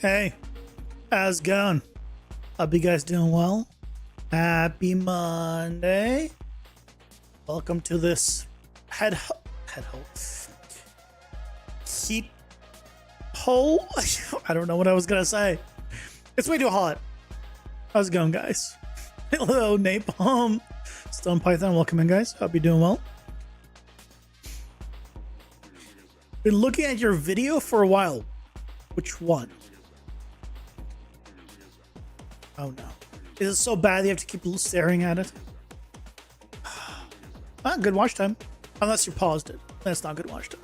Hey, how's it going? Hope you guys doing well. Happy Monday. Welcome to this head hole. Heat hole? I don't know what I was gonna say. It's way too hot. How's it going, guys? Hello, Napalm. Stone Python, welcome in, guys. Hope you're doing well. Been looking at your video for a while. Which one? Oh no. Is it so bad you have to keep staring at it? Ah, good watch time. Unless you paused it. That's not good watch time.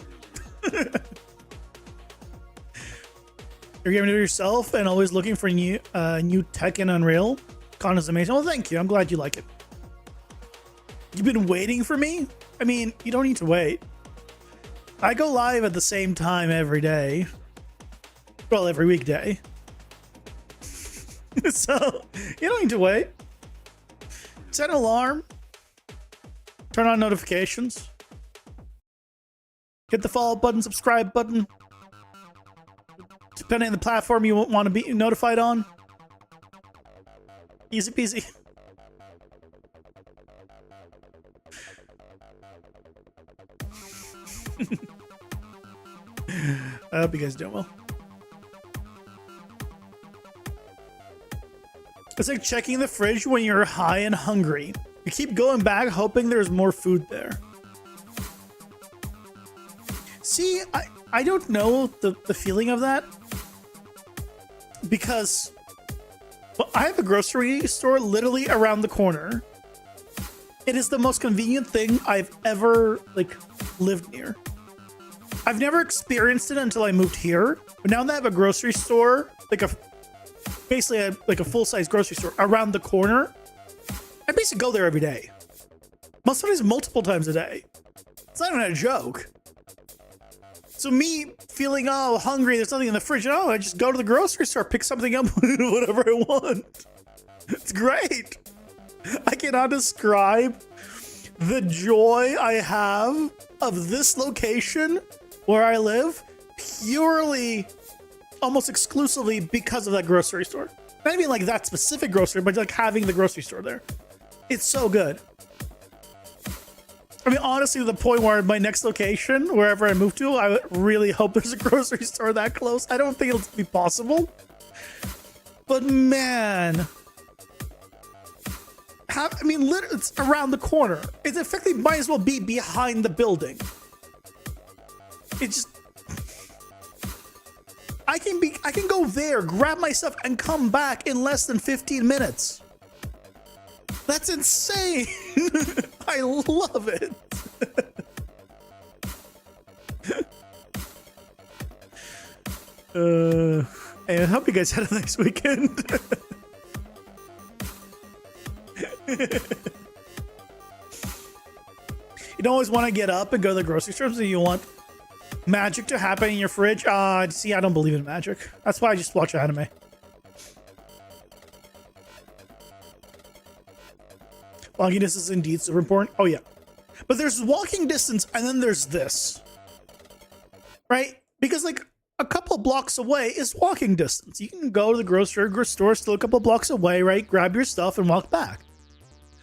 You're giving it to yourself and always looking for new tech in Unreal. Con is amazing. Well, thank you. I'm glad you like it. You've been waiting for me? I mean, you don't need to wait. I go live at the same time every day. Well, every weekday. So, you don't need to wait. Set an alarm. Turn on notifications. Hit the follow button, subscribe button. Depending on the platform you want to be notified on. Easy peasy. I hope you guys doing well. It's like checking the fridge when you're high and hungry. You keep going back hoping there's more food there. See, I don't know the feeling of that. Because well, I have a grocery store literally around the corner. It is the most convenient thing I've ever lived near. I've never experienced it until I moved here. But now that I have a grocery store, basically a full-size grocery store around the corner, I basically go there every day. Sometimes multiple times a day. It's not even a joke. So me feeling hungry, there's nothing in the fridge, I just go to the grocery store, pick something up, whatever I want. It's great. I cannot describe the joy I have of this location where I live purely, almost exclusively because of that grocery store. Not even like that specific grocery, but like having the grocery store there. It's so good. I mean, honestly, to the point where my next location, wherever I move to, I really hope there's a grocery store that close. I don't think it'll be possible. But man, I mean, literally, it's around the corner. It effectively might as well be behind the building. It just, I can go there, grab my stuff, and come back in less than 15 minutes. That's insane. I love it. And I hope you guys had a nice weekend. You don't always want to get up and go to the grocery store, so you want magic to happen in your fridge. See, I don't believe in magic. That's why I just watch anime. Walking distance is indeed super important. Oh, yeah. But there's walking distance, and then there's this. Right? Because, like, a couple blocks away is walking distance. You can go to the grocery store still a couple blocks away, right? Grab your stuff and walk back.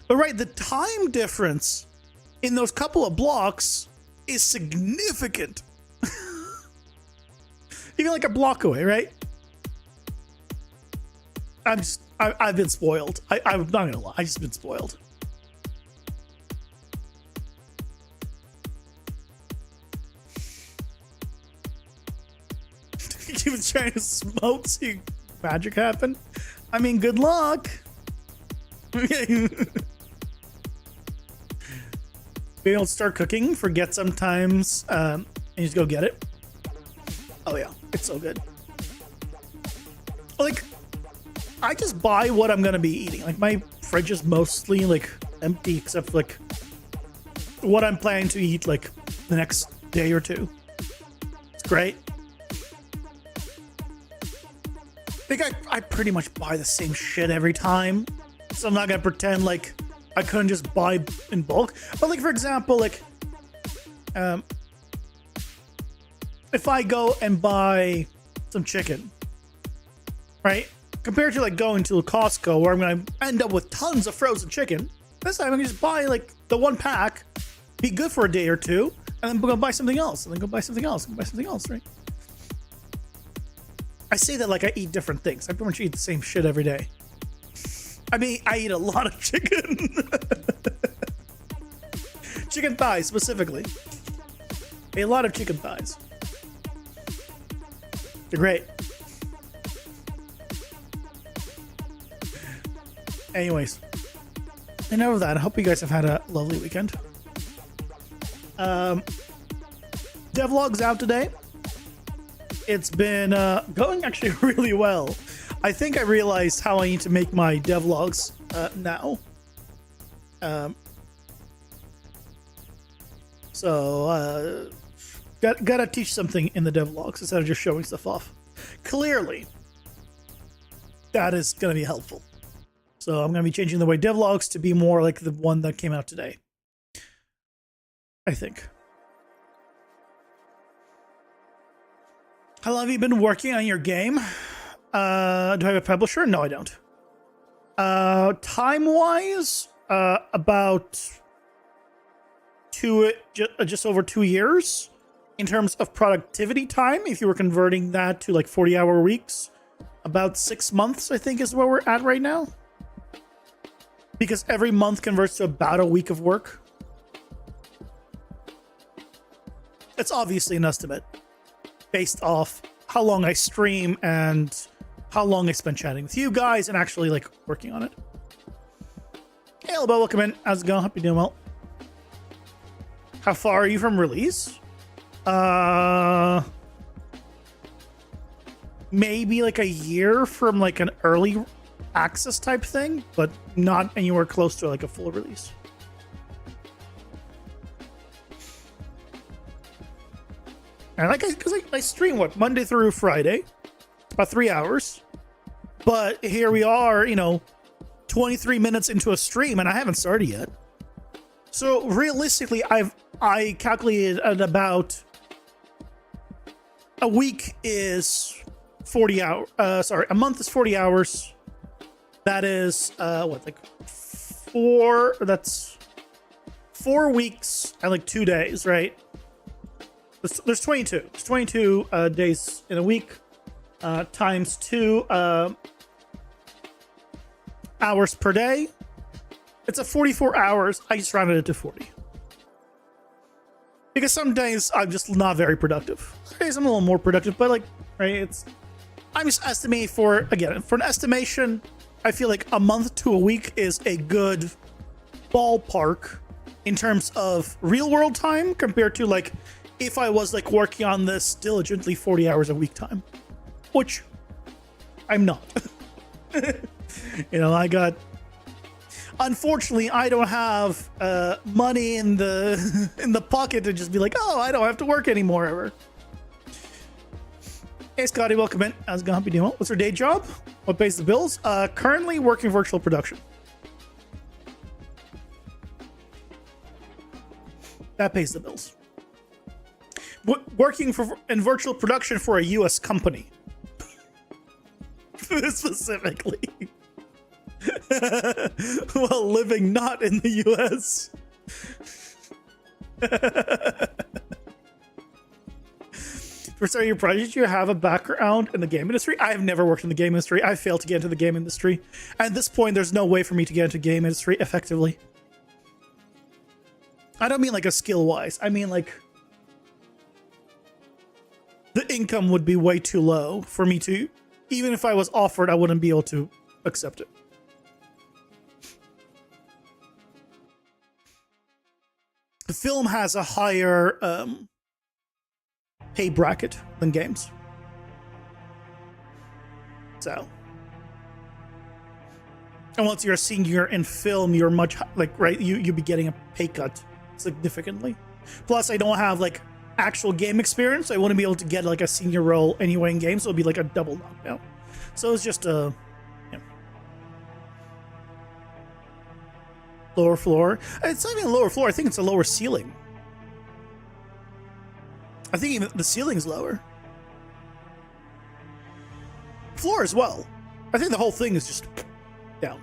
But, right, the time difference in those couple of blocks is significant. Even like a block away, right? I've been spoiled. I'm not gonna lie, I've just been spoiled. You were trying to smoke, see magic happen. I mean, good luck. We don't start cooking, forget sometimes, and you just go get it. Oh yeah, it's so good. Like, I just buy what I'm gonna be eating. Like, my fridge is mostly like empty, except for, like, what I'm planning to eat like the next day or two. It's great. I think I pretty much buy the same shit every time, so I'm not gonna pretend like I couldn't just buy in bulk. But like, for example, like, if I go and buy some chicken, right? Compared to like going to a Costco where I'm gonna end up with tons of frozen chicken, this time I can just buy like the one pack, be good for a day or two, and then go buy something else, and then go buy something else, and buy something else, right? I say that like I eat different things. I pretty much eat the same shit every day. I mean, I eat a lot of chicken. Chicken thighs, specifically. A lot of chicken thighs. They're great. Anyways, enough of that. I hope you guys have had a lovely weekend. Devlog's out today. It's been going actually really well. I think I realized how I need to make my devlogs now. So gotta teach something in the devlogs instead of just showing stuff off. Clearly, that is gonna be helpful. So I'm gonna be changing the way devlogs to be more like the one that came out today, I think. How long have you been working on your game? Do I have a publisher? No, I don't. Time-wise, about just over 2 years. In terms of productivity time, if you were converting that to like 40-hour weeks, about 6 months, I think, is where we're at right now. Because every month converts to about a week of work. It's obviously an estimate based off how long I stream and how long I spend chatting with you guys and actually like working on it. Hey, Elbow, welcome in. How's it going? Hope you're doing well. How far are you from release? Maybe like a year from like an early access type thing, but not anywhere close to like a full release. And like, because I stream what, Monday through Friday, about 3 hours. But here we are, 23 minutes into a stream, and I haven't started yet. So realistically, I calculated at about a week is 40 hours. A month is 40 hours. That is that's 4 weeks and like 2 days, right? There's 22. There's 22 days in a week, times 2 hours per day. It's a 44 hours. I just rounded it to 40. Because some days I'm just not very productive. Some days I'm a little more productive, but like, right, I'm just estimating for an estimation, I feel like a month to a week is a good ballpark in terms of real world time compared to like, if I was like working on this diligently 40 hours a week time. which I'm not. You know, unfortunately, I don't have money in the in the pocket to just be like, oh, I don't have to work anymore ever. Hey, Scotty, welcome in. How's it going? Hope you're doing well. What's your day job? What pays the bills? Currently working virtual production. That pays the bills. Working in virtual production for a U.S. company. Specifically. While living not in the U.S. For starting your project, you have a background in the game industry. I have never worked in the game industry. I failed to get into the game industry. At this point, there's no way for me to get into game industry effectively. I don't mean like a skill-wise. I mean like the income would be way too low for me to, even if I was offered, I wouldn't be able to accept it. The film has a higher pay bracket than games. So, and once you're a senior in film, you're much like, right, you'd be getting a pay cut significantly. Plus, I don't have like actual game experience, so I wouldn't be able to get like a senior role anyway in games, so it'd be like a double knockdown. So it's just a lower floor. It's not even a lower floor, I think it's a lower ceiling. I think even the ceiling's lower. Floor as well. I think the whole thing is just down.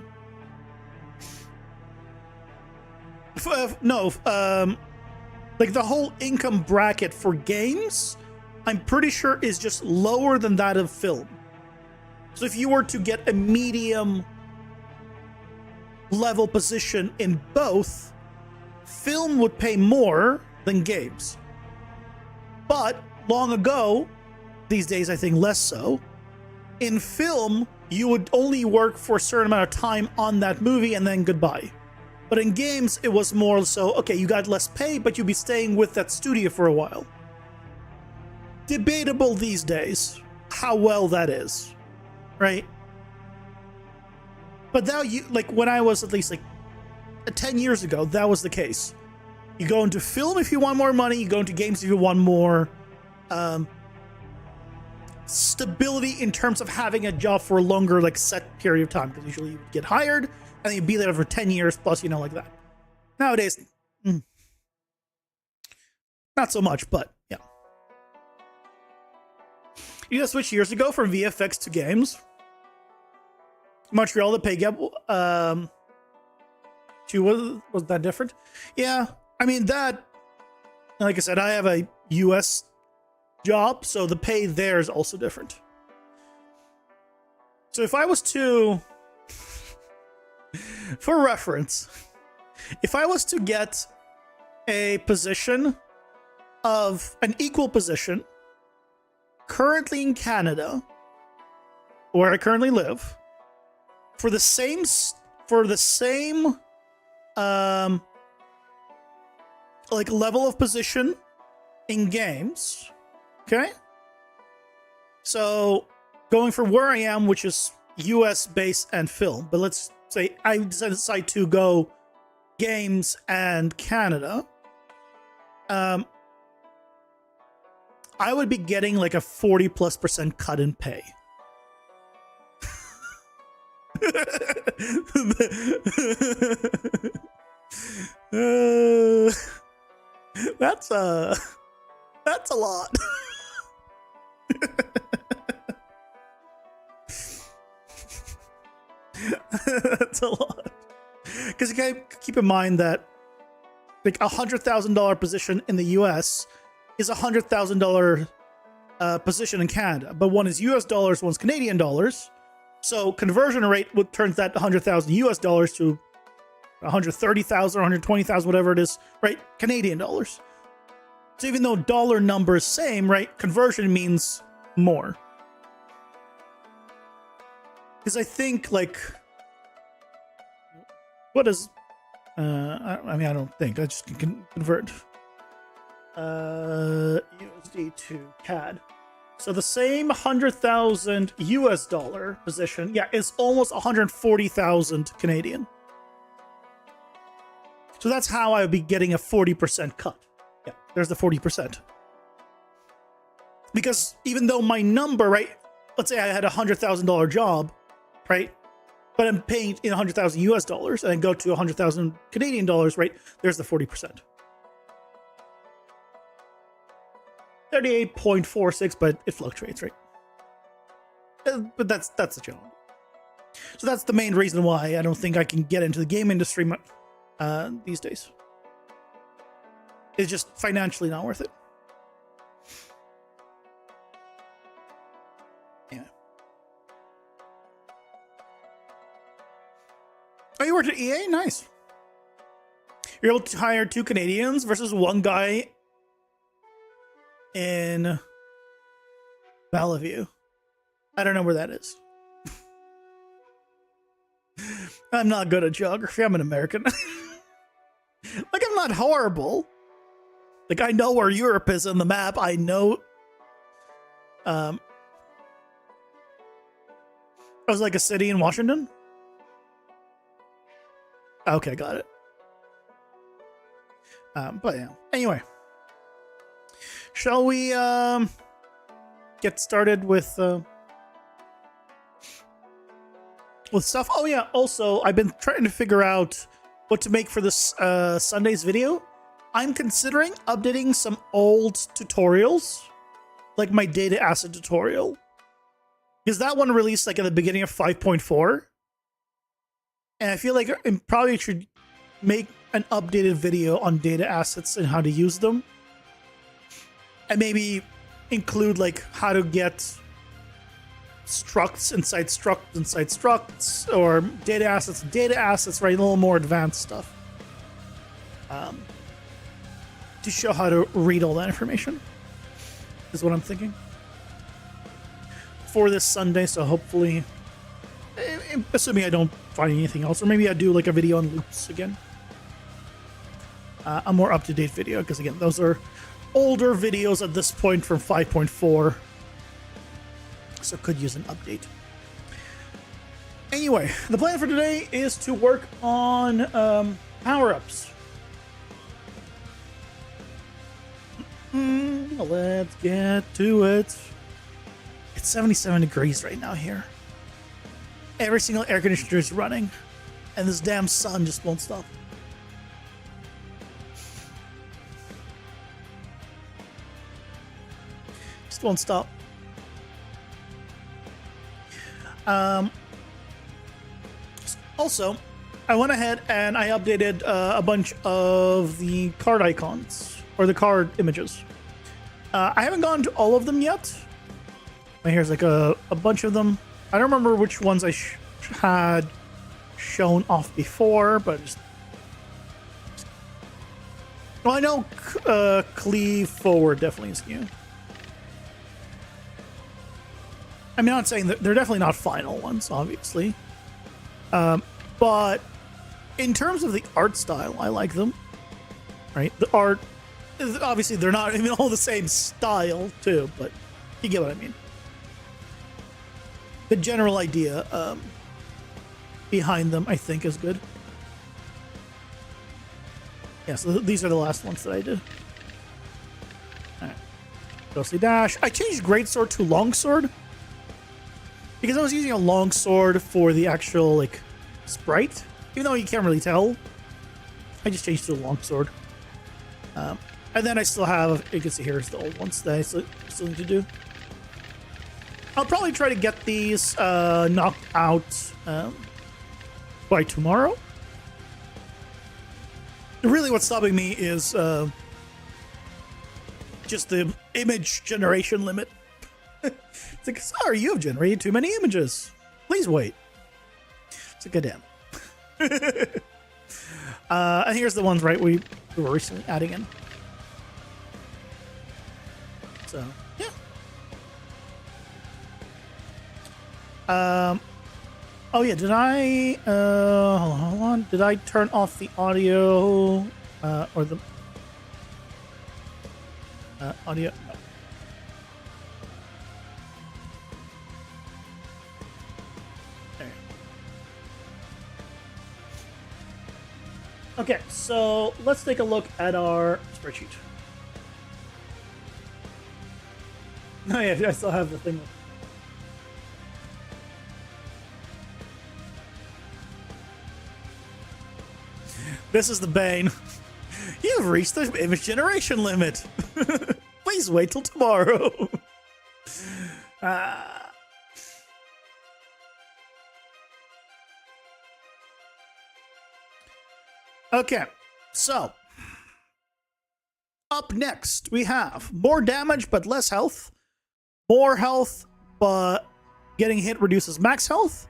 Like the whole income bracket for games, I'm pretty sure is just lower than that of film. So if you were to get a medium level position in both, film would pay more than games. But long ago, these days I think less so, in film, you would only work for a certain amount of time on that movie and then goodbye. But in games, it was more so, okay, you got less pay, but you'll be staying with that studio for a while. Debatable these days how well that is, right? But now you, like when I was at least like 10 years ago, that was the case. You go into film if you want more money, you go into games if you want more stability in terms of having a job for a longer, like set period of time, because usually you would get hired and then you'd be there for 10 years plus, you know, like that. Nowadays, not so much, but yeah. You just switched years ago from VFX to games. Montreal, the pay gap, was that different? Yeah, I mean that, like I said, I have a US job, so the pay there is also different. So if I was to, for reference, if I was to get a position of an equal position currently in Canada, where I currently live, for the same like level of position in games, okay? So going for where I am, which is US based and film, but let's say I decide to go games and Canada, I would be getting like a 40+% cut in pay. That's a lot. That's a lot. Because you gotta keep in mind that like $100,000 position in the US is $100,000 position in Canada, but one is US dollars, one's Canadian dollars. So conversion rate would turn that 100,000 US dollars to 130,000 or 120,000, whatever it is, right? Canadian dollars. So even though dollar number is same, right? Conversion means more. Because I think like, what is, I mean, I don't think, I just can convert USD to CAD. So the same 100,000 US dollar position, yeah, is almost 140,000 Canadian. So that's how I would be getting a 40% cut. Yeah, there's the 40%. Because even though my number, right, let's say I had a $100,000 job, right, but I'm paying in 100,000 US dollars and I go to 100,000 Canadian dollars, right, there's the 40%. 38.46, but it fluctuates, right? But that's the challenge. So that's the main reason why I don't think I can get into the game industry much these days. It's just financially not worth it. Yeah. Oh, you worked at EA? Nice. You're able to hire 2 Canadians versus 1 guy in Bellevue. I don't know where that is. I'm not good at geography. I'm an American. Like, I'm not horrible. Like, I know where Europe is on the map. I know. I was like a city in Washington. Okay, got it. But yeah. Anyway. Shall we get started with stuff? Oh yeah, also I've been trying to figure out what to make for this Sunday's video. I'm considering updating some old tutorials, like my data asset tutorial. Because that one released like at the beginning of 5.4. And I feel like I probably should make an updated video on data assets and how to use them. And maybe include like how to get structs inside structs, or data assets, right? A little more advanced stuff. To show how to read all that information is what I'm thinking for this Sunday. So hopefully, assuming I don't find anything else, or maybe I do like a video on loops again. A more up-to-date video, because again, those are older videos at this point from 5.4, so could use an update. Anyway, the plan for today is to work on power-ups. Let's get to it. It's 77 degrees right now here. Every single air conditioner is running, and this damn sun just won't stop. Won't stop. Also, I went ahead and I updated a bunch of the card icons, or the card images. I haven't gone to all of them yet. Here's like a bunch of them. I don't remember which ones I had shown off before, but just... Well, I know Cleave Forward definitely is new. I'm not saying that they're definitely not final ones, obviously. But in terms of the art style, I like them. Right? The art, obviously, they're not even all the same style, too, but you get what I mean. The general idea behind them, I think, is good. Yeah, so these are the last ones that I did. Alright. Ghostly Dash. I changed Greatsword to Longsword, because I was using a longsword for the actual, like, sprite. Even though you can't really tell. I just changed to a longsword. And then I still have, you can see here's the old ones that I still need to do. I'll probably try to get these knocked out by tomorrow. Really what's stopping me is just the image generation limit. It's like, sorry, you have generated too many images. Please wait. It's like, goddamn. And here's the ones, right, we were recently adding in. So, yeah. Oh yeah, did I, hold on. Did I turn off the audio, or the, audio? No. Okay, so let's take a look at our spreadsheet. Oh yeah, I still have the thing. This is the bane. You've reached the image generation limit. Please wait till tomorrow. Okay, so up next we have more damage but less health, more health but getting hit reduces max health,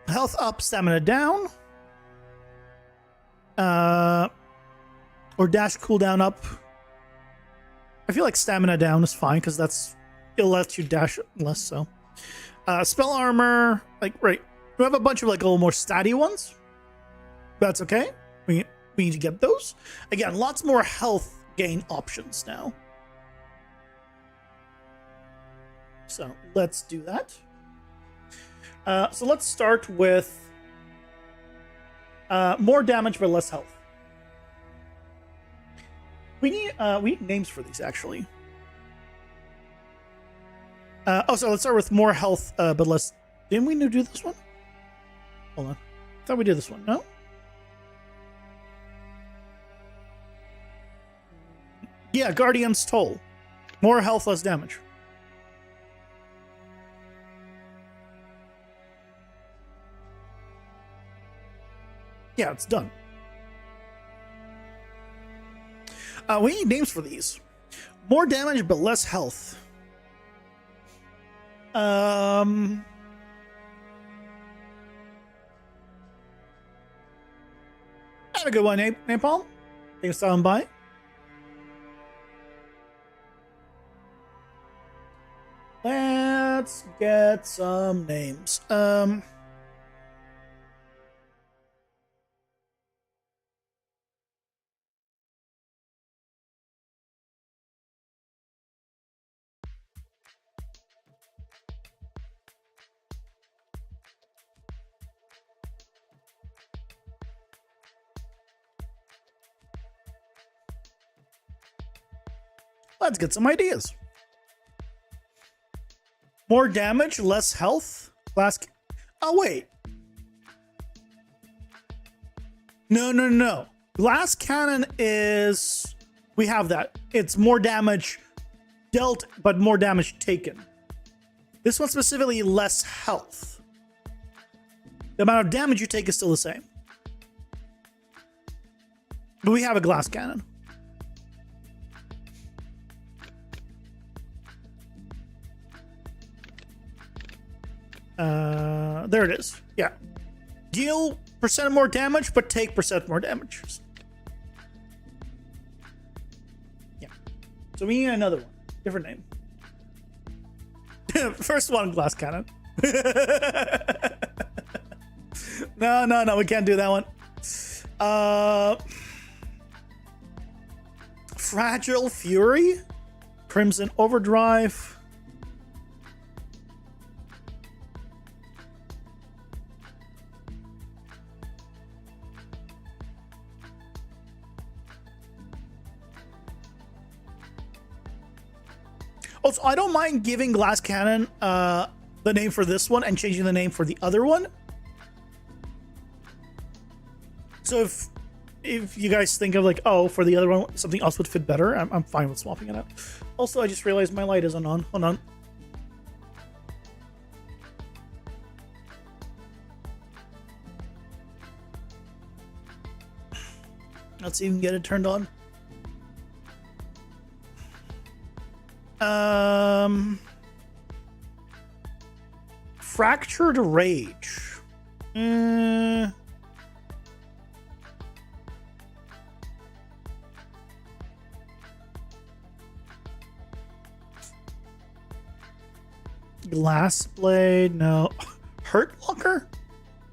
health up, stamina down, or dash cooldown up. I feel like stamina down is fine because it'll let you dash less. So spell armor, like, right, we have a bunch of like a little more statty ones. That's okay. We need to get those. Again, lots more health gain options now. So let's do that. So let's start with more damage but less health. We need names for these, actually. So let's start with more health but less. Didn't we do this one? Hold on. I thought we did this one. No? Yeah, Guardian's Toll. More health, less damage. Yeah, it's done. We need names for these. More damage, but less health. Have a good one, Napalm. Thanks for stopping by. Let's get some names. Let's get some ideas. More damage, less health. Oh, wait. No. Glass cannon is... We have that. It's more damage dealt, but more damage taken. This one specifically, less health. The amount of damage you take is still the same. But we have a glass cannon. There it is. Yeah. Deal % more damage, but take % more damage. Yeah. So we need another one. Different name. First one, glass cannon. No, we can't do that one. Fragile Fury? Crimson Overdrive? Also, I don't mind giving Glass Cannon the name for this one and changing the name for the other one. So if you guys think of like, oh, for the other one, something else would fit better, I'm fine with swapping it out. Also, I just realized my light isn't on. Hold on. Let's even get it turned on. Fractured Rage. Glass Blade, no. Hurt Locker?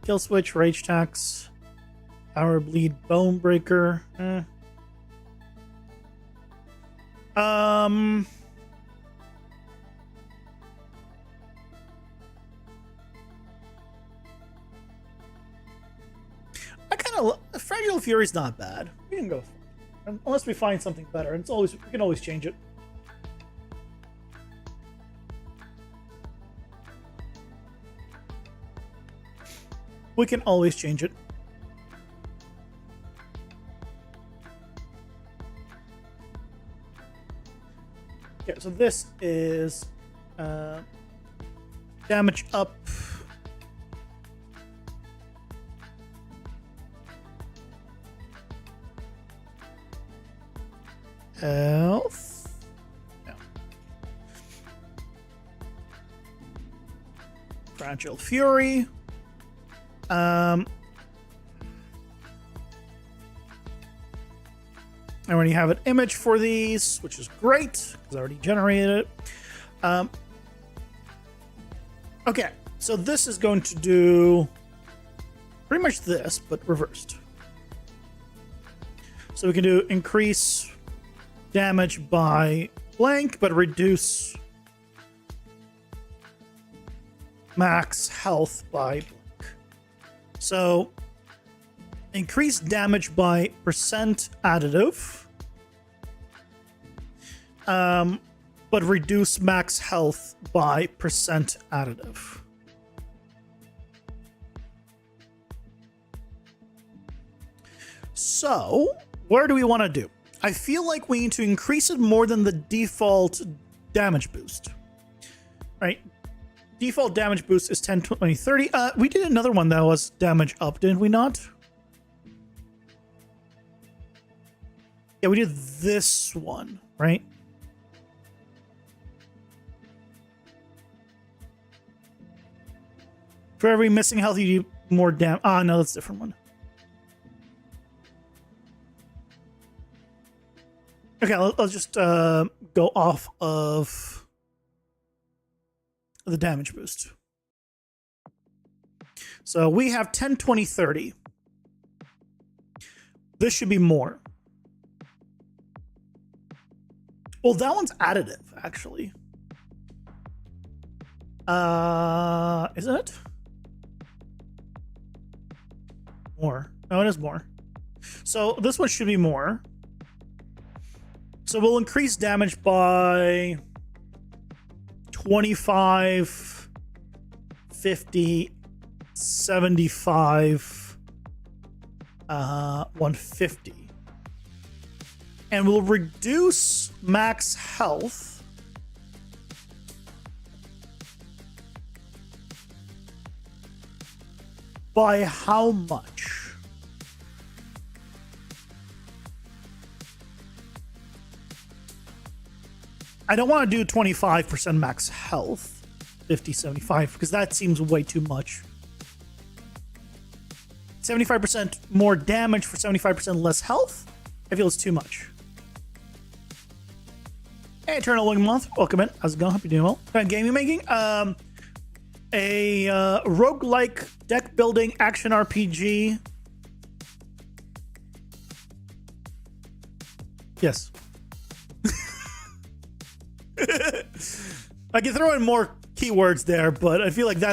Kill Switch, Rage Tax. Power Bleed, Bone Breaker. Fragile Fury's not bad. We can go for it. Unless we find something better. And we can always change it. We can always change it. Okay, so this is damage up. Health. No. Fragile Fury. I already have an image for these, which is great because I already generated it. Okay, so this is going to do pretty much this, but reversed. So we can do increase damage by blank, but reduce max health by blank. So increase damage by percent additive, but reduce max health by percent additive. So where do we want to do? I feel like we need to increase it more than the default damage boost. Right? Default damage boost is 10, 20, 30. We did another one that was damage up, didn't we not? Yeah, we did this one, right? For every missing health, you do more damage. Ah, no, that's a different one. Okay, I'll just go off of the damage boost. So we have 10, 20, 30. This should be more. Well, that one's additive, actually. Isn't it? More. No, it is more. So this one should be more. So we'll increase damage by 25, 50, 75, 150. And we'll reduce max health by how much? I don't want to do 25% max health, 50, 75, because that seems way too much. 75% more damage for 75% less health? I feel it's too much. Hey, Eternal Wing Month, welcome in. How's it going? Hope you're doing well. Gaming making? A roguelike deck building action RPG. Yes. I can throw in more keywords there, but I feel like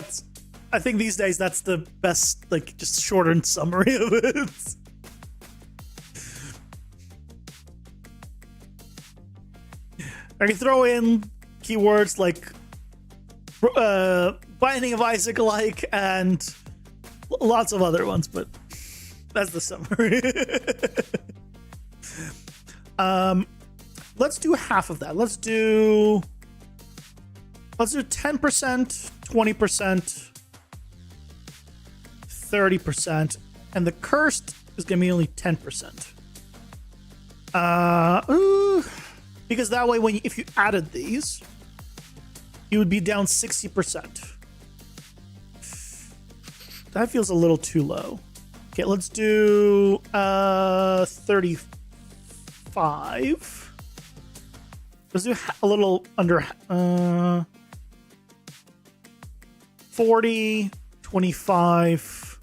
I think these days that's the best, like, just shortened summary of it. I can throw in keywords like Binding of Isaac-like and lots of other ones, but that's the summary. Let's do half of that. Let's do 10%, 20%, 30%, and the cursed is gonna be only 10%. Because that way, if you added these, you would be down 60%. That feels a little too low. Okay, let's do 35. Let's do a little under 40, 25,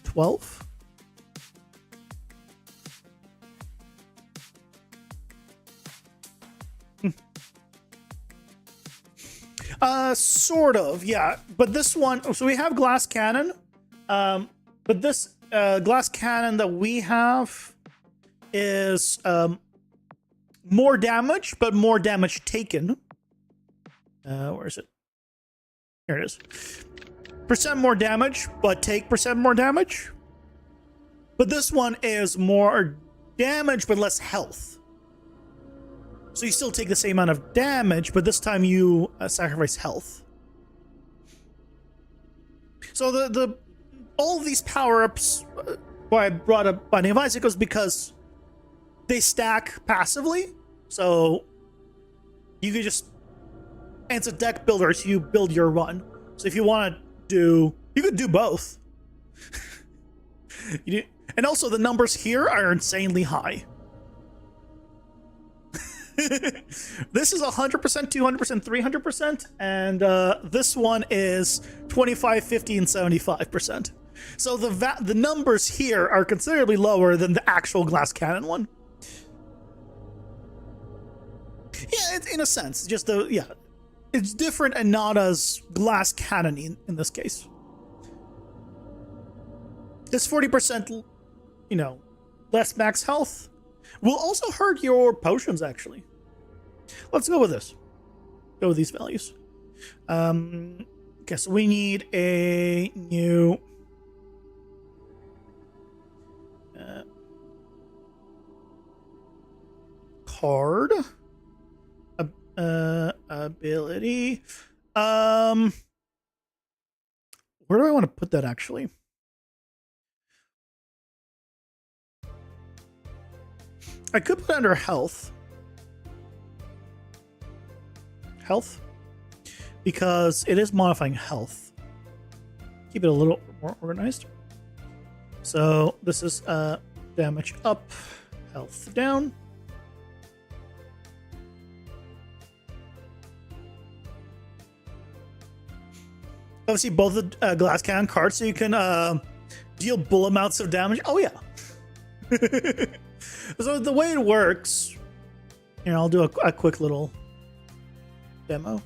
12. Sort of, yeah. But this one, so we have glass cannon. But this glass cannon that we have is more damage, but more damage taken. Where is it? Here it is. Percent more damage, but take percent more damage. But this one is more damage, but less health. So you still take the same amount of damage, but this time you sacrifice health. So the all of these power-ups, why I brought up Binding of Isaac was because they stack passively. So you could just, and it's a deck builder, so you build your run. So if you want to do, you could do both. And also the numbers here are insanely high. This is 100%, 200%, 300%, and this one is 25, 50, and 75%. So the numbers here are considerably lower than the actual glass cannon one. Yeah, it's, in a sense, just it's different and not as glass cannon-y in this case. This 40%, less max health will also hurt your potions, actually. Let's go with this. Go with these values. Okay, so we need a new card. Ability. Where do I want to put that, actually? I could put it under health. Health. Because it is modifying health. Keep it a little more organized. So this is damage up, health down. Obviously, both the glass cannon cards, so you can deal bull amounts of damage. Oh, yeah. So the way it works, here, I'll do a quick little demo,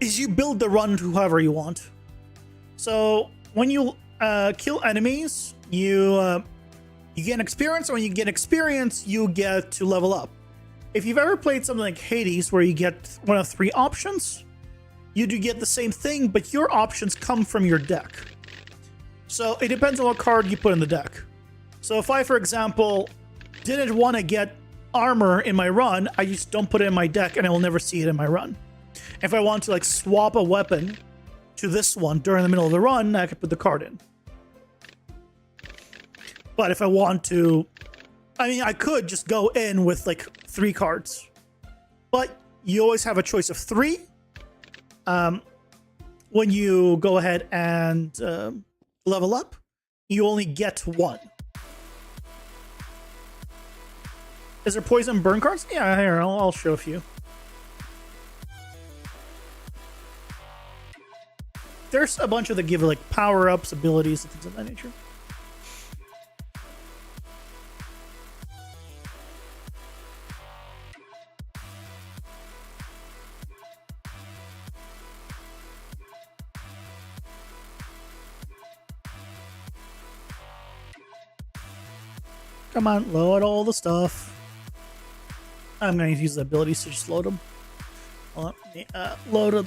is you build the run to whoever you want. So when you kill enemies, you gain experience, and when you get experience, you get to level up. If you've ever played something like Hades, where you get one of 3 options, you do get the same thing, but your options come from your deck. So it depends on what card you put in the deck. So if I, for example, didn't want to get armor in my run, I just don't put it in my deck and I will never see it in my run. If I want to swap a weapon to this one during the middle of the run, I could put the card in. But if I want to, I could just go in with 3 cards. But you always have a choice of 3. When you go ahead and level up, you only get 1. Is there poison burn cards? Yeah, here, I'll show a few. There's a bunch of that give power-ups, abilities, and things of that nature. Come on, load all the stuff. I'm going to use the abilities to just load them. Hold on,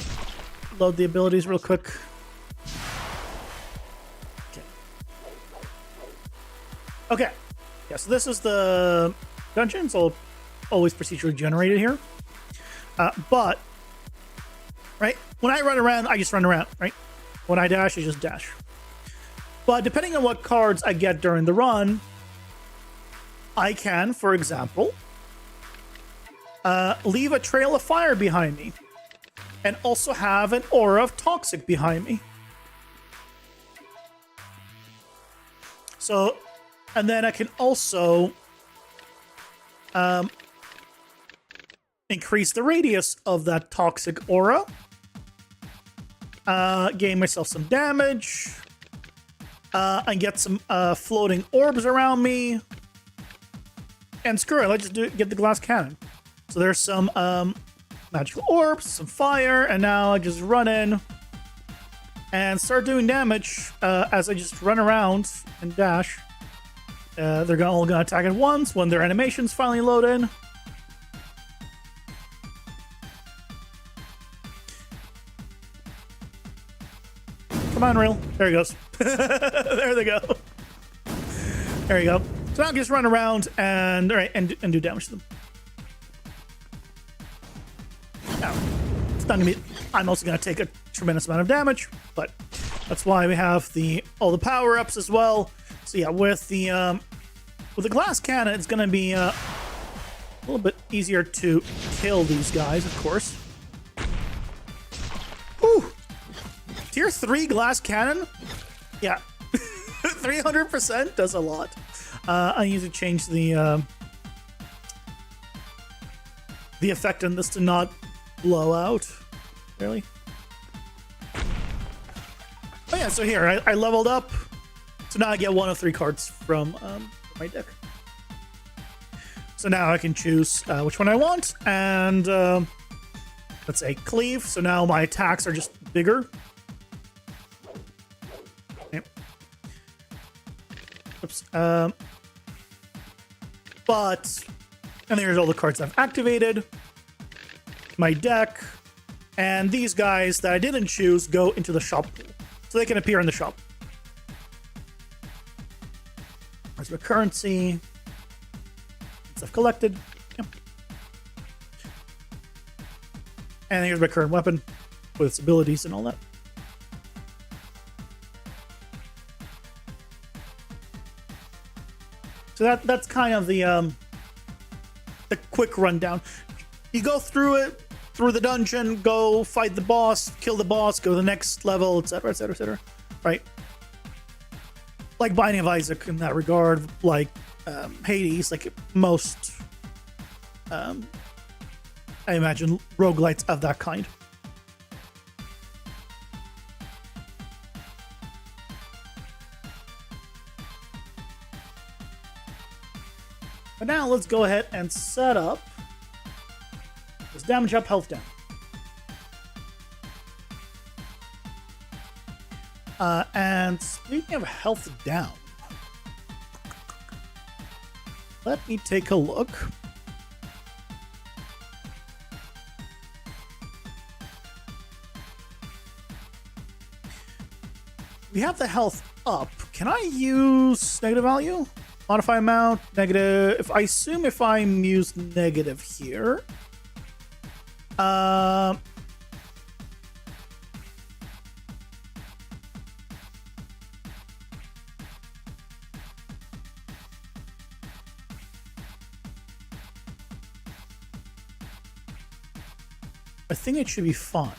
load the abilities real quick. Okay. Yeah, so this is the dungeon. It's always procedurally generated here. But, right, when I run around, I just run around, right? When I dash, I just dash. But depending on what cards I get during the run, I can, for example, leave a trail of fire behind me and also have an aura of toxic behind me. So, and then I can also increase the radius of that toxic aura, gain myself some damage, and get some floating orbs around me. And screw it, let's just get the glass cannon. So there's some magical orbs, some fire, and now I just run in and start doing damage as I just run around and dash. They're all gonna attack at once when their animations finally load in. Come on, Real. There he goes. There they go. There you go. So now just run around and do damage to them. Now, it's not gonna be. I'm also gonna take a tremendous amount of damage, but that's why we have all the power ups as well. So yeah, with the glass cannon, it's gonna be a little bit easier to kill these guys, of course. Whew. Tier 3 glass cannon? Yeah. 300% does a lot. I need to change the effect on this to not blow out. Really? Oh yeah, so here, I leveled up. So now I get 1 of 3 cards from my deck. So now I can choose which one I want, and let's say cleave. So now my attacks are just bigger. Oops. And here's all the cards I've activated. My deck. And these guys that I didn't choose go into the shop pool. So they can appear in the shop. There's the currency. Stuff collected. Yep. And here's my current weapon with its abilities and all that. So that's kind of the quick rundown. You go through it, through the dungeon, go fight the boss, kill the boss, go to the next level, etc., etc., etc. Right? Like Binding of Isaac in that regard, like Hades, like most, I imagine, roguelites of that kind. But now let's go ahead and set up this damage up, health down. And speaking of health down, let me take a look. We have the health up. Can I use negative value? Modify amount, negative. If I assume if I use negative here, I think it should be fine.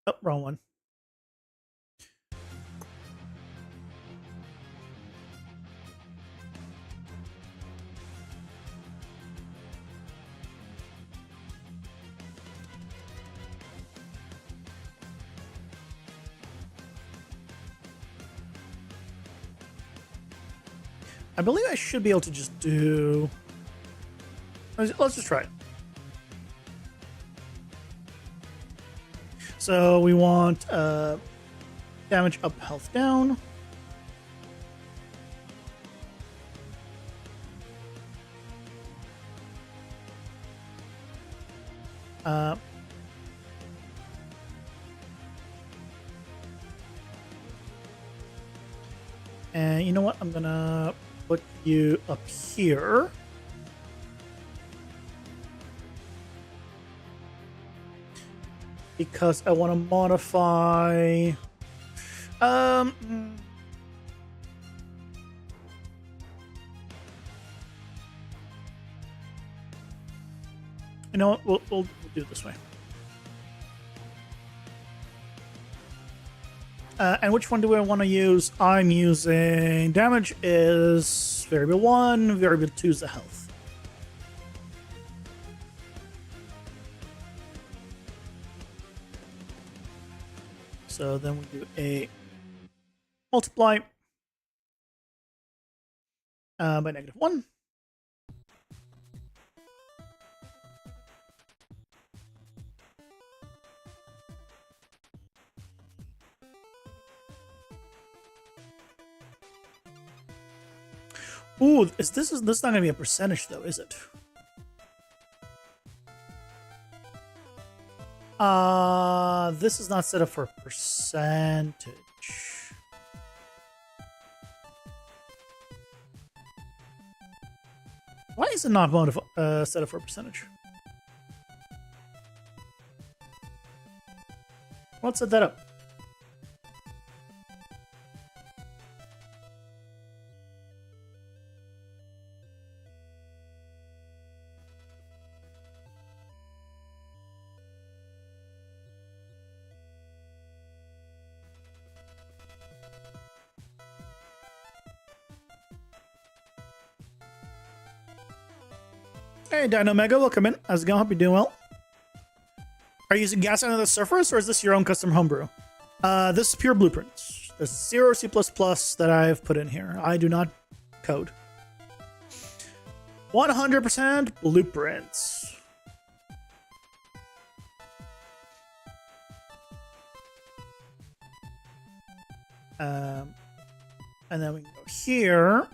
Oh, wrong one. I believe I should be able to just do... Let's just try it. So we want damage up, health down. And you know what? I'm gonna put you up here. Because I want to modify... You know what? We'll do it this way. And which one do I want to use? I'm using... Damage is variable 1, variable 2 is the health. So then we do a multiply by -1. Ooh, this is not gonna be a percentage though, is it? This is not set up for percentage. Why is it not set up for percentage? Let's set that up. Hey, Dino Mega, welcome in. How's it going? Hope you're doing well. Are you using gas on the surface, or is this your own custom homebrew? This is pure blueprints. There's 0 C++ that I've put in here. I do not code. 100% blueprints. And then we can go here. All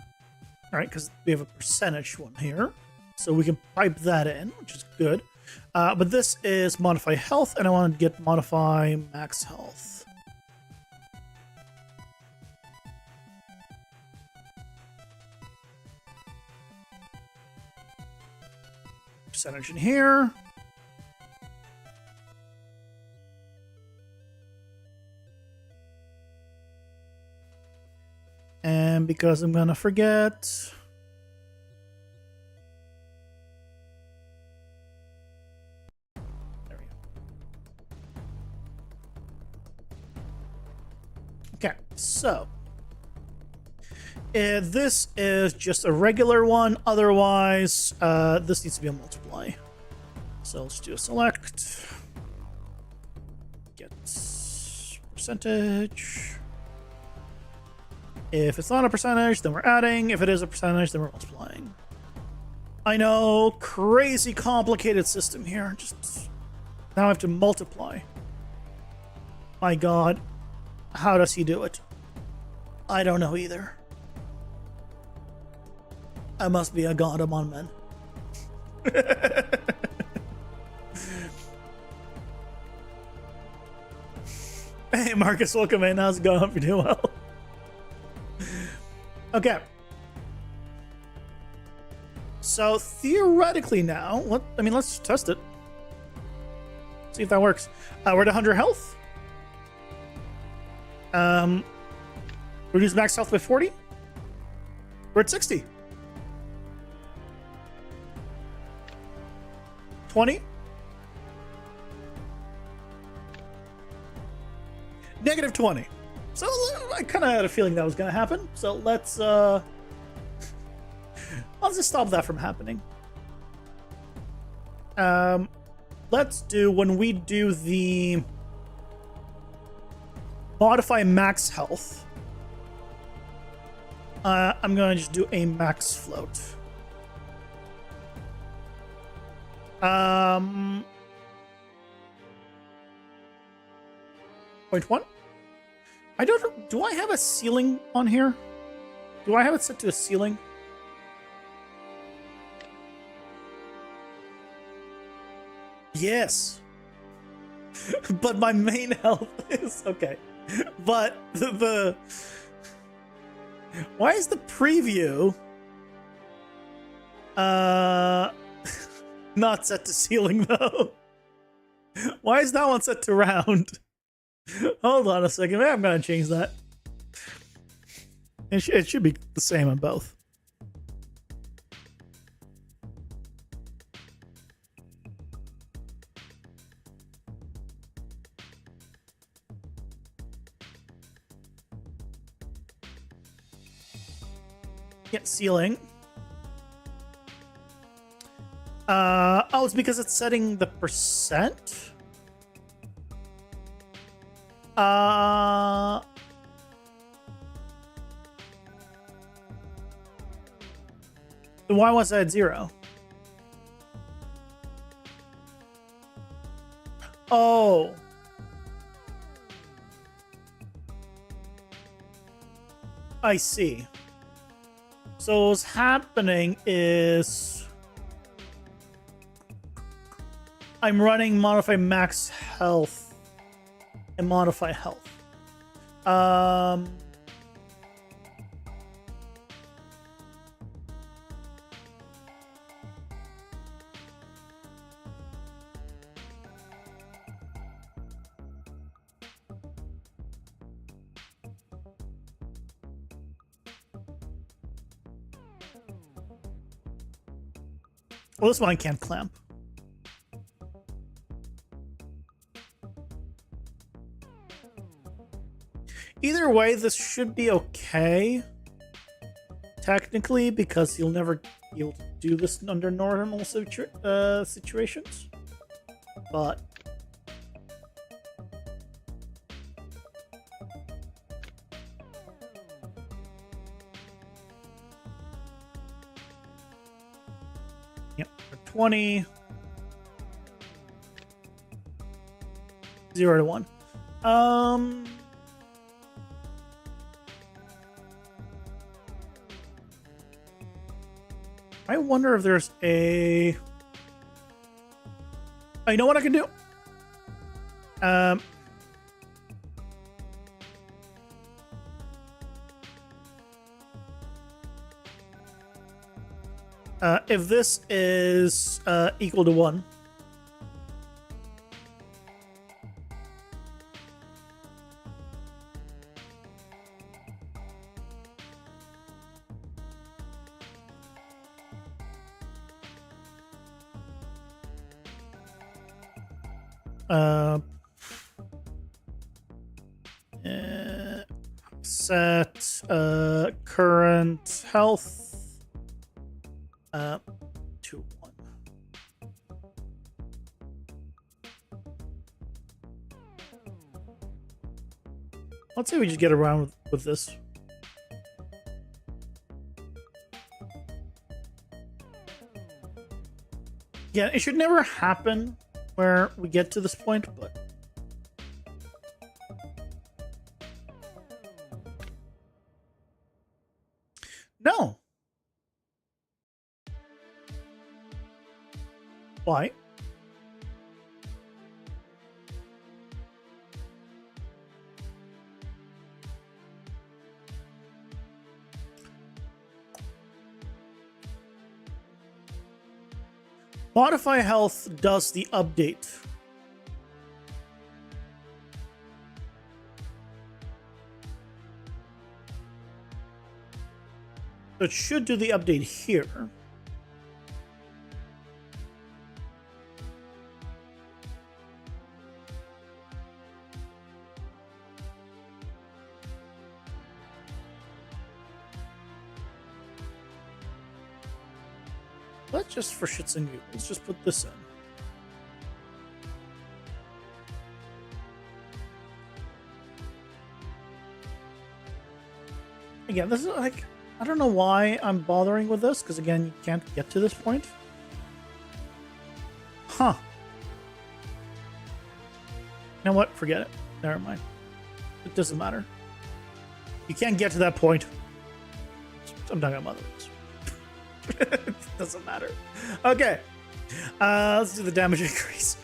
right, because we have a percentage one here. So we can pipe that in, which is good. But this is modify health, and I want to get modify max health. Percentage in here. And because I'm gonna forget, there we go. Okay, so this is just a regular one. Otherwise, this needs to be a multiply. So let's do a select, get percentage. If it's not a percentage, then we're adding. If it is a percentage, then we're multiplying. I know, crazy complicated system here. Just now I have to multiply. My God, how does he do it? I don't know either. I must be a god among men. Hey Marcus, welcome in. How's it going? Hope you're doing well. Okay. So theoretically now, let's test it. See if that works. We're at 100 health. Reduce max health by 40. We're at 60. 20. Negative 20. So I kind of had a feeling that was going to happen. So let's just stop that from happening. Let's do, when we do the modify max health, I'm going to just do a max float. 0.1. I don't know. Do I have a ceiling on here? Do I have it set to a ceiling? Yes. But my main health is okay. But the why is the preview not set to ceiling though? Why is that one set to round? Hold on a second. Maybe I'm gonna change that. It should be the same on both. Yeah, ceiling. Oh, it's because it's setting the percent. Then why was that at 0? Oh. I see. So what's happening is I'm running modify max health and modify health. Well, this one I can't clamp. Either way, this should be okay. Technically, because you'll never be able to do this under normal situations. But yep, 20, 0 to 1. I wonder if there's a... Oh, you know what I can do? If this is equal to 1, set current health to 1. Let's say we just get around with this. Yeah, it should never happen where we get to this point, but no. Why? Modify health does the update. So it should do the update here. Let's just, for shits and giggles, let's just put this in. Again, this is like, I don't know why I'm bothering with this, because again, you can't get to this point. Huh. You know what? Forget it. Never mind. It doesn't matter. You can't get to that point. I'm not gonna bother with this. It doesn't matter. Okay. Let's do the damage increase.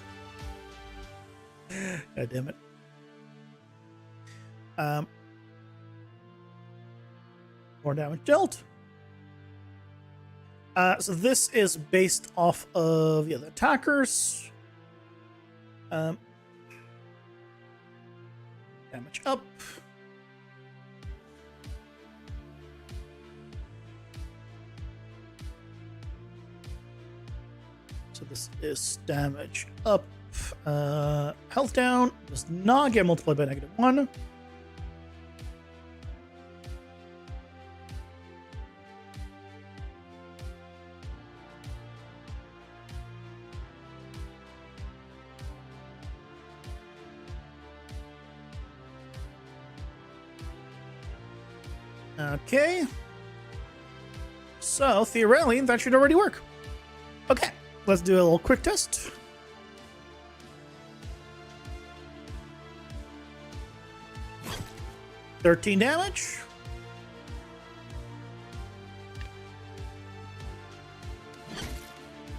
God damn it. More damage dealt. So this is based off of the other attackers. Damage up. So this is damage up. Health down. Does not get multiplied by -1. Okay. So, theoretically, that should already work. Okay, let's do a little quick test. $13 damage.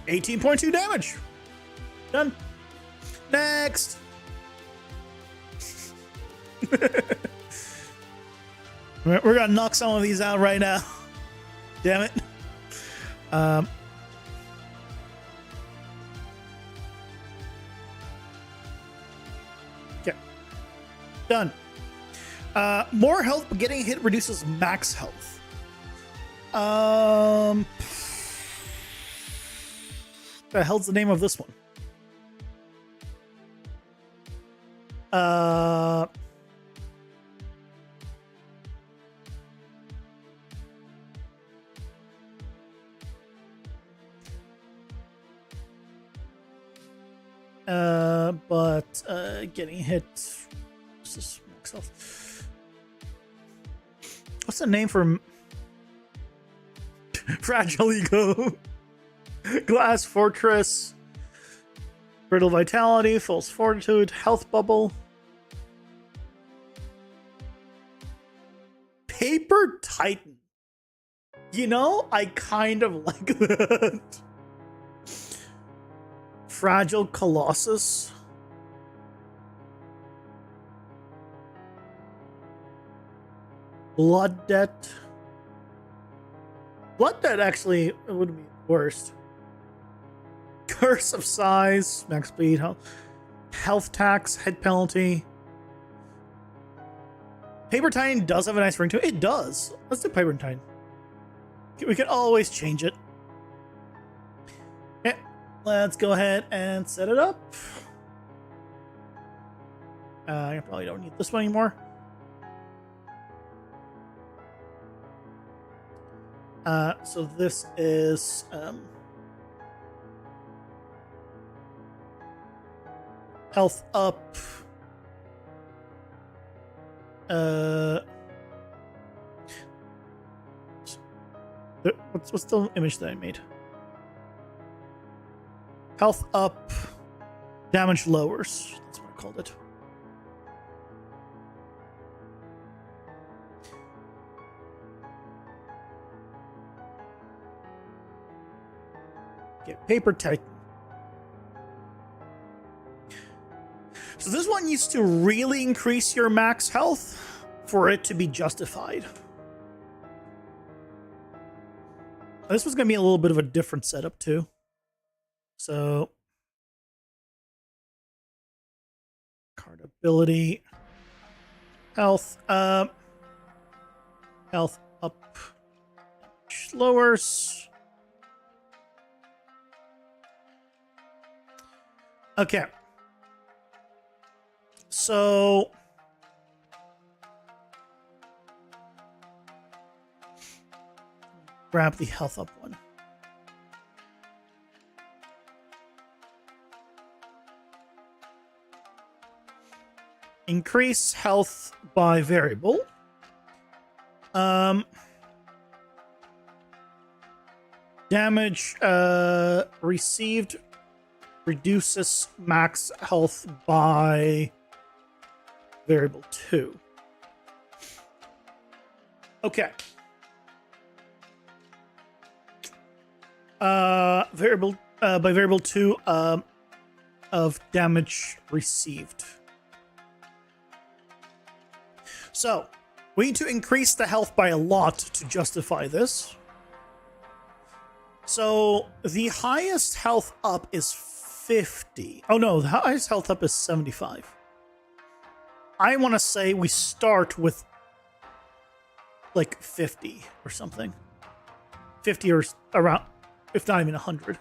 18.2 damage. Done. Next. We're gonna knock some of these out right now. Damn it. Okay. Done. More health, but getting hit reduces max health. The hell's the name of this one? Getting hit. This is max health. What's the name for Fragile Ego? Glass Fortress, Brittle Vitality, False Fortitude, Health Bubble, Paper Titan. You know, I kind of like that. Fragile Colossus. Blood Debt. Blood Debt actually would be worst. Curse of Size, max speed, health tax, head penalty. Paper Titan does have a nice ring to it. It does. Let's do Paper Titan. We can always change it. Okay, let's go ahead and set it up. I probably don't need this one anymore. So this is health up. What's the image that I made? Health up, damage lowers. That's what I called it. Get Paper Titan. So this one needs to really increase your max health for it to be justified. This was going to be a little bit of a different setup too. So card ability, health up, lowers. Okay. So grab the health up one. Increase health by variable. Damage received reduces max health by variable 2. Okay. Variable by variable 2 of damage received. So we need to increase the health by a lot to justify this. So the highest health up is 50. Oh no, the highest health up is 75. I want to say we start with like 50 or something. 50 or around, if not even 100.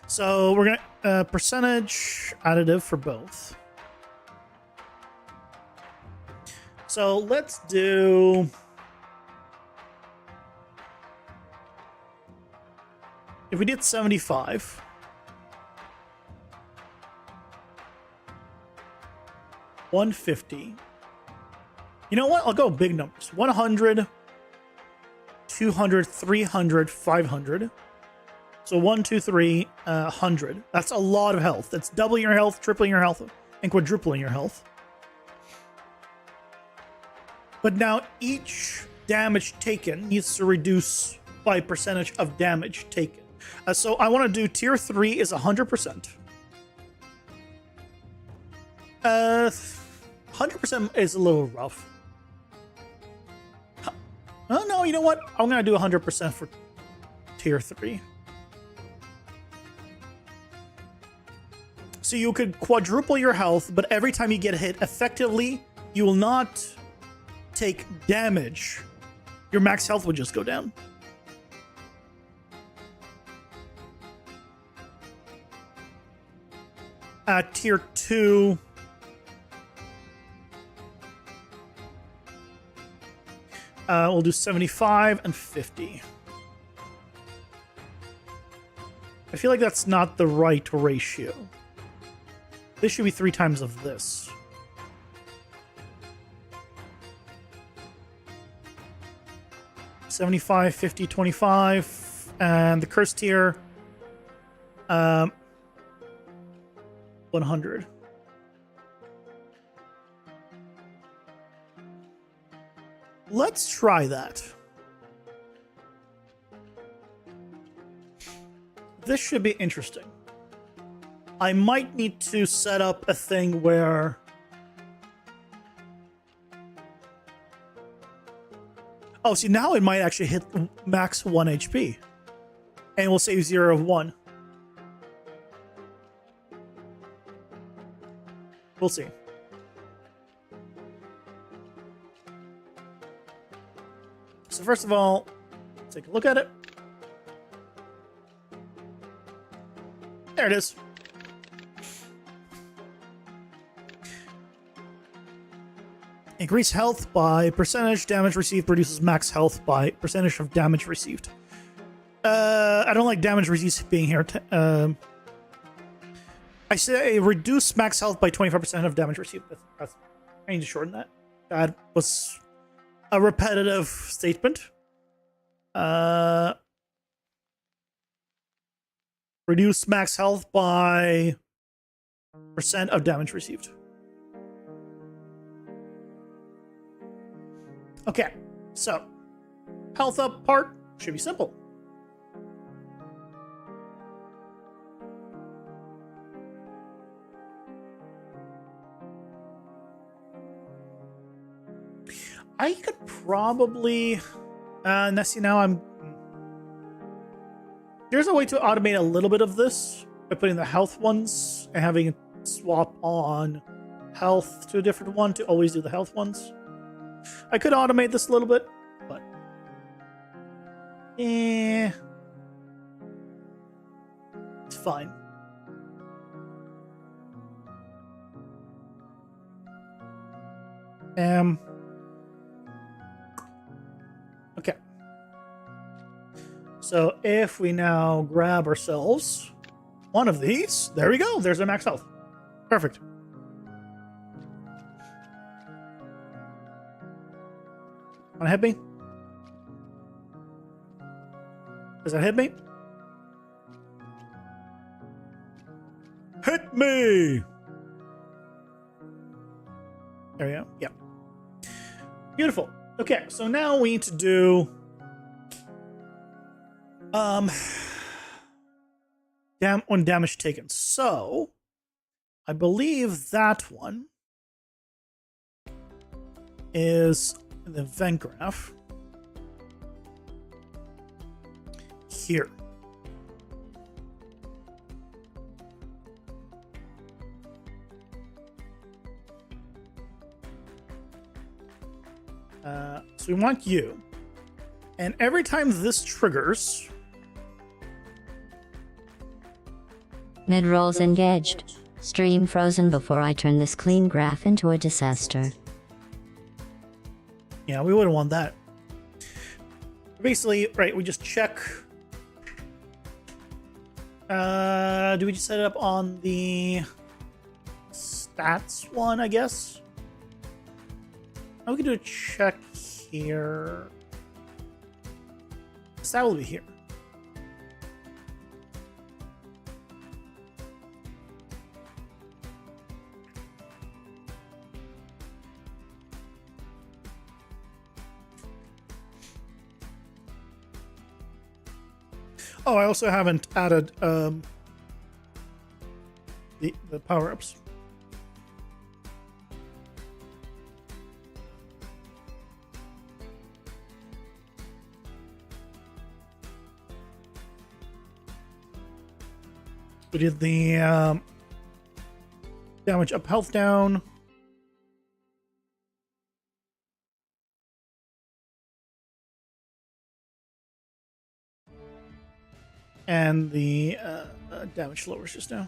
So we're going to percentage additive for both. So let's do... If we did 75... 150. You know what? I'll go big numbers. 100, 200, 300, 500. So 1, 2, 3, 100. That's a lot of health. That's doubling your health, tripling your health, and quadrupling your health. But now each damage taken needs to reduce by percentage of damage taken. So I want to do tier 3 is 100%. 100% is a little rough. Oh, no, you know what? I'm going to do 100% for tier 3. So you could quadruple your health, but every time you get hit effectively, you will not take damage. Your max health would just go down. At tier 2, we'll do 75 and 50. I feel like that's not the right ratio. This should be 3 times of this. $75, $50, $25, and the curse tier, 100. Let's try that. This should be interesting. I might need to set up a thing where... Oh, see, now it might actually hit max 1 HP. And we'll save 0 of 1. We'll see. So first of all, take a look at it. There it is. Increase health by percentage. Damage received reduces max health by percentage of damage received. I don't like damage received being here. I say reduce max health by 25% of damage received. I need to shorten that. That was a repetitive statement. Reduce max health by percent of damage received. Okay, so health up part should be simple. I could probably, see, now I'm, there's a way to automate a little bit of this by putting the health ones and having it swap on health to a different one to always do the health ones. I could automate this a little bit, but it's fine. Okay. So if we now grab ourselves one of these, there we go. There's our max health. Perfect. Wanna hit me? Does that hit me? Hit me! There we go. Yeah. Beautiful. Okay, so now we need to do on damage taken. So I believe that one is the event graph here. So we want you, and every time this triggers, mid-rolls engaged. Stream frozen before I turn this clean graph into a disaster. Yeah, we wouldn't want that. Basically, right, we just check. Do we just set it up on the stats one, I guess? Oh, we can do a check here. Stat will be here. Oh, I also haven't added the power-ups. We did the damage up, health down. And the damage lowers just now.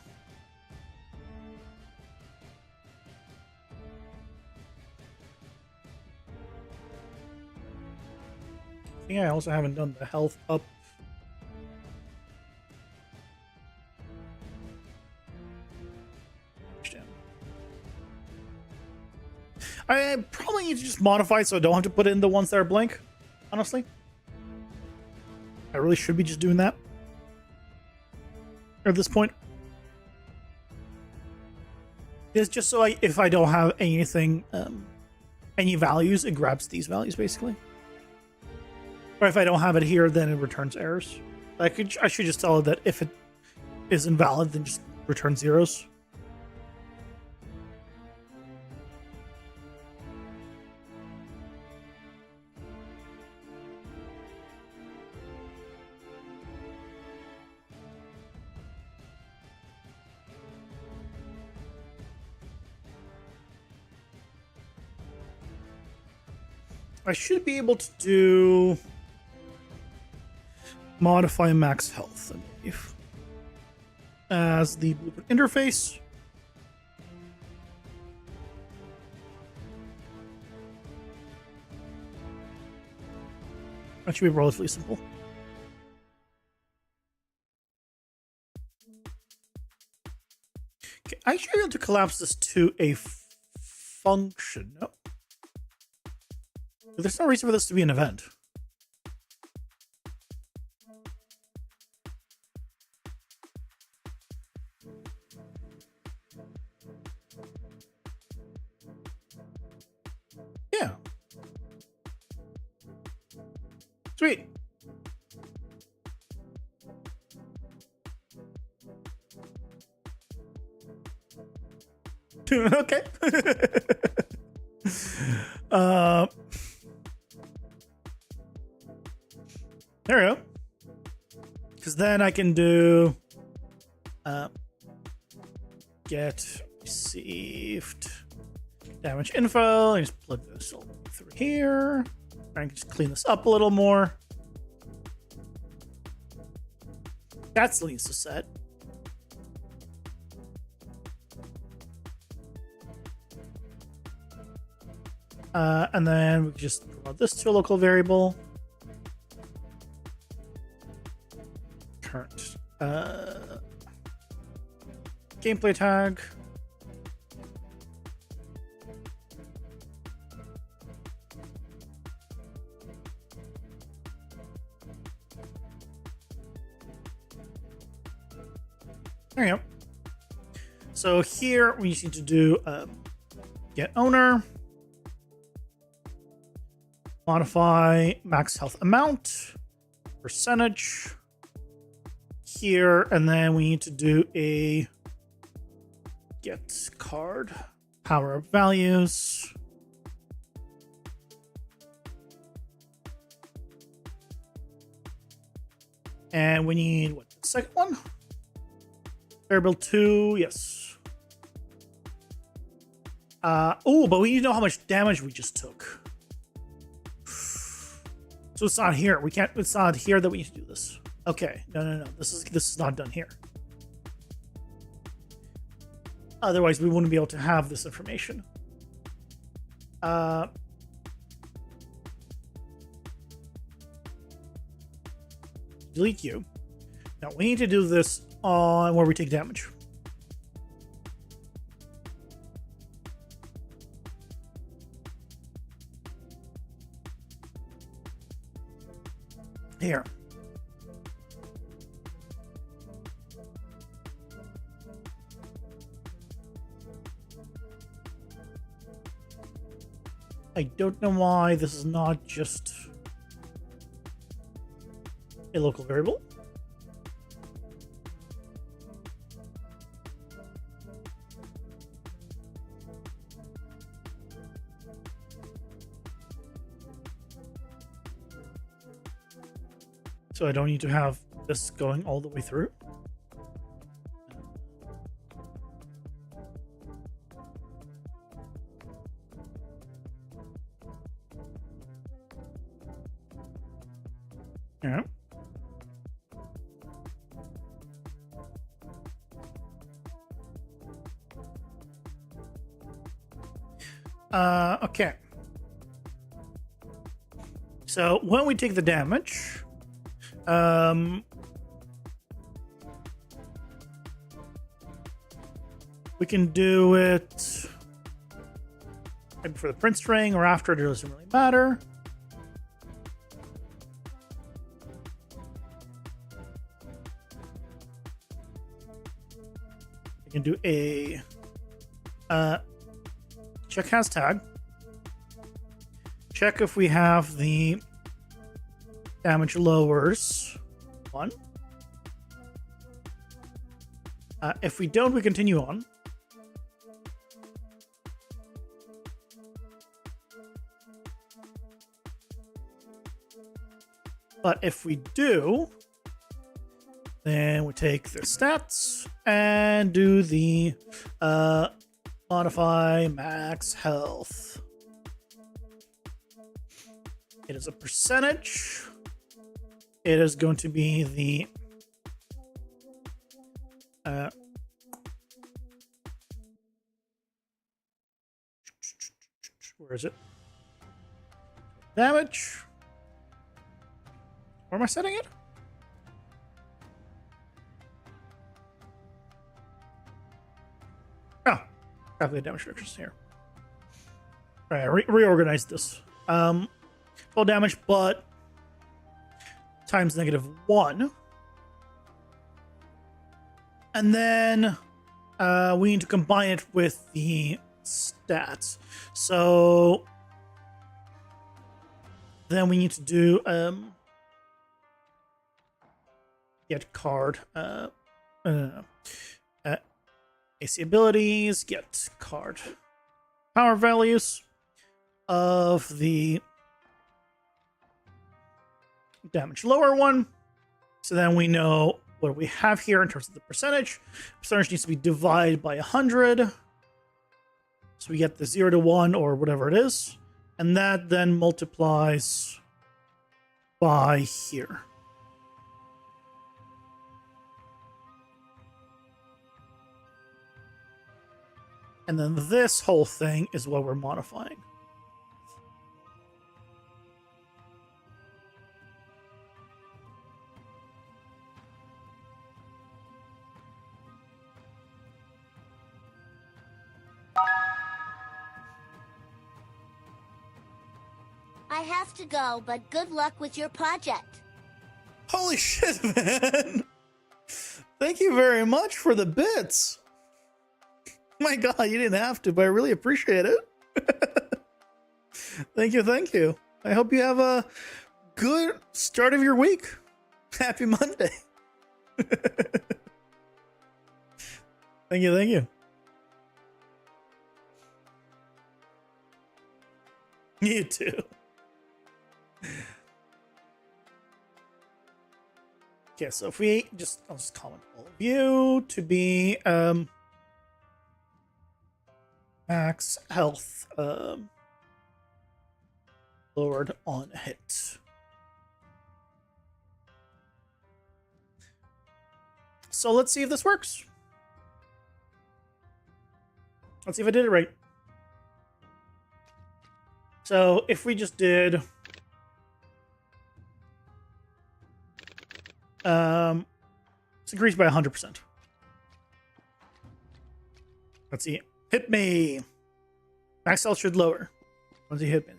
I think I also haven't done the health up. I probably need to just modify so I don't have to put in the ones that are blank, honestly. I really should be just doing that at this point. It's just so if I don't have anything, any values, it grabs these values basically. Or if I don't have it here, then it returns errors. I should just tell it that if it is invalid, then just return zeros. I should be able to do modify max health, I believe, as the blueprint interface. That should be relatively simple. Okay, I should be able to collapse this to a function. No. There's no reason for this to be an event. Yeah. Sweet. Okay. There we go. Because then I can do get received damage info. I just plug this all through here. I can just clean this up a little more. That's Lisa's set. And then we can just promote this to a local variable. Current gameplay tag. There you go. So here we just need to do get owner, modify max health amount, percentage here, and then we need to do a get card, power up values. And we need what, the second one? Variable 2, yes. Oh, but we need to know how much damage we just took. So it's not here. We can't. It's not here that we need to do this. Okay. No. This is not done here. Otherwise, we wouldn't be able to have this information. Delete you. Now we need to do this on where we take damage. Here. I don't know why this is not just a local variable. So I don't need to have this going all the way through. Yeah. Okay. So when we take the damage, we can do it maybe for the print string or after, it doesn't really matter. We can do a check has tag. Check if we have the damage lowers 1. If we don't, we continue on. But if we do, then we take the stats and do the modify max health. It is a percentage. It is going to be the where is it? Damage. Where am I setting it? Oh, calculate damage reductions here. All right, reorganize this. Full damage, but times -1. And then we need to combine it with the stats. So then we need to do get card AC abilities, get card power values of the damage lower one. So then we know what we have here in terms of the percentage. Percentage needs to be divided by 100. So we get the 0 to 1 or whatever it is. And that then multiplies by here. And then this whole thing is what we're modifying. I have to go, but good luck with your project. Holy shit, man! Thank you very much for the bits. My God, you didn't have to, but I really appreciate it. Thank you, thank you. I hope you have a good start of your week. Happy Monday. Thank you, thank you. You too. Okay, so if we I'll just comment all of you to be max health lowered on a hit. So let's see if this works. Let's see if I did it right. So if we just did it's increased by 100%. Let's see. Hit me. Max health should lower once he hit me.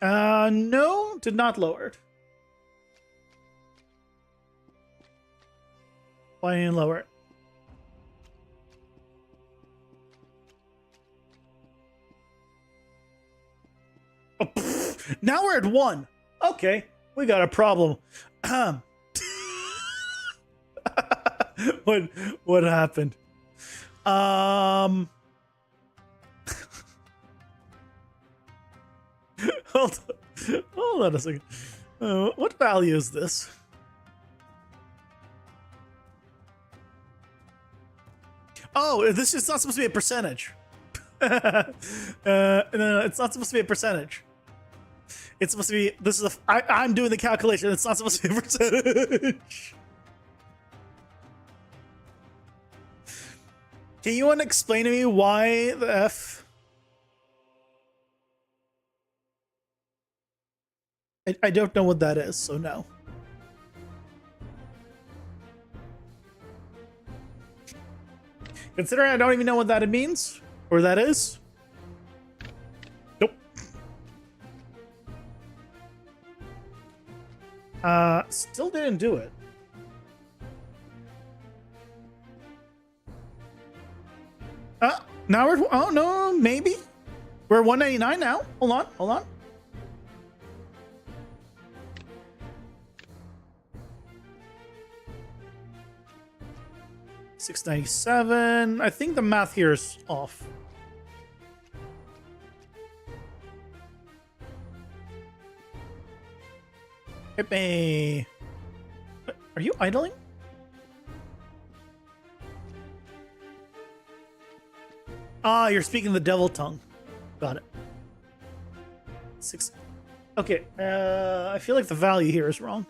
No, did not lower it. Why didn't lower it? Oh, pfft. Now we're at 1. Okay, we got a problem. What happened? Hold on a second. What value is this? Oh, this is not supposed to be a percentage. No, it's not supposed to be a percentage. It's supposed to be, this is I'm doing the calculation. It's not supposed to be a percentage. Can you want to explain to me why the F? I don't know what that is, so no. Considering I don't even know what that means, or that is. Nope. Still didn't do it. Now we're, oh no, maybe. We're 199 now. Hold on, hold on. $697. I think the math here is off. Hit me. Are you idling? Ah, you're speaking the devil tongue. Got it. 6. Okay, I feel like the value here is wrong.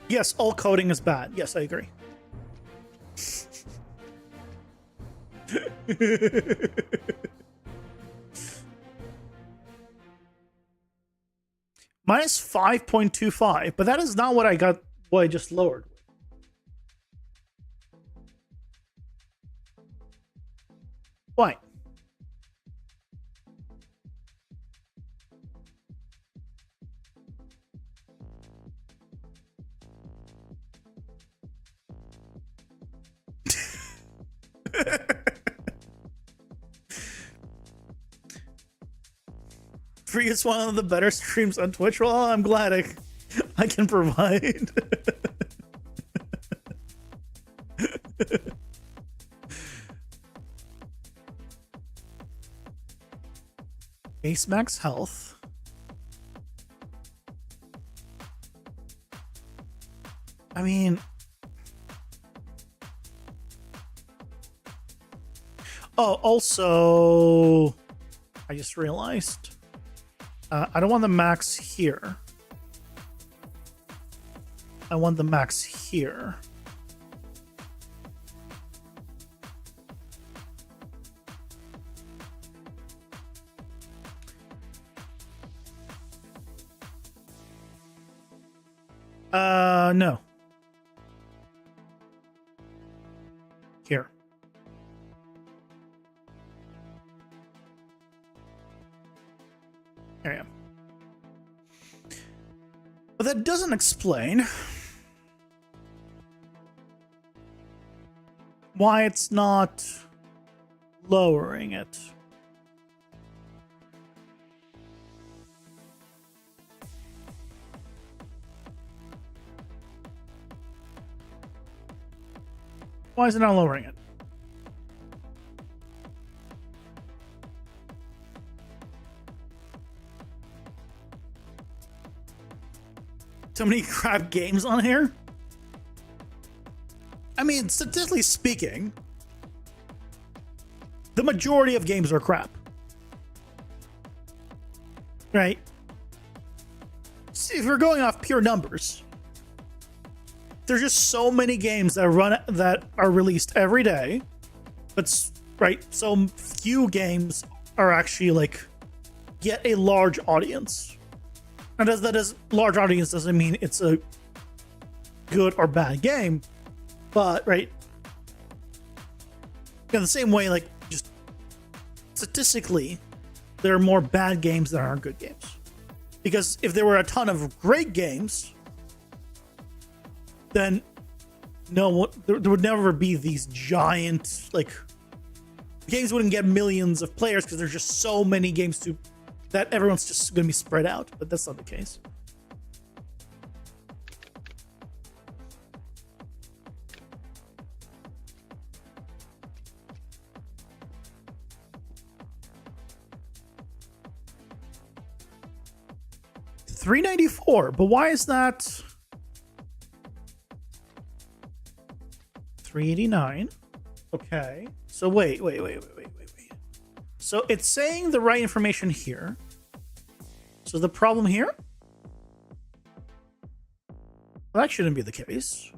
Yes, all coding is bad. Yes, I agree. Minus 5.25, but that is not what I got, what I just lowered. Why? Free is one of the better streams on Twitch. Well, I'm glad I can provide. Base max health. I mean, oh, also, I just realized. I don't want the max here. I want the max here. No. Here. There I am. But that doesn't explain why it's not lowering it. Why is it not lowering it? So many crap games on here? I mean, statistically speaking, the majority of games are crap. Right? See, if we're going off pure numbers, there's just so many games that are released every day. But right, so few games are actually like get a large audience. And that is large audience doesn't mean it's a good or bad game, but right, in the same way, like just statistically, there are more bad games than are good games. Because if there were a ton of great games, then no, there would never be these giant, like, games wouldn't get millions of players because there's just so many games to that everyone's just going to be spread out, but that's not the case. $394, but why is that $389? Okay, so wait. So it's saying the right information here. So the problem here? Well, that shouldn't be the case.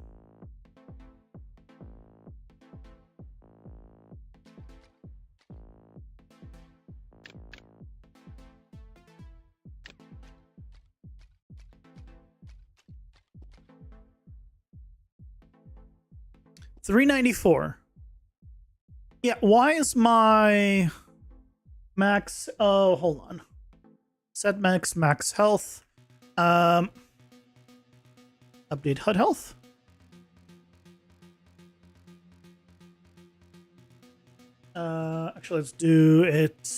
$394. Yeah, why is my max? Oh, hold on. Set max health. Update HUD health. Actually, let's do it.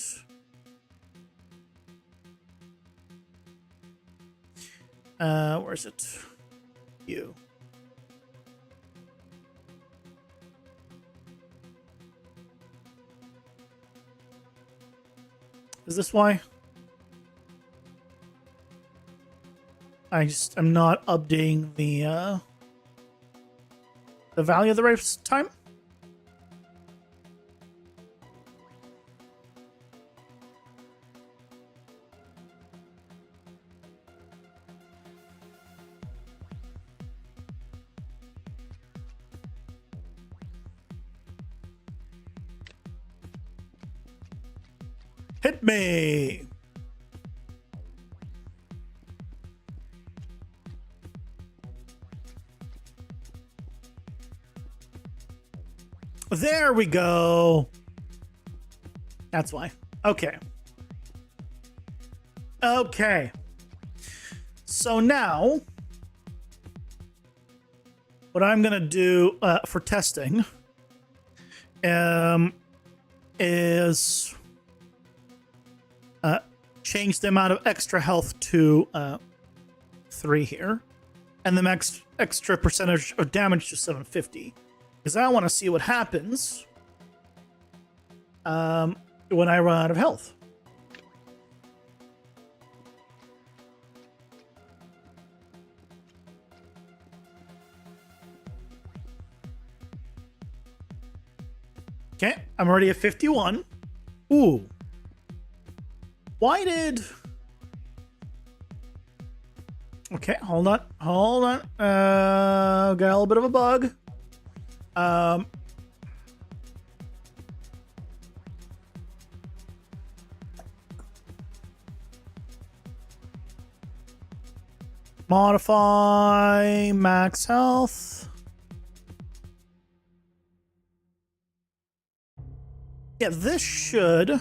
Where is it? You. Is this why? I'm not updating the value at the right time. Hit me! There we go. That's why. Okay. Okay. So now, what I'm gonna do for testing is change the amount of extra health to 3 here, and the max extra percentage of damage to 750, because I want to see what happens when I run out of health. Okay, I'm already at 51. Ooh. Why did... Okay, hold on. Got a little bit of a bug. Modify max health. Yeah, this should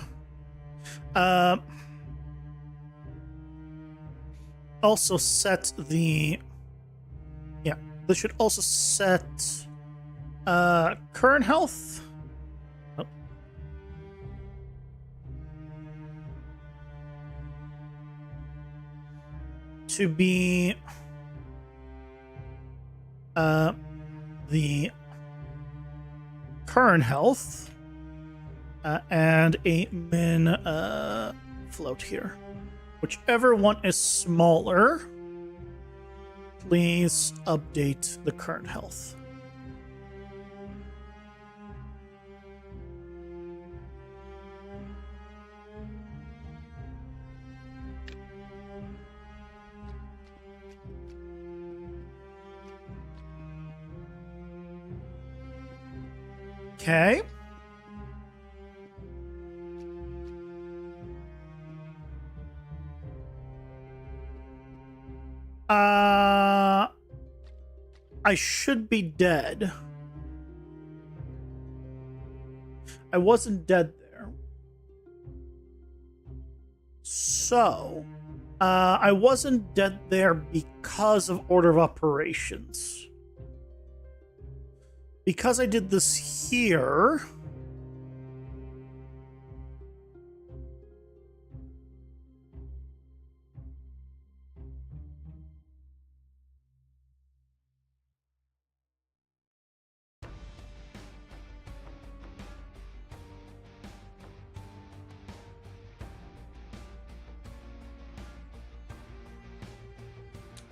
also set the, yeah, this should also set current health. Oh. To be the current health and a min float here. Whichever one is smaller, please update the current health. Okay. I should be dead. I wasn't dead there. So, I wasn't dead there because of order of operations. Because I did this here...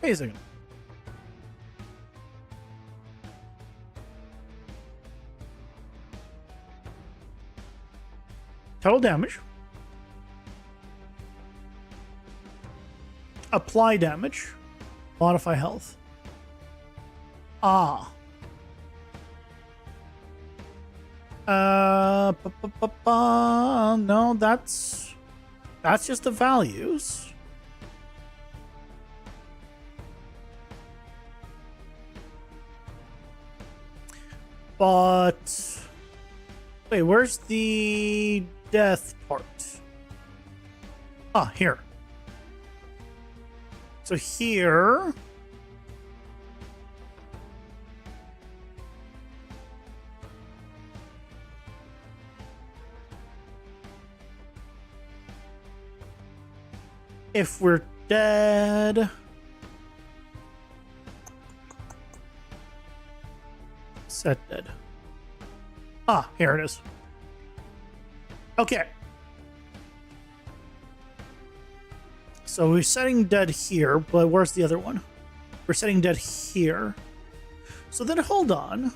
Wait a second. Total damage. Apply damage. Modify health. Ah. No, that's just the values. But wait, where's the death part? Ah, here. So here. If we're dead. Set dead. Ah, here it is. Okay. So we're setting dead here, but where's the other one? We're setting dead here. So then hold on.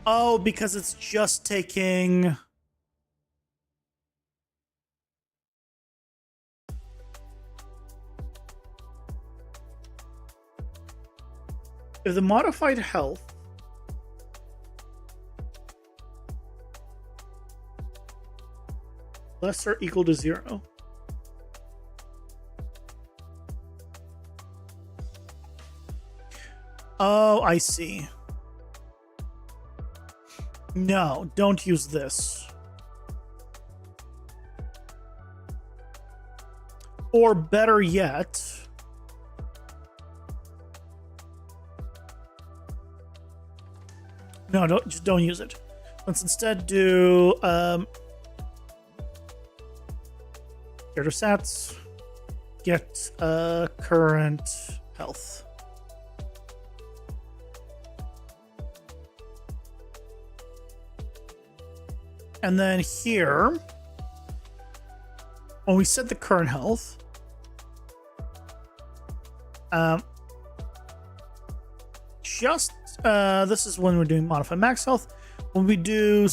Oh, because it's just taking... If the modified health less or equal to 0. Oh, I see. No, don't use this. Or better yet, no, just don't use it. Let's instead do character stats, get current health. And then here, when we set the current health, this is when we're doing modify max health. When we do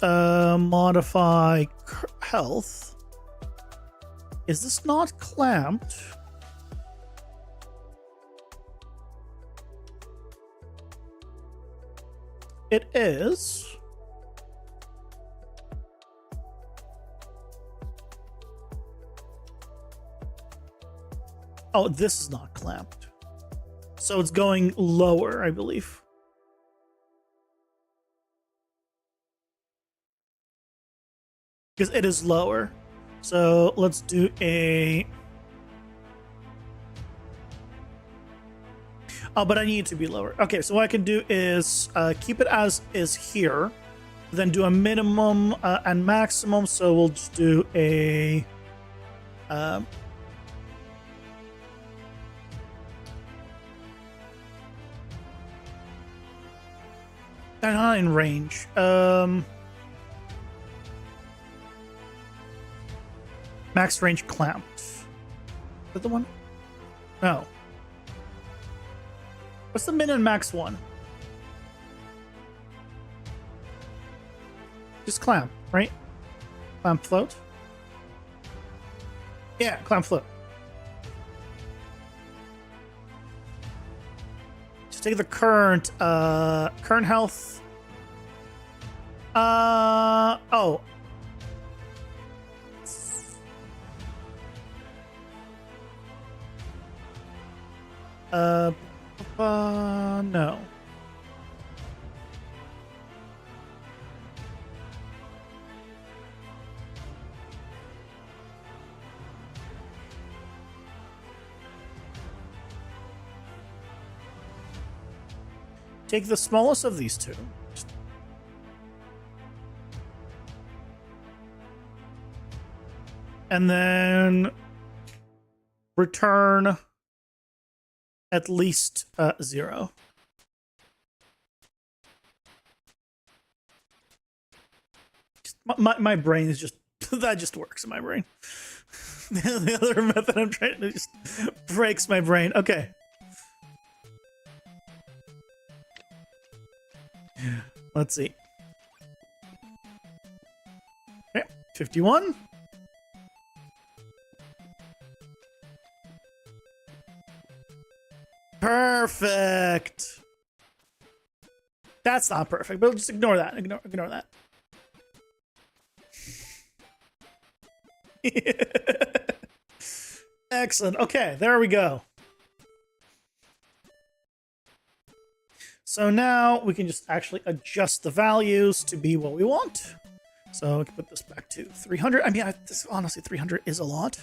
modify health, is this not clamped? It is. Oh, this is not clamped. So it's going lower, I believe. Because it is lower. So let's do a... Oh, but I need it to be lower. Okay, so what I can do is keep it as is here. Then do a minimum and maximum. So we'll just do a... 9 range. Max range clamped. Is that the one? No. What's the min and max one? Just clamp, right? Clamp float. Yeah, clamp float. Just take the current health. Oh. No. Take the smallest of these two. And then return at least 0. My brain is just, that just works in my brain. The other method I'm trying to just breaks my brain. Okay. Let's see. Okay, 51. Perfect. That's not perfect, but just ignore that. Ignore that. Excellent. Okay, there we go. So now we can just actually adjust the values to be what we want. So we can put this back to 300. I mean, this, honestly, 300 is a lot.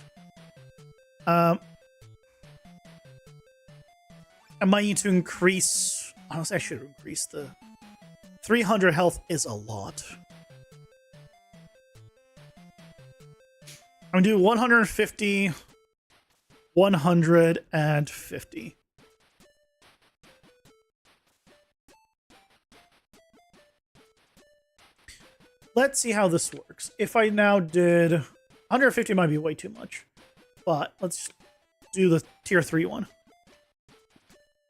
I might need to increase. Honestly, I should increase the 300 health is a lot. I'm gonna do 150, 150. Let's see how this works. If I now did 150 might be way too much, but let's do the tier 3 one.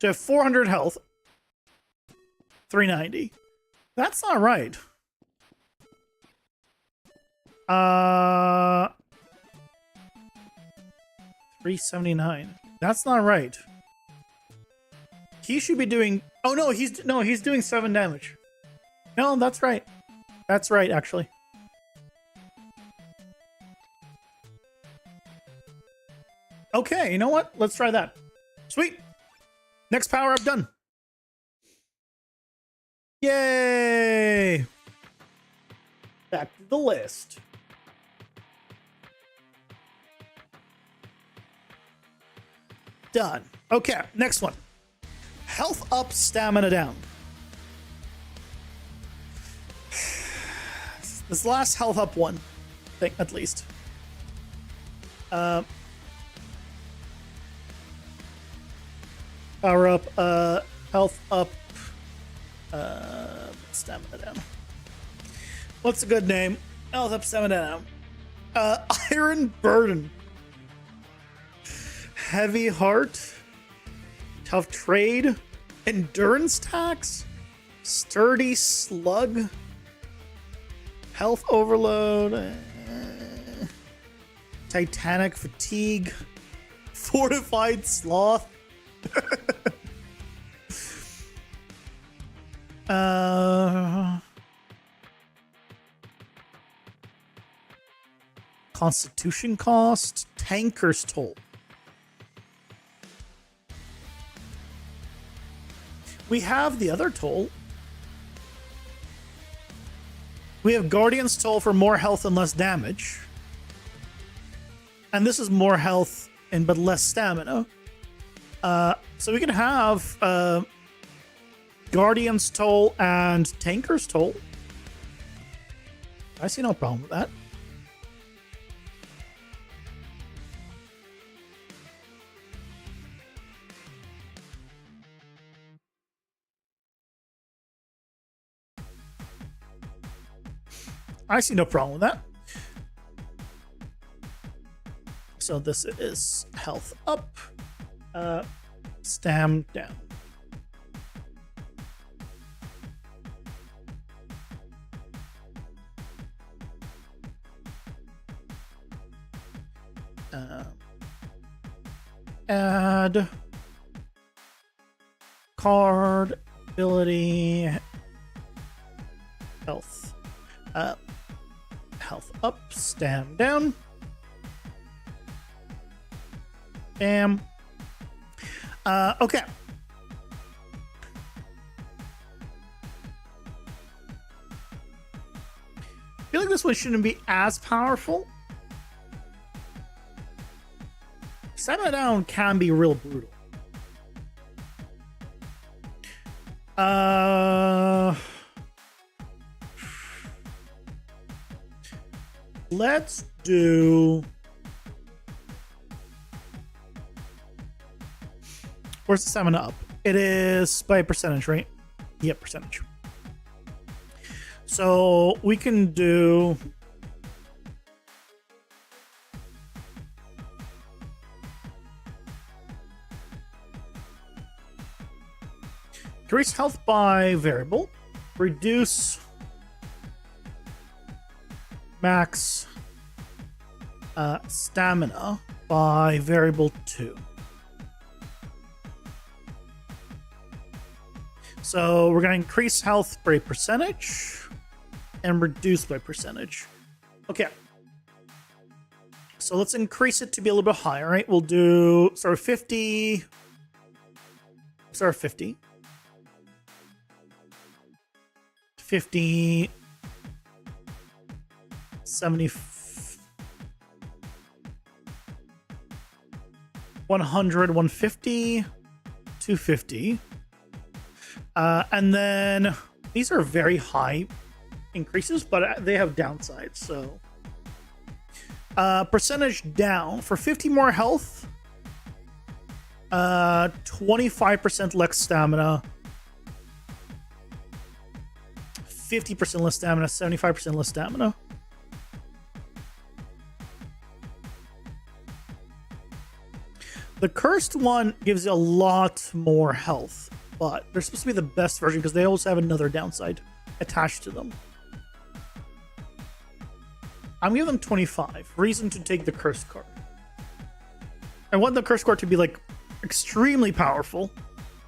So I have 400 health, 390. That's not right. 379. That's not right. He should be doing. Oh no, he's doing 7 damage. No, that's right. That's right, actually. Okay, you know what? Let's try that. Sweet. Next power up done. Yay! Back to the list. Done. Okay, next one. Health up, stamina down. This last health up one, I think, at least. Power up, health up, stamina down. What's a good name? Health up, stamina down. Iron Burden. Heavy Heart. Tough Trade. Endurance Tax. Sturdy Slug. Health Overload. Titanic Fatigue. Fortified Sloth. Constitution Cost. Tanker's Toll. We have the other toll. We have Guardian's Toll for more health and less damage. And this is more health and but less stamina. So we can have Guardian's Toll and Tanker's Toll. I see no problem with that. I see no problem with that. So this is health up, stam down. Add card ability health. Health up, stam down. Bam. Okay. I feel like this one shouldn't be as powerful. Stamina down can be real brutal. Let's do. Where's the stamina up? It is by a percentage, right? Yep, percentage. So we can do increase health by variable, reduce max stamina by variable 2. So we're going to increase health by percentage and reduce by percentage. Okay. So let's increase it to be a little bit higher, right? We'll do start with 50. Start with 50. 50. 70. 100, 150, 250. And then these are very high increases, but they have downsides. So percentage down for 50 more health, 25% less stamina, 50% less stamina, 75% less stamina. The cursed one gives you a lot more health, but they're supposed to be the best version because they also have another downside attached to them. I'm giving them 25. Reason to take the cursed card. I want the cursed card to be like extremely powerful,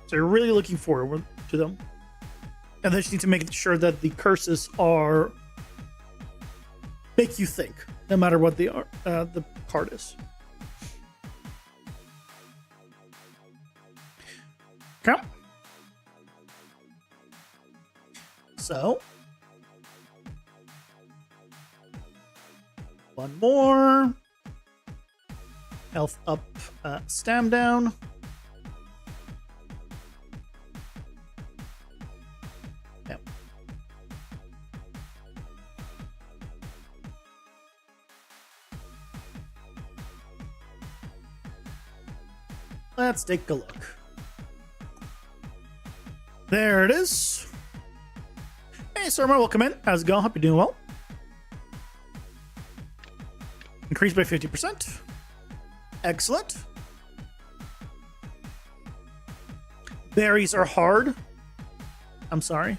so you're really looking forward to them. And they just need to make sure that the curses are make you think, no matter what they are. The card is. Okay. So, one more. Health up, stam down. Yep. Let's take a look. There it is. Hey, Sir, welcome in. How's it going? Hope you're doing well. Increased by 50%. Excellent. Berries are hard. I'm sorry.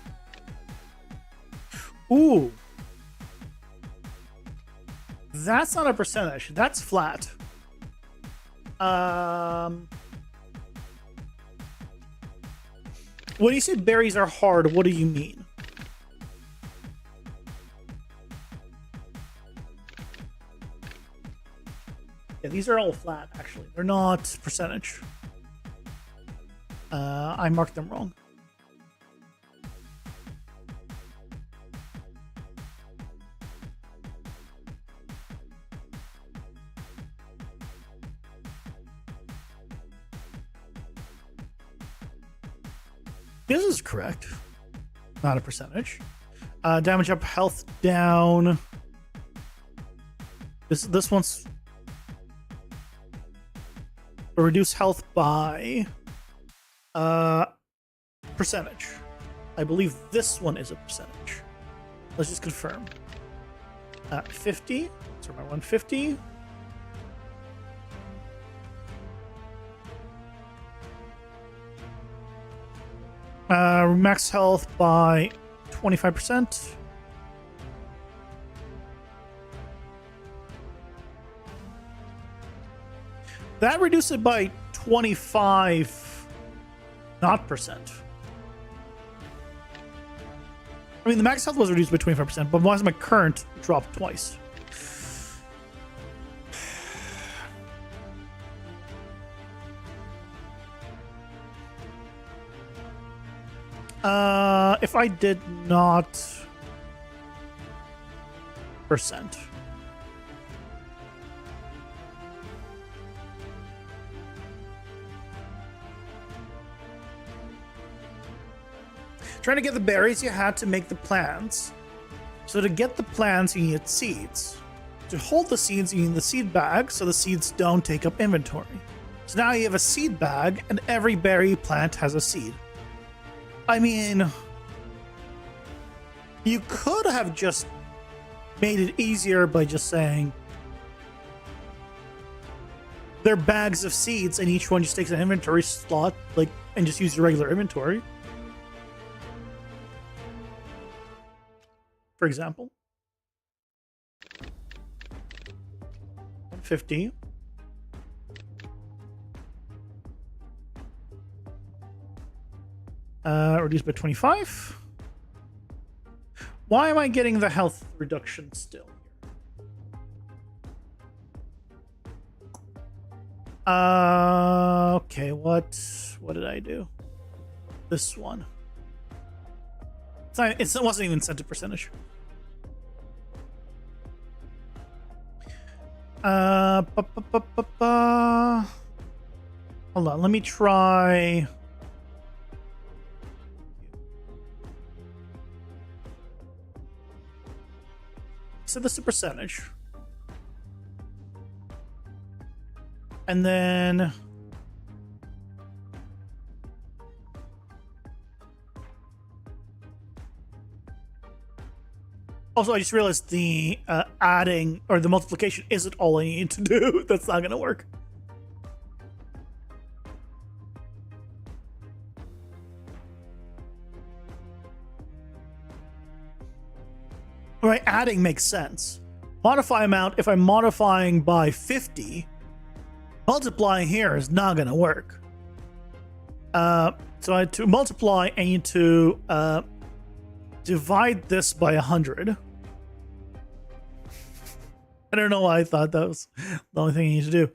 Ooh. That's not a percentage. That's flat. When you say berries are hard, what do you mean? Yeah, these are all flat, actually. They're not percentage. I marked them wrong. This is correct. Not a percentage. Damage up, health down. This one's reduce health by percentage. I believe this one is a percentage. Let's just confirm. 50. So my 150. Max health by 25%. That reduced it by 25 not percent. I mean, the max health was reduced by 25%, but why is my current dropped twice? If I did not percent. Trying to get the berries, you had to make the plants. So to get the plants, you needed seeds. To hold the seeds, you need the seed bag, so the seeds don't take up inventory. So now you have a seed bag, and every berry plant has a seed. I mean, you could have just made it easier by just saying they're bags of seeds and each one just takes an inventory slot, like, and just use your regular inventory. for example. 150. Reduced by 25. Why am I getting the health reduction still here? Okay, what did I do? This one. It wasn't even incentive percentage. Hold on, let me try. Set this to percentage. And then also, I just realized the adding or the multiplication isn't all I need to do. That's not going to work. Right, adding makes sense. Modify amount, if I'm modifying by 50, multiplying here is not going to work. So to multiply, I need to divide this by 100. I don't know why I thought that was the only thing I need to do.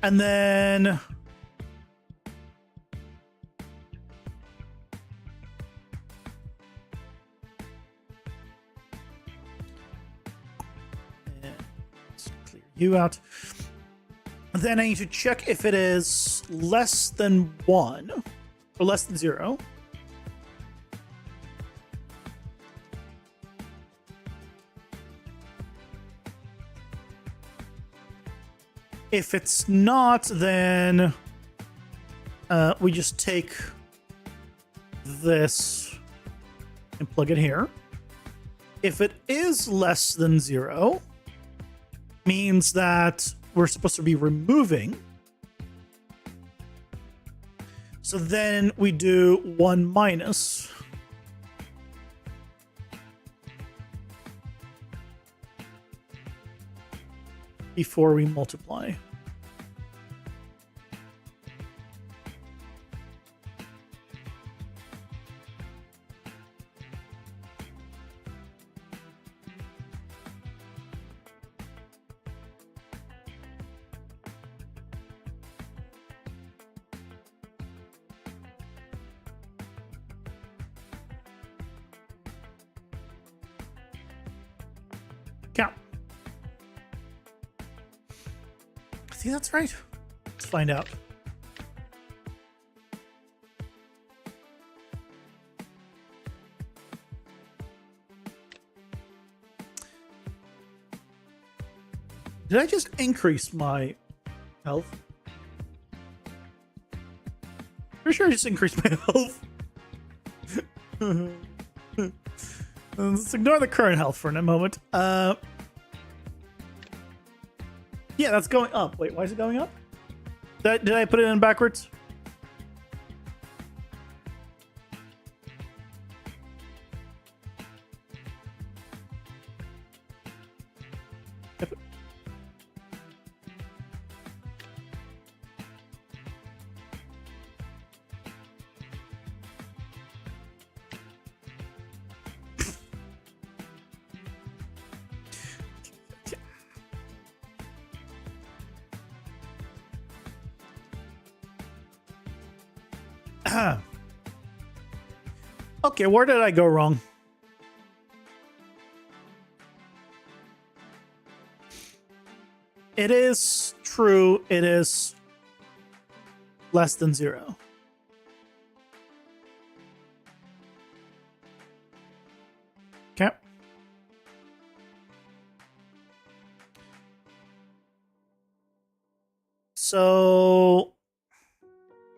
And then let's clear you out. Then I need to check if it is less than 1 or less than 0. If it's not, then we just take this and plug it here. If it is less than 0, means that we're supposed to be removing. So then we do 1 minus. Before we multiply. Count. I think that's right. Let's find out. Did I just increase my health? Pretty sure I just increased my health. Let's ignore the current health for a moment. Yeah, that's going up. Wait, why is it going up? Did I put it in backwards? Okay, where did I go wrong? It is true, it is less than 0. Okay. So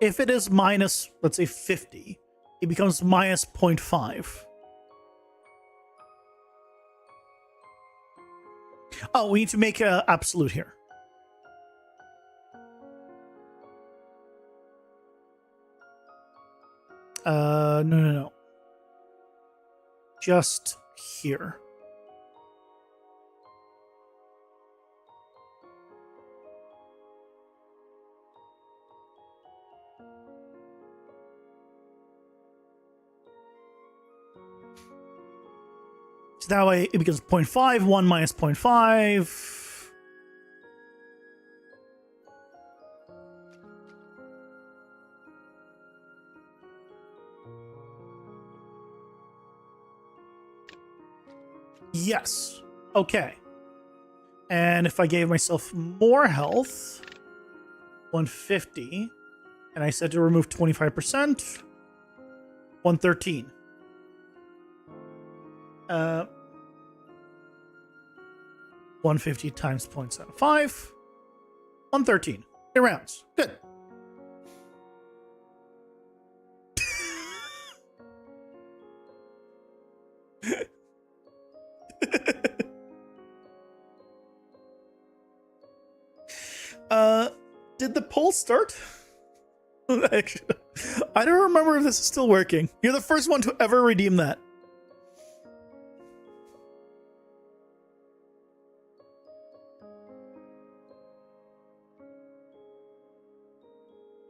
if it is minus, let's say 50, it becomes minus 0.5. Oh, we need to make an absolute here. No. Just here. So that way it becomes 0.5, 1 minus 0.5. Yes. Okay. And if I gave myself more health, 150, and I said to remove 25%, 113. 150 times 0.75, 113. It rounds. Good. Did the poll start? Actually, I don't remember if this is still working. You're the first one to ever redeem that.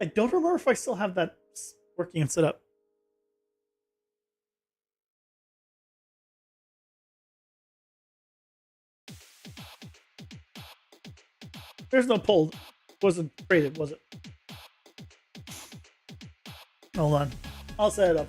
I don't remember if I still have that working and set up. There's no poll. Wasn't created, was it? Hold on. I'll set it up.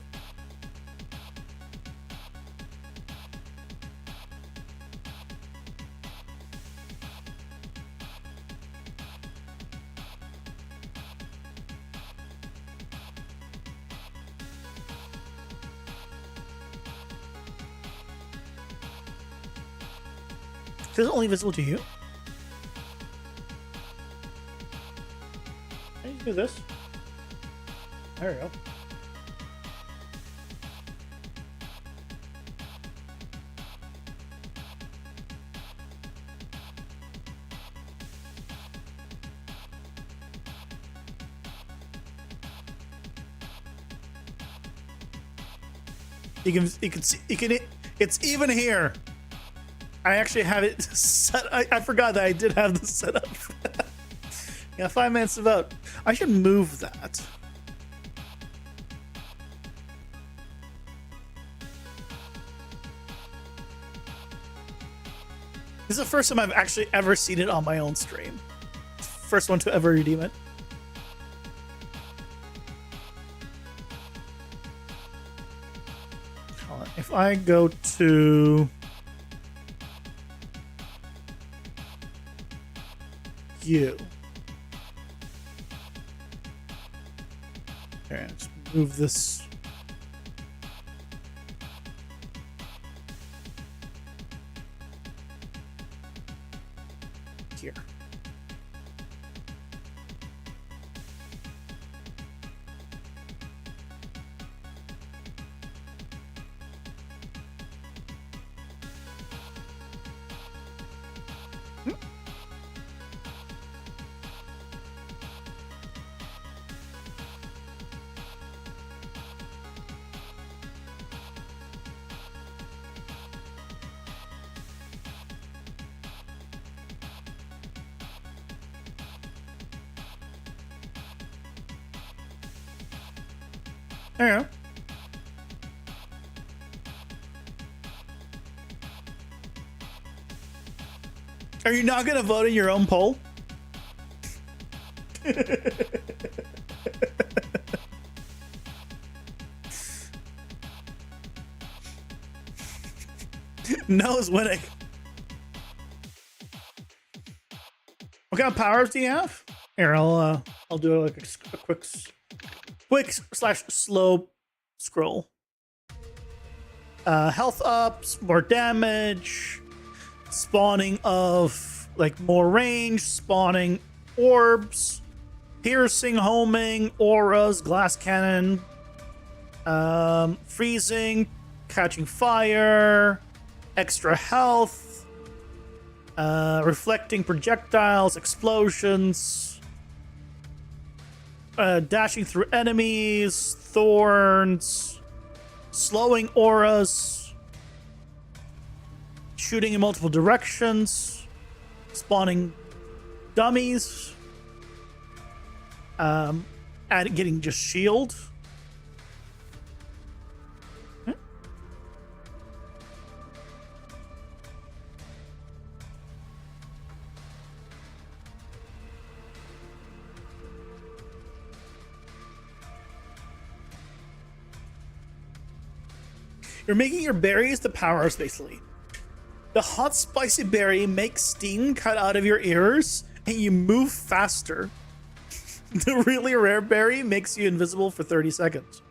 Is it only visible to you? Can you do this? There we go. You can see, it's even here. I actually have it set. I forgot that I did have this set up. Yeah, 5 minutes to vote. I should move that. This is the first time I've actually ever seen it on my own stream. First one to ever redeem it. Hold on. If I go to you. Okay, let's move this. Here. There you go. Are you not going to vote in your own poll? No is winning. What kind of power-ups do you have? Here, I'll do like a quick slash slow scroll. Health ups, more damage, spawning of like more range, spawning orbs, piercing, homing, auras, glass cannon, freezing, catching fire, extra health, reflecting projectiles, explosions. dashing through enemies, thorns, slowing auras, shooting in multiple directions, spawning dummies, getting just shield. You're making your berries the power-ups, basically. The hot spicy berry makes steam cut out of your ears and you move faster. The really rare berry makes you invisible for 30 seconds.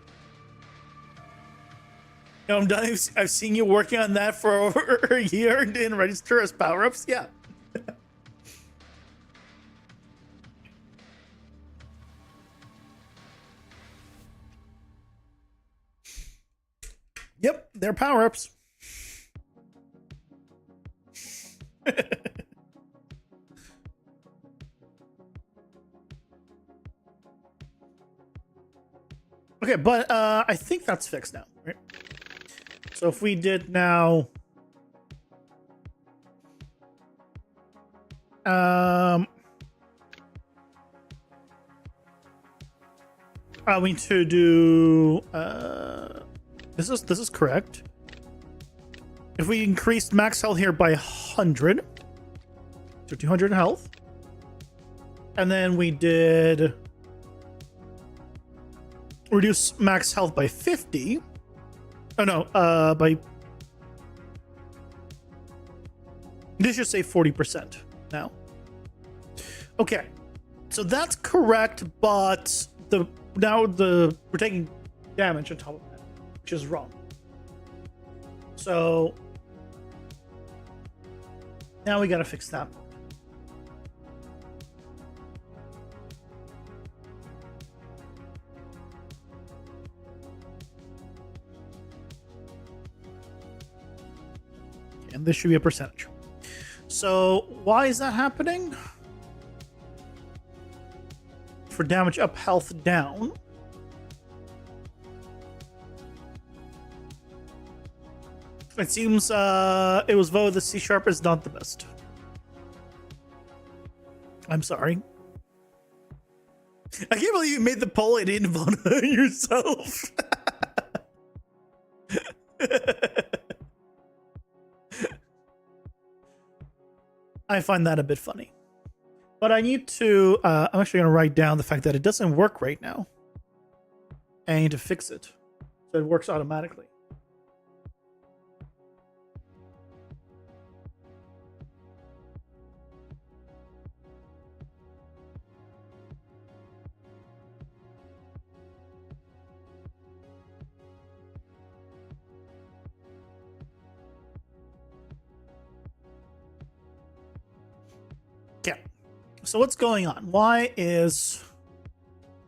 You know, I'm done. I've seen you working on that for over a year and didn't register as power-ups. Yeah. Yep, they're power-ups. Okay, but I think that's fixed now, right? So if we did now... we need to do... This is correct. If we increased max health here by 100, so 200 health, and then we did reduce max health by 50. Oh no, by this should say 40% now. Okay, so that's correct, but we're taking damage on top of that, which is wrong. So now we gotta fix that. And this should be a percentage. So why is that happening? For damage up, health down. It seems it was voted the C# is not the best. I'm sorry. I can't believe you made the poll and didn't vote on yourself. I find that a bit funny. But I need to, I'm actually going to write down the fact that it doesn't work right now. And I need to fix it so it works automatically. Okay, so what's going on? Why is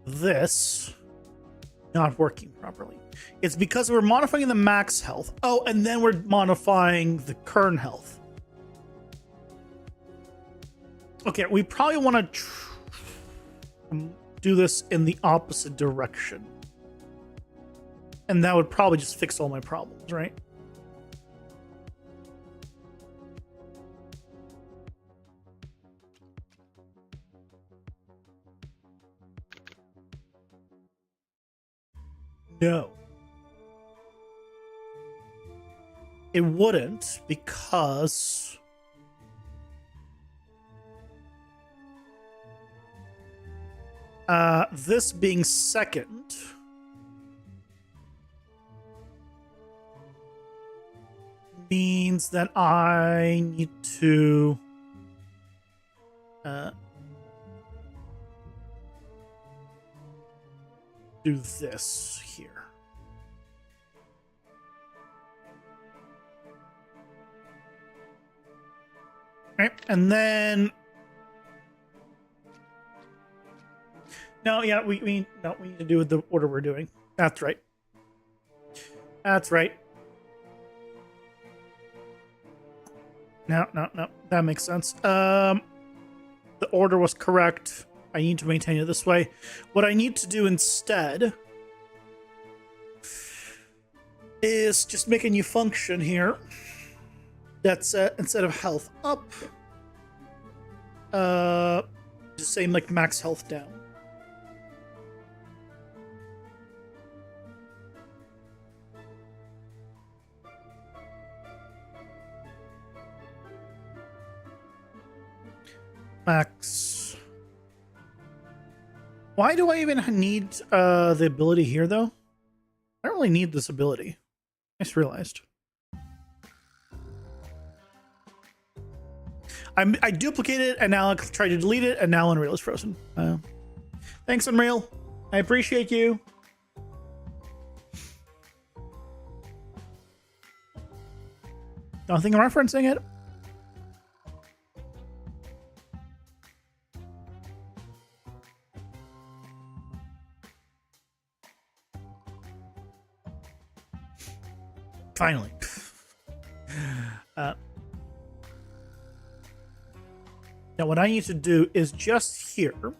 this not working properly? It's because we're modifying the max health. Oh, and then we're modifying the current health. Okay, we probably want to do this in the opposite direction. And that would probably just fix all my problems, right? No. It wouldn't, because this being second means that I need to do this here. Right, and then no, yeah, we need to do the order we're doing. That's right. That's right. No, that makes sense. The order was correct. I need to maintain it this way. What I need to do instead is just make a new function here that's instead of health up, just say like max health down. Max. Why do I even need the ability here though? I don't really need this ability. I just realized. I duplicated it and now I tried to delete it and now Unreal is frozen. Thanks, Unreal. I appreciate you. Don't think I'm referencing it. Finally. Now what I need to do is just here,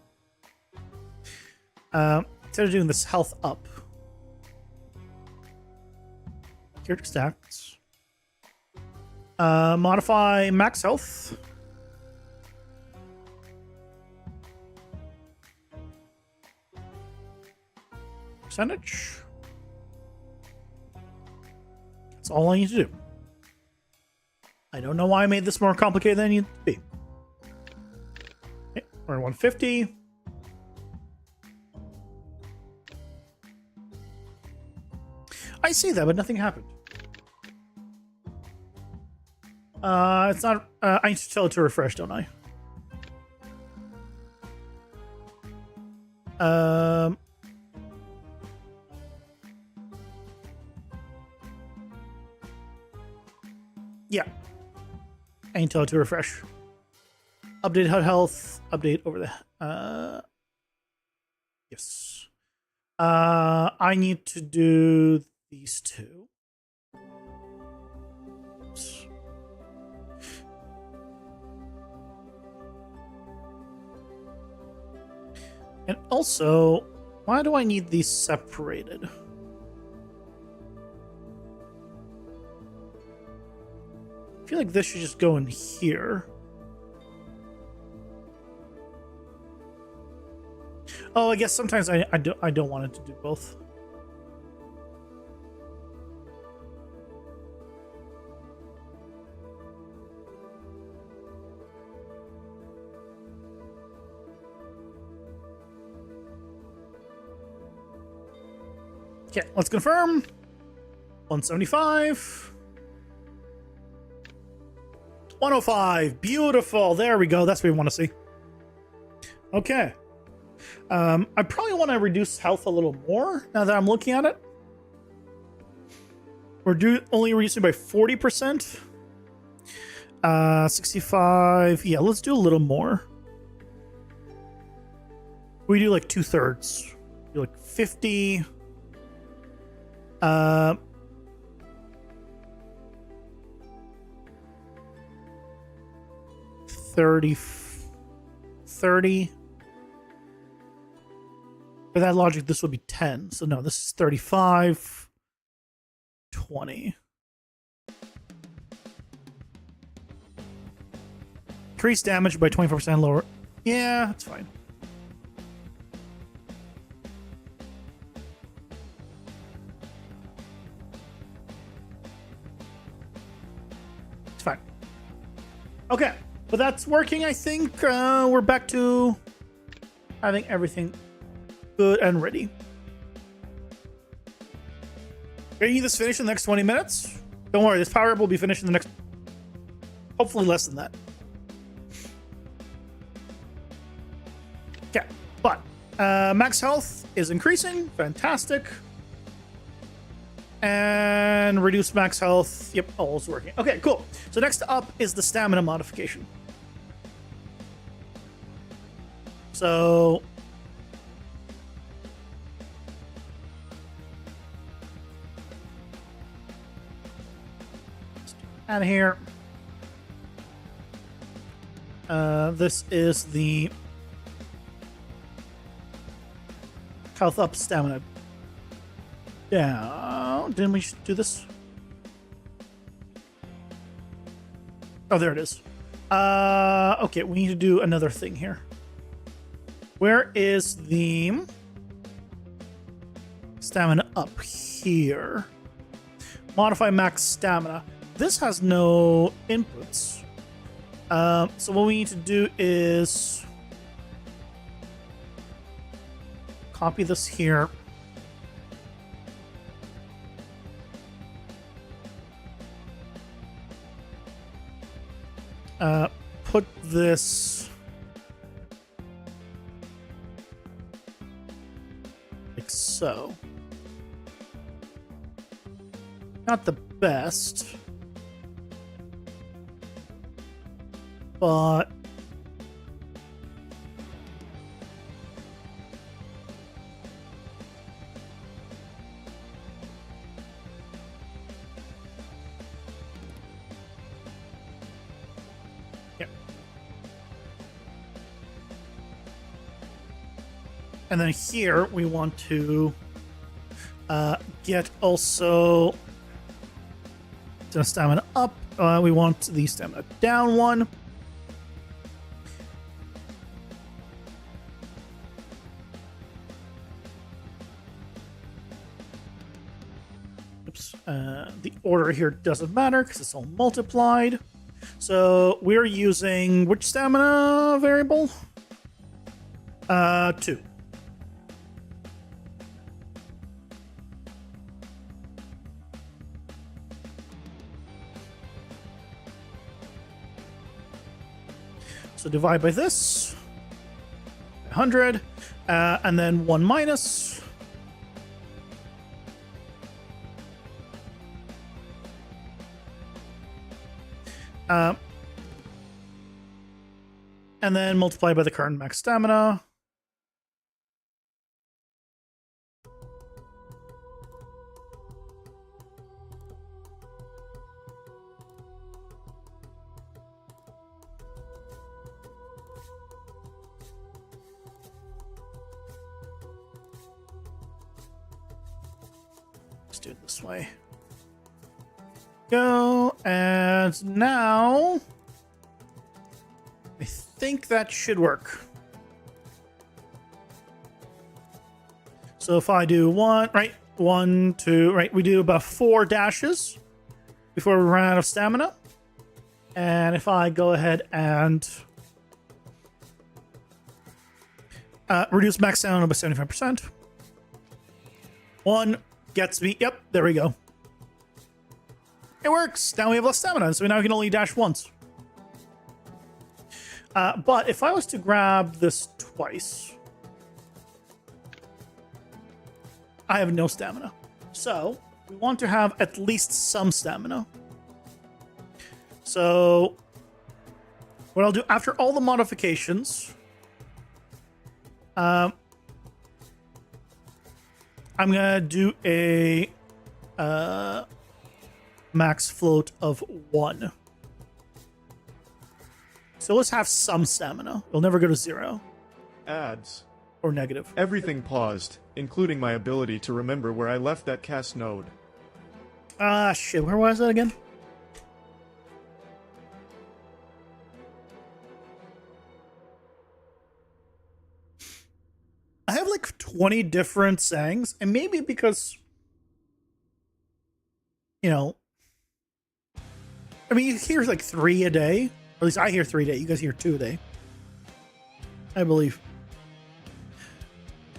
instead of doing this health up, character stats, modify max health, percentage. That's all I need to do. I don't know why I made this more complicated than it needed to be. Okay, we're at 150. I see that, but nothing happened. It's not. I need to tell it to refresh, don't I? Yeah. I need to tell it to refresh. Update HUD health. Update over the. Yes. I need to do these two. Oops. And also, why do I need these separated? I feel like this should just go in here. Oh, I guess sometimes I don't want it to do both. Okay, let's confirm. 175. 105. Beautiful. There we go. That's what we want to see. Okay. I probably want to reduce health a little more now that I'm looking at it. We're only reducing by 40%. 65. Yeah, let's do a little more. We do like 2/3. Do like 50. 30. By that logic, this would be 10. So no, this is 35. 20. Increase damage by 24% lower. Yeah, that's fine. It's fine. Okay, but that's working, I think. We're back to having everything good and ready. Getting this finished in the next 20 minutes. Don't worry, this power up will be finished in the next, hopefully less than that. Okay, but max health is increasing. Fantastic. And reduce max health. Yep, all is working. Okay, cool. So next up is the stamina modification. So out of here. This is the health up, stamina down. Didn't we do this? Oh, there it is. Okay, we need to do another thing here. Where is the stamina up here? Modify max stamina. This has no inputs. So what we need to do is copy this here. Put this like so. Not the best, but yeah. And then here we want to get also the stamina up. We want the stamina down one. Oops. The order here doesn't matter because it's all multiplied. So we're using which stamina variable? 2. So divide by this, 100, and then 1 minus. And then multiply by the current max stamina. Let's do it this way. Go, and now I think that should work. So if I do 1, 2, we do about 4 dashes before we run out of stamina. And if I go ahead and reduce max stamina by 75%, 1 gets me, yep, there we go. It works. Now we have less stamina, so now we can only dash once. But if I was to grab this twice, I have no stamina. So we want to have at least some stamina. So what I'll do after all the modifications, I'm gonna do a max float of 1. So let's have some stamina. We'll never go to 0 Ads. or negative. Everything paused, including my ability to remember where I left that cast node. Ah, shit. Where was that again? I have like 20 different sayings, and maybe because, you know, I mean, you hear like 3 a day. Or at least I hear 3 a day. You guys hear 2 a day. I believe.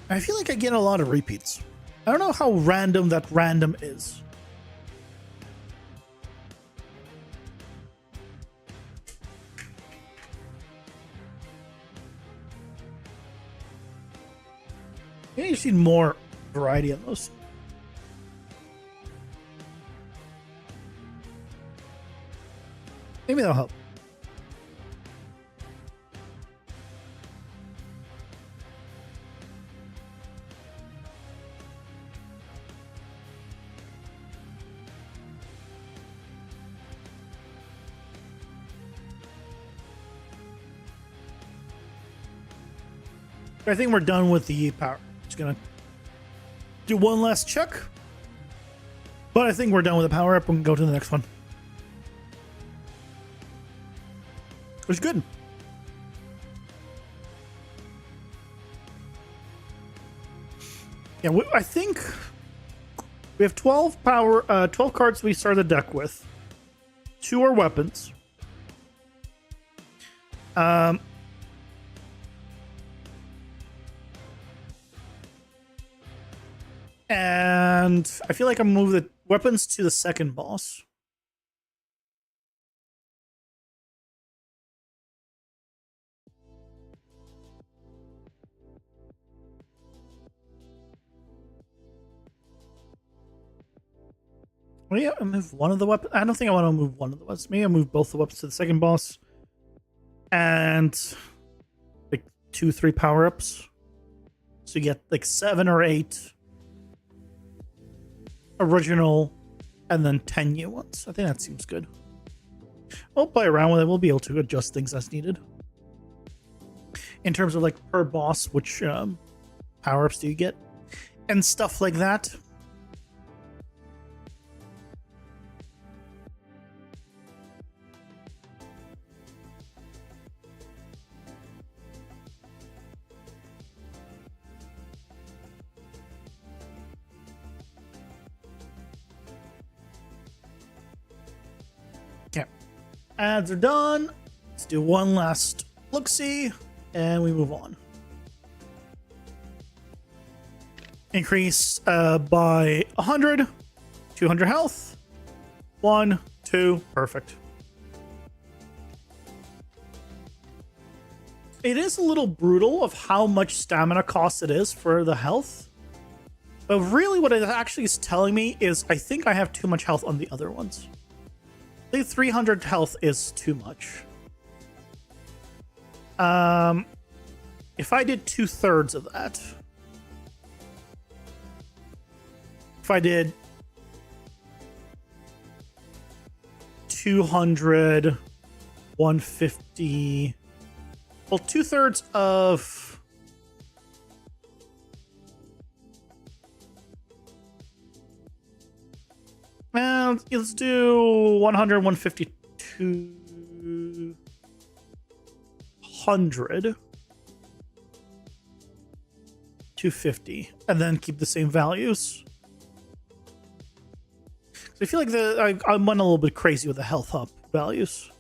I feel like I get a lot of repeats. I don't know how random that random is. Yeah, you see more variety in those. Maybe that'll help. I think we're done with the power. Just gonna do one last check. But I think we're done with the power up. We can go to the next one. Which is good. Yeah, I think we have 12 cards we start the deck with. 2 are weapons. And I feel like I'm moving the weapons to the second boss. Maybe I move one of the weapons. I don't think I want to move one of the weapons. Maybe I move both the weapons to the second boss. And like 2-3 power-ups. So you get like 7 or 8 original and then 10 new ones. I think that seems good. We'll play around with it. We'll be able to adjust things as needed. In terms of like per boss, which power-ups do you get? And stuff like that. Okay, ads are done. Let's do one last look-see, and we move on. Increase by 100, 200 health, 1, 2, perfect. It is a little brutal of how much stamina cost it is for the health. But really what it actually is telling me is I think I have too much health on the other ones. I think 300 health is too much. If I did 2/3 of that. If I did 200, 150, well, 2/3 of well, let's do 100, 150, 200, 250, and then keep the same values. I feel like I went a little bit crazy with the health up values.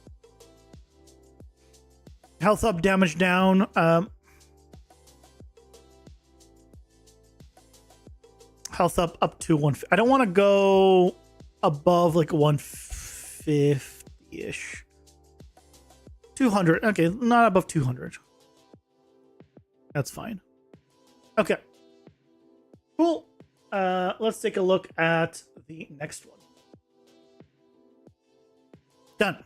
Health up, damage down. Health up to 150. I don't want to go above like 150-ish. 200. Okay, not above 200. That's fine. Okay. Cool. Let's take a look at the next one. Done.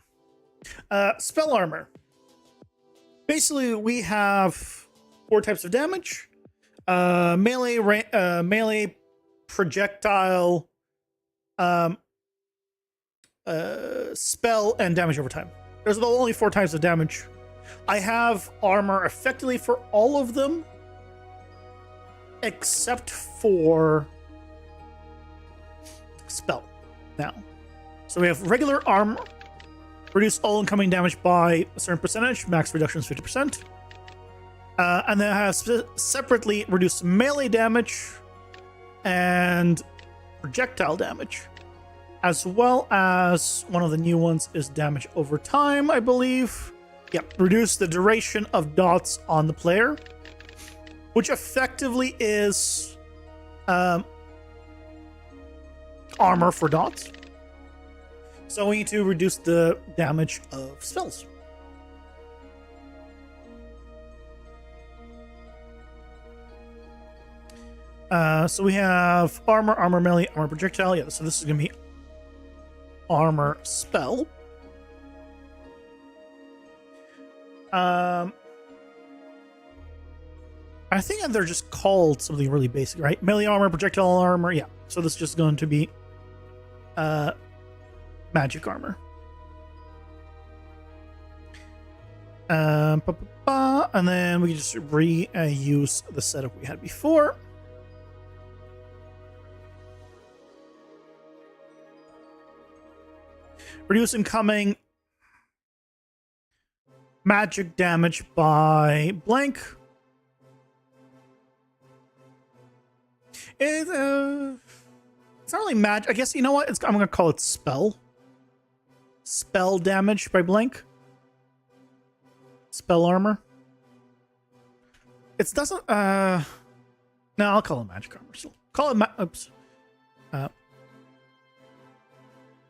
Spell armor. Basically, we have 4 types of damage. Melee, projectile, spell, and damage over time. Those are the only 4 types of damage. I have armor effectively for all of them, except for spell now. So we have regular armor. Reduce all incoming damage by a certain percentage. Max reduction is 50%. And then it has separately reduced melee damage and projectile damage. As well as one of the new ones is damage over time, I believe. Yep, reduce the duration of dots on the player, which effectively is armor for dots. So we need to reduce the damage of spells. So we have armor melee, armor projectile. Yeah, so this is going to be armor spell. I think they're just called something really basic, right? Melee armor, projectile armor. Yeah, so this is just going to be magic armor. And then we just reuse the setup we had before. Reduce incoming magic damage by blank. It's not really magic. I guess, you know what? I'm going to call it spell. Spell damage by blank. Spell armor. It doesn't, no, I'll call it magic armor. So call it, oops.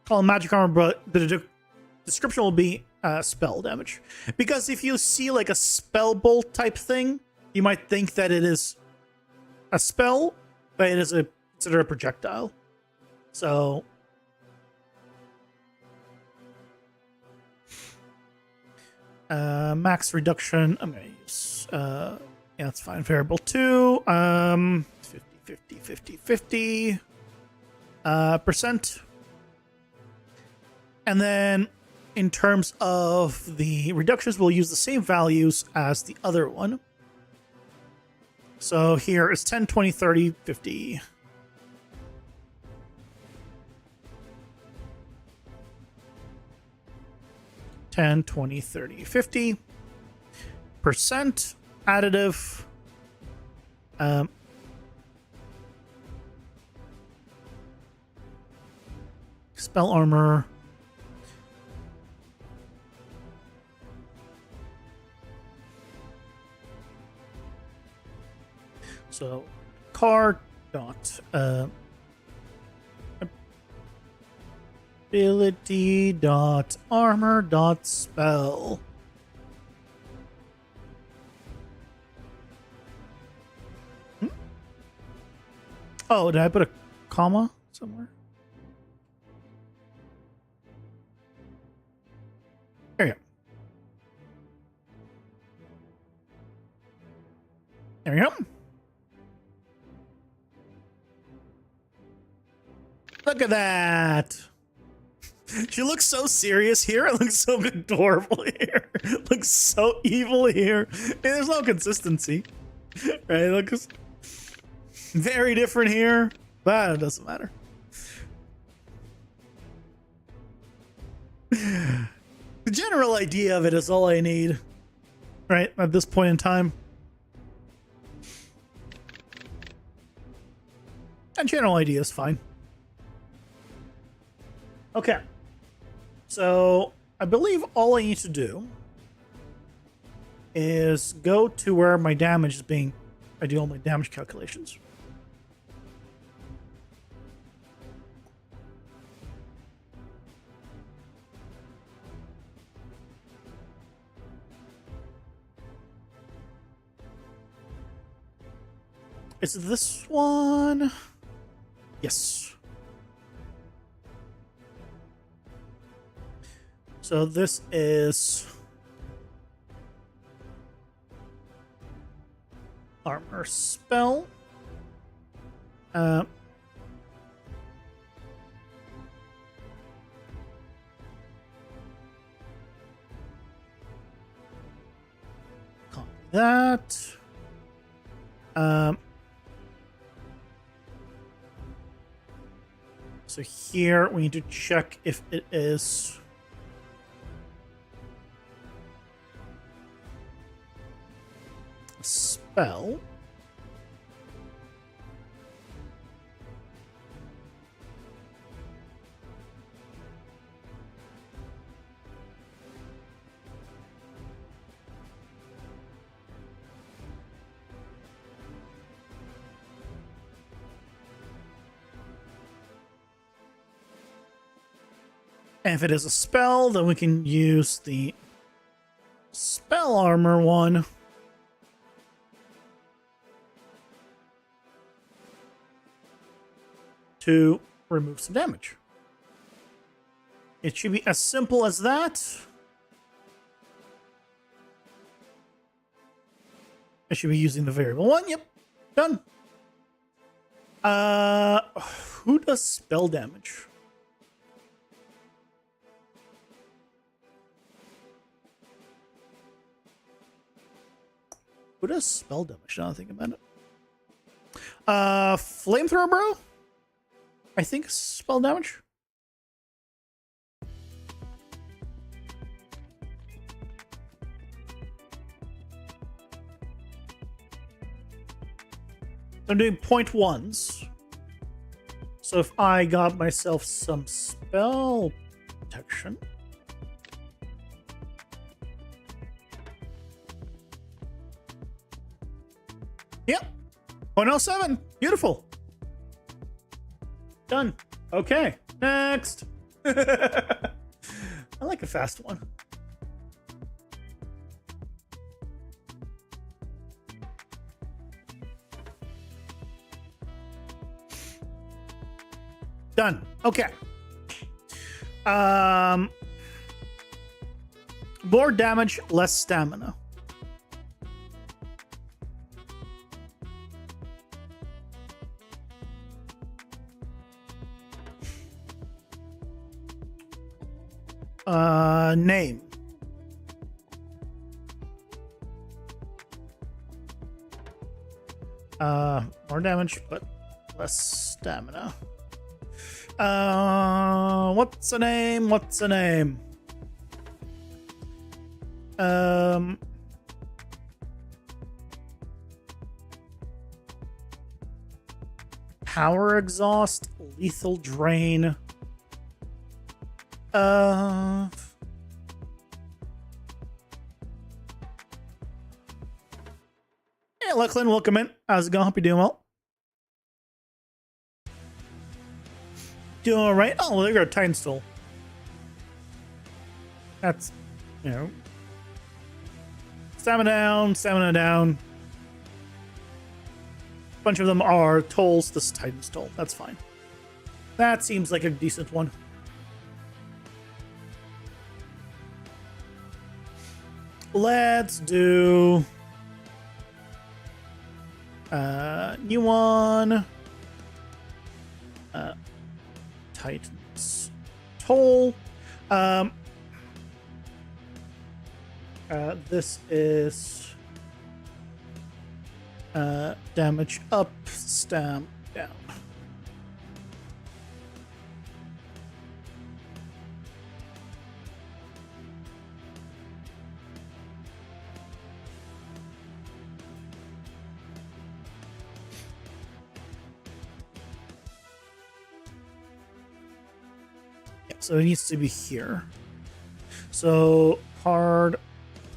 Call it magic armor, but the description will be spell damage. Because if you see like a spell bolt type thing, you might think that it is a spell, but it is considered a projectile. So max reduction, I'm gonna use yeah, that's fine. Variable 2, 50 percent. And then in terms of the reductions, we'll use the same values as the other one. So here is 10, 20, 30, 50. $10, 20, 30, 50% additive. Spell armor. So car dot ability dot armor dot spell. Oh, did I put a comma somewhere? There you go. There we go. Look at that. She looks so serious here. It looks so adorable here. It looks so evil here. And there's no consistency. Right? It looks very different here. But it doesn't matter. The general idea of it is all I need. Right? At this point in time. A general idea is fine. Okay. So I believe all I need to do is go to where my damage is being, I do all my damage calculations. Is it this one? Yes. So this is armor spell. Copy that. So here we need to check if it is a spell. And if it is a spell, then we can use the spell armor one. To remove some damage. It should be as simple as that. I should be using the variable one. Yep. Done. Who does spell damage? Who does spell damage? Now I think about it. Flamethrower, bro? I think spell damage. I'm doing 0.1s. So if I got myself some spell protection. Yep. 0.07. Beautiful. Done. Okay. Next. I like a fast one. Done. Okay. More damage, less stamina. Name. More damage, but less stamina. What's a name? What's a name? Power exhaust, lethal drain. Hey, Lachlan, welcome in. How's it going? Hope you're doing well. Doing all right. Oh, well, there you go, Titan Stole. That's, you know, stamina down, stamina down. A bunch of them are tolls. This is Titan Stole. That's fine. That seems like a decent one. Let's do new one. Titans Toll. This is damage up, stam down. So it needs to be here. So hard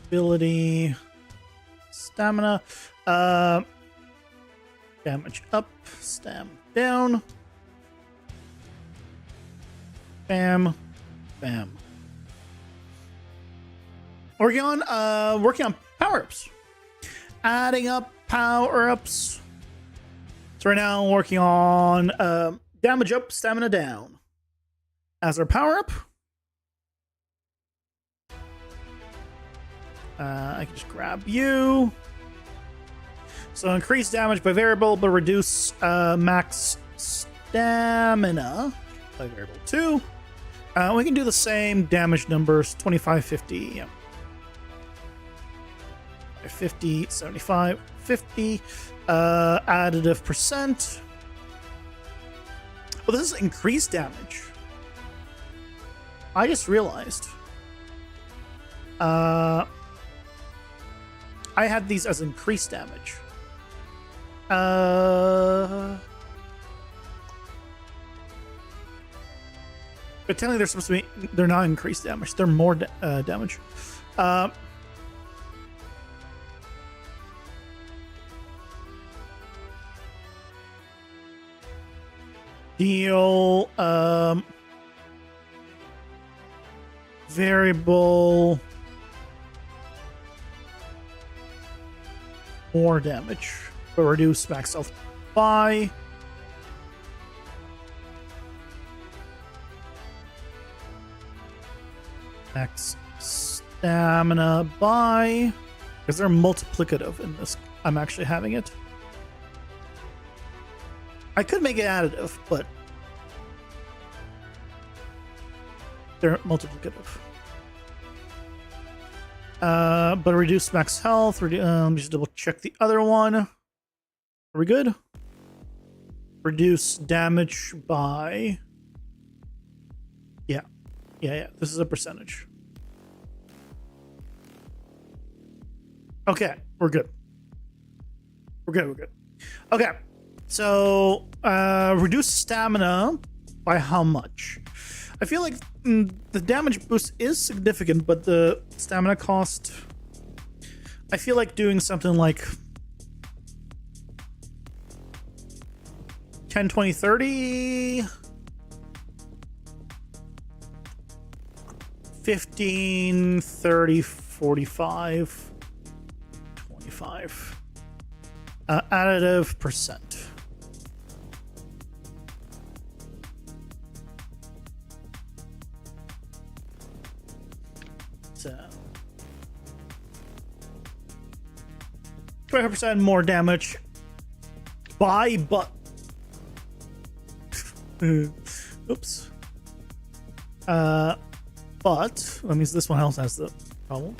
ability, stamina, damage up, stam down, bam, bam. Working on power-ups. Adding up power-ups. So right now I'm working on damage up, stamina down. As our power-up, I can just grab you. So increase damage by variable, but reduce max stamina by variable 2. We can do the same damage numbers, 25, 50, yeah. 50, 75, 50. Additive percent. Well, this is increased damage. I just realized I had these as increased damage. But technically they're supposed to be, they're not increased damage, they're more damage. Deal variable more damage, but reduce max health by max stamina by, because they're multiplicative in this. I'm actually having it. I could make it additive, but they're multiplicative. But reduce max health. Let me just double check the other one. Are we good? Reduce damage by. Yeah. This is a percentage. Okay, we're good. We're good. Okay. So, reduce stamina by how much? I feel like the damage boost is significant, but the stamina cost, I feel like doing something like 10, 20, 30, 15, 30, 45, 25. Additive percent. So 25% more damage by oops. But that means this one else has the problem.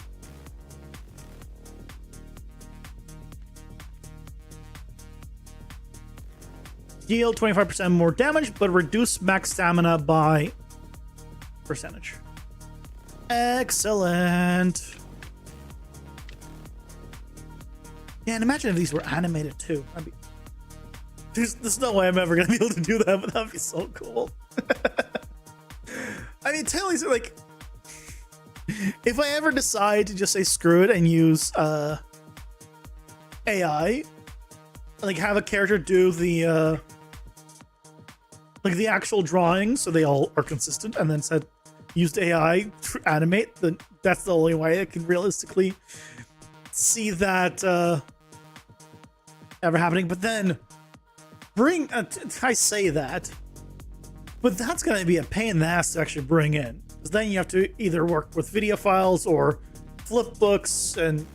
Deal 25% more damage, but reduce max stamina by percentage. Excellent. Yeah, and imagine if these were animated too. There's no way I'm ever gonna be able to do that, but that'd be so cool. I mean, totally, like, if I ever decide to just say screw it and use AI, like have a character do the like the actual drawings so they all are consistent, and then said used AI to animate, then that's the only way I can realistically see that ever happening. But then I say that, but that's going to be a pain in the ass to actually bring in, because then you have to either work with video files or flip books, and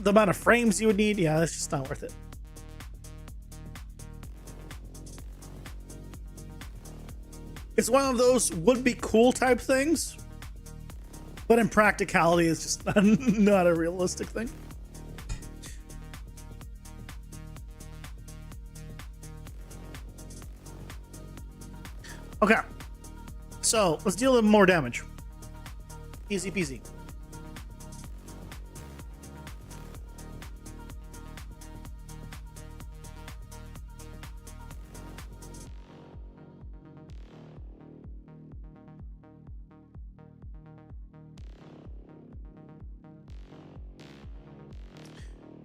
the amount of frames you would need, yeah, that's just not worth it. It's one of those would be cool type things, but in practicality, it's just not a realistic thing. Okay, so let's deal with more damage. Easy peasy.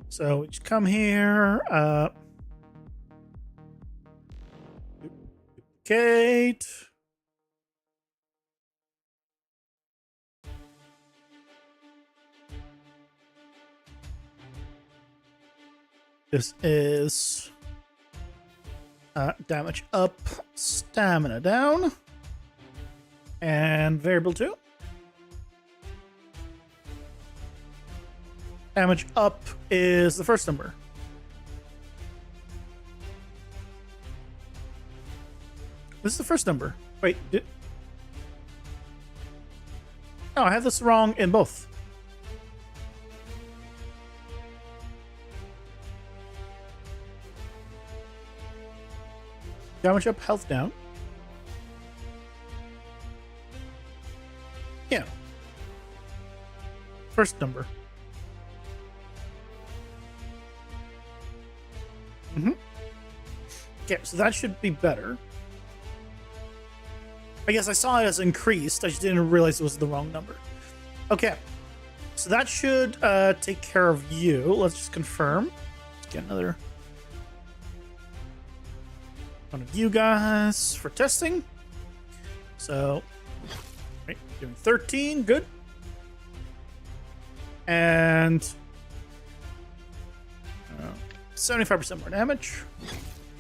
So we just come here, duplicate. This is damage up, stamina down, and variable 2. Damage up is the first number. This is the first number. Wait. Oh, I have this wrong in both. Damage up, health down. Yeah. First number. Okay, so that should be better. I guess I saw it as increased. I just didn't realize it was the wrong number. Okay, so that should take care of you. Let's just confirm. Let's get another one of you guys for testing. So, right, doing 13, good. And 75% more damage.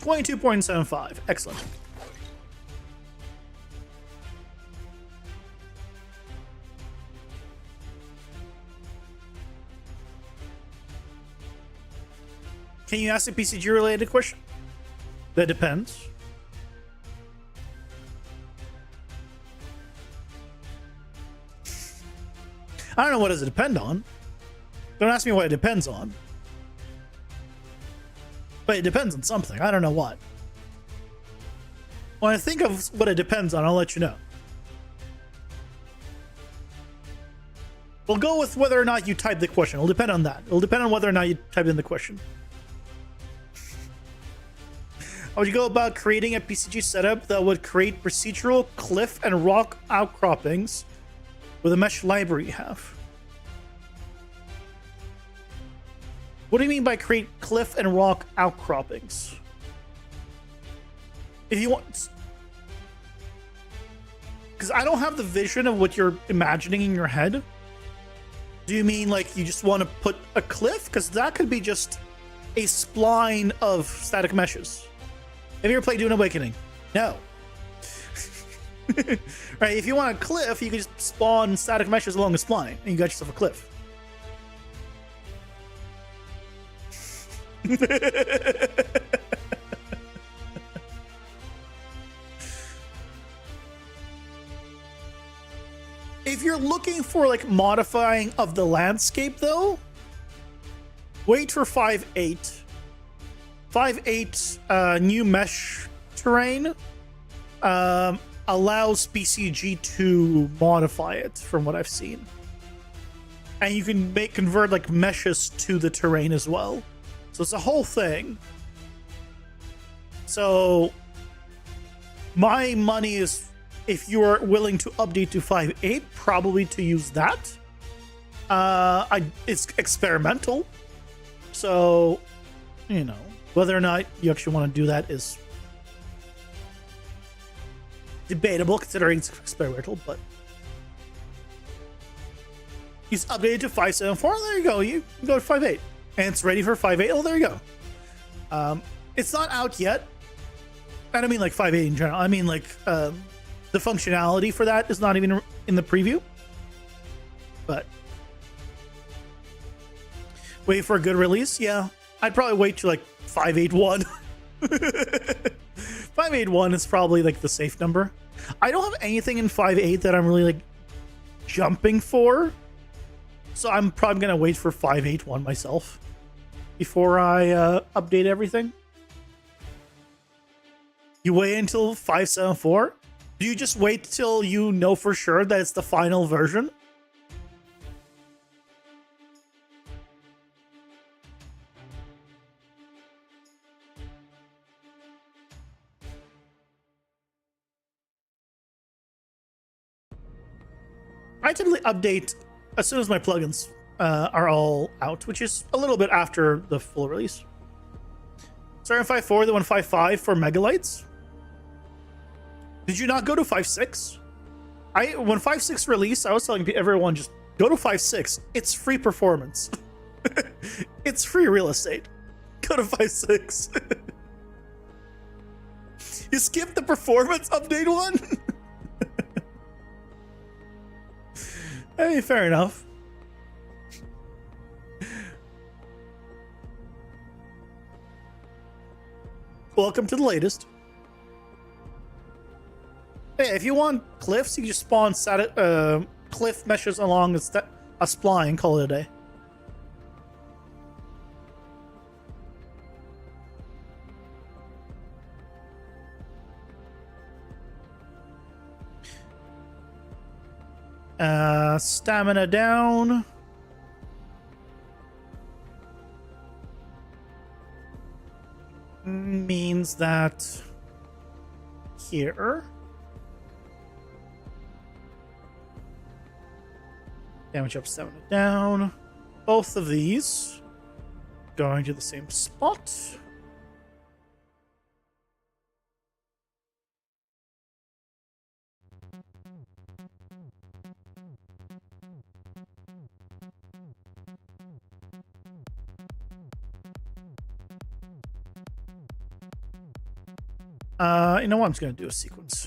22.75. Excellent. Can you ask a PCG related question? That depends. I don't know, what does it depend on? Don't ask me what it depends on. But it depends on something. I don't know what. When I think of what it depends on, I'll let you know. We'll go with whether or not you type the question. It'll depend on that. It'll depend on whether or not you type in the question. How would you go about creating a PCG setup that would create procedural cliff and rock outcroppings with a mesh library you have? What do you mean by create cliff and rock outcroppings? If you want... Because I don't have the vision of what you're imagining in your head. Do you mean like you just want to put a cliff? Because that could be just a spline of static meshes. Have you ever played Dune Awakening? No. Right, if you want a cliff, you can just spawn static meshes along a spline, and you got yourself a cliff. If you're looking for like modifying of the landscape though, wait for 5.8. 5.8 new mesh terrain allows PCG to modify it from what I've seen. And you can convert like meshes to the terrain as well. So it's a whole thing. So my money is, if you are willing to update to 5.8, probably to use that. It's experimental. So, you know, whether or not you actually want to do that is debatable considering it's experimental, but he's updated to 5.7.4. There you go. You can go to 5.8. And it's ready for 5.8. Oh, there you go. It's not out yet. I don't mean like 5.8 in general. I mean like the functionality for that is not even in the preview. But wait for a good release. Yeah, I'd probably wait to like 5.8.1. 5.8.1 is probably like the safe number. I don't have anything in 5.8 that I'm really like jumping for. So I'm probably going to wait for 5.8.1 myself before I update everything. You wait until 5.7.4? Do you just wait till you know for sure that it's the final version? I typically update as soon as my plugins are all out, which is a little bit after the full release. Starting 5.4, the 1.5.5 for megalites. Did you not go to 5.6? When 5.6 released, I was telling everyone just go to 5.6. It's free performance. It's free real estate. Go to 5.6. You skipped the performance update one? Hey, fair enough. Welcome to the latest. Hey, if you want cliffs, you can just spawn cliff meshes along a spline and call it a day. Stamina down. Means that here. Damage up, stamina down. Both of these going to the same spot. You know what? I'm just going to do a sequence.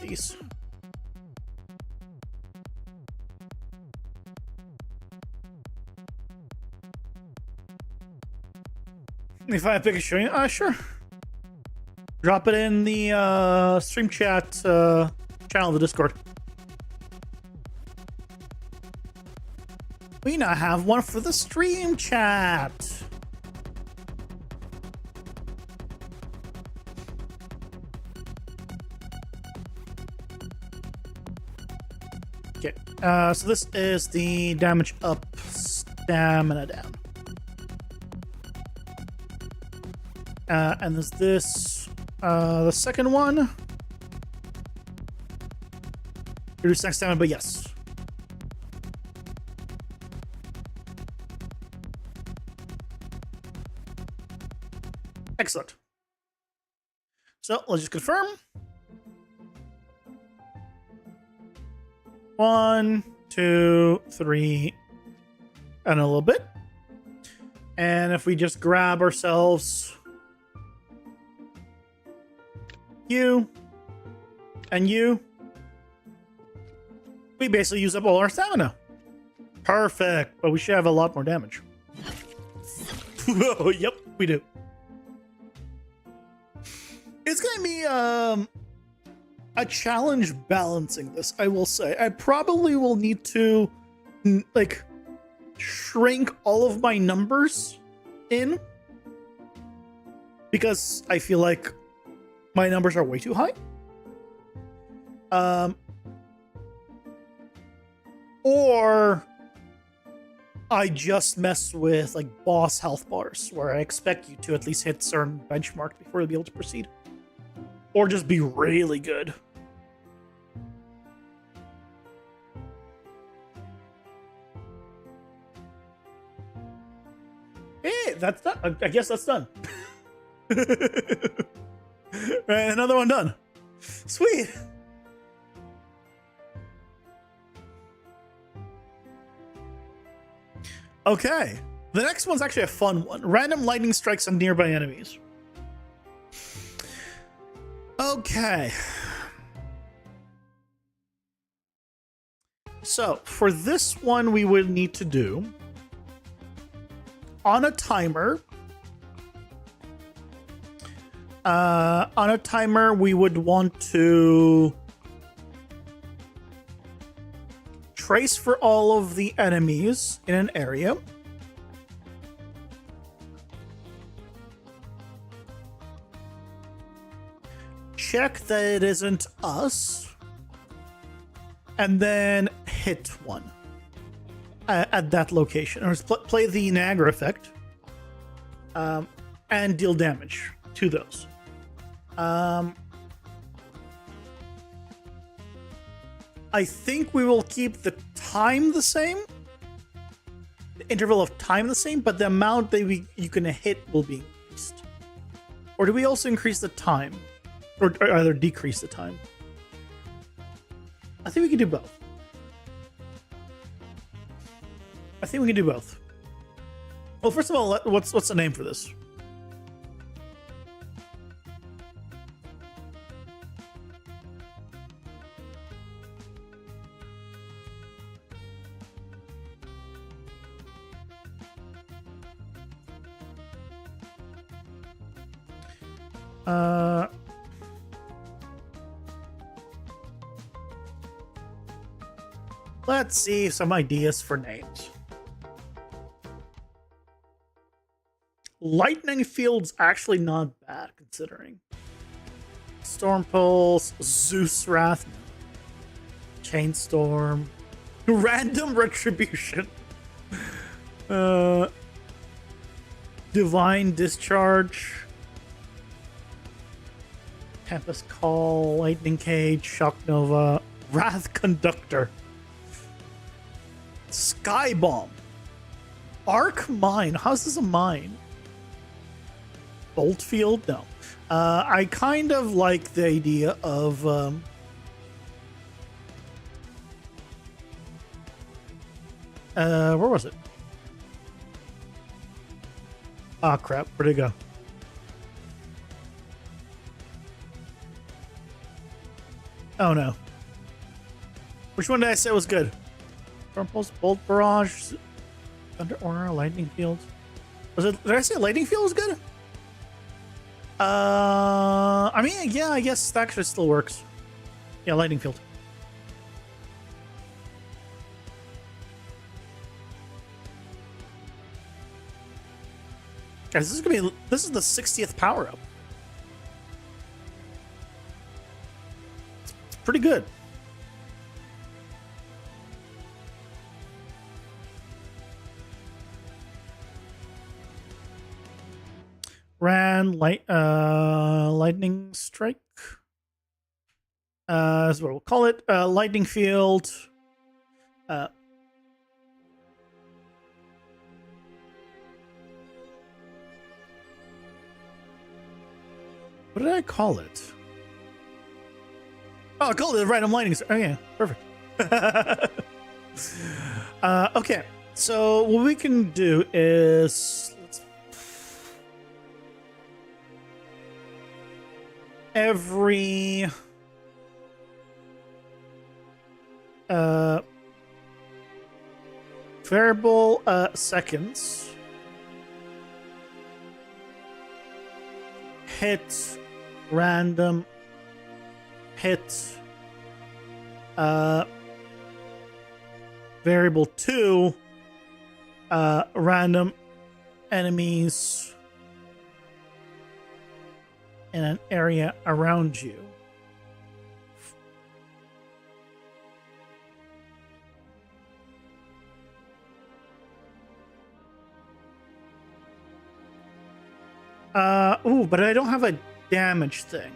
these. If I pick a stream, sure. Drop it in the stream chat channel of the Discord. We now have one for the stream chat. Okay, so this is the damage up, stamina down. And there's this, the second one. Reduce next stamina, but yes. Excellent. So let's just confirm. 1, 2, 3, and a little bit. And if we just grab ourselves you and you, we basically use up all our stamina. Perfect, but we should have a lot more damage. Oh, yep, we do. It's gonna be a challenge balancing this, I will say. I probably will need to like shrink all of my numbers in, because I feel like my numbers are way too high. Or I just mess with like boss health bars, where I expect you to at least hit certain benchmark before you'll be able to proceed. Or just be really good. Hey, that's done. I guess that's done. Right, another one done. Sweet. Okay. The next one's actually a fun one. Random lightning strikes on nearby enemies. Okay. So, for this one, we would need to do on a timer. On a timer, we would want to trace for all of the enemies in an area. Check that it isn't us. And then hit one at that location. Or play the Niagara effect. And deal damage to those. I think we will keep the time the same. The interval of time the same, but the amount that you can hit will be increased. Or do we also increase the time? Or either decrease the time? I think we can do both. I think we can do both. Well, first of all, what's the name for this? Let's see some ideas for names. Lightning Field's actually not bad, considering. Storm Pulse, Zeus Wrath, Chainstorm, Random Retribution, Divine Discharge, Tempest Call, Lightning Cage, Shock Nova, Wrath Conductor, Sky Bomb, Arc Mine. How's this a mine? Bolt Field? No. I kind of like the idea of where was it? Ah, crap. Where'd it go? Oh no. Which one did I say was good? Storm Pulse, Bolt Barrage, Thunder Aura, Lightning Field. Was it? Did I say Lightning Field was good? I mean, yeah, I guess that actually still works. Yeah, Lightning Field. Guys, this is the 60th power up. It's pretty good. Lightning Strike. That's what we'll call it. Lightning Field. What did I call it? Oh, I called it Random Lightning Strike. Oh yeah, perfect. Okay, so what we can do is every variable seconds hit random hit variable 2 random enemies in an area around you. But I don't have a damage thing.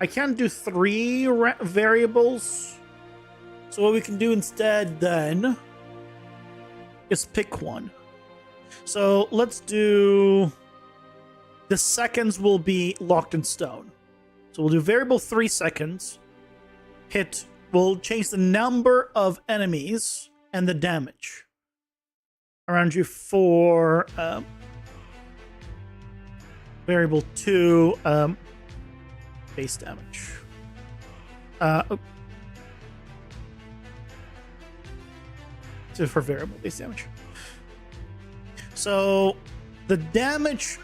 I can't do 3 variables. So what we can do instead then is pick one. So let's do... The seconds will be locked in stone. So we'll do variable 3 seconds. Hit. We'll change the number of enemies and the damage around you for variable 2 base damage. So for variable base damage. So the damage,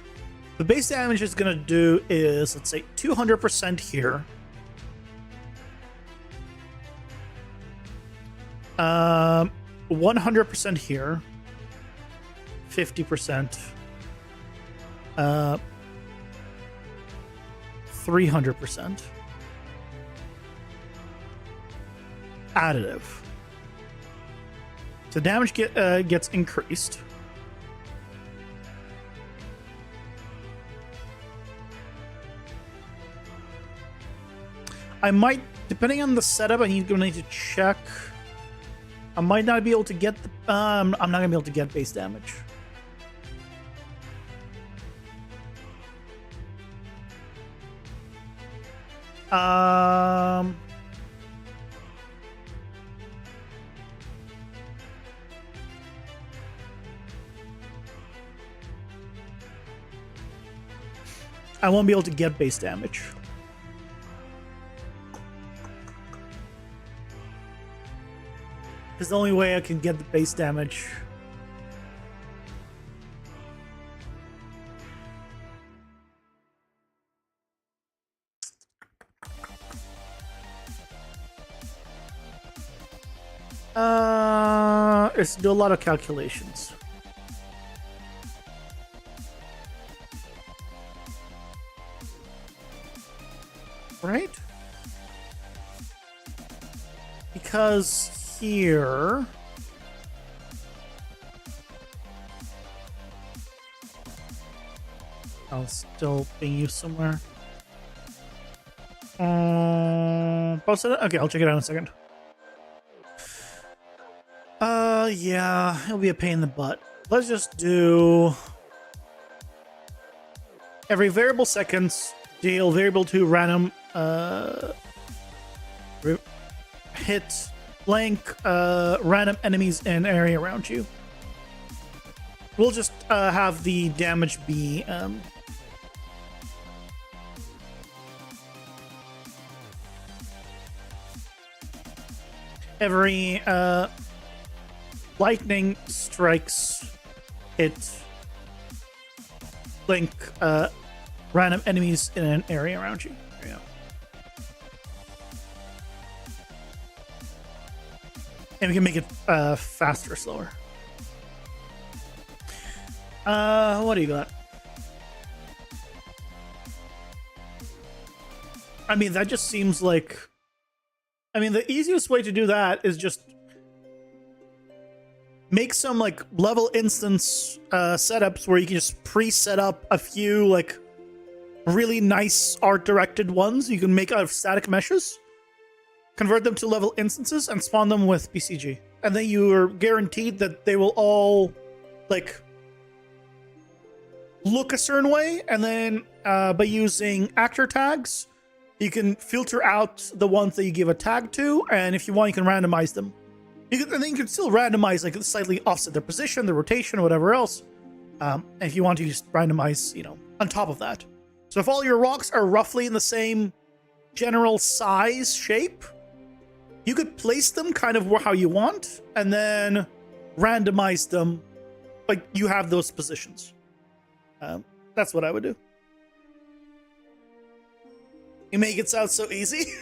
the base damage is going to do is, let's say 200% here. 100% here. 50%. 300%. Additive. So damage gets increased. I might, depending on the setup, I'm going to need to check. I might not be able to get the, I'm not going to be able to get base damage. I won't be able to get base damage. Because the only way I can get the base damage is to do a lot of calculations. Right? Because here I'll still being used somewhere. Posted it? Okay, I'll check it out in a second. Yeah, it'll be a pain in the butt. Let's just do every variable seconds deal variable 2 random hit blank random enemies in an area around you. We'll just have the damage be every lightning strikes hit blink random enemies in an area around you. There you go. And we can make it faster or slower. What do you got? I mean, that just seems like... I mean, the easiest way to do that is just make some, like, level instance setups where you can just pre-set up a few, like, really nice art-directed ones you can make out of static meshes, convert them to level instances, and spawn them with BCG. And then you are guaranteed that they will all, like, look a certain way, and then by using actor tags, you can filter out the ones that you give a tag to, and if you want, you can randomize them. And then you can still randomize, like, slightly offset their position, their rotation, or whatever else. And if you want to just randomize, you know, on top of that. So if all your rocks are roughly in the same general size, shape, you could place them kind of how you want, and then randomize them like you have those positions. That's what I would do. You make it sound so easy.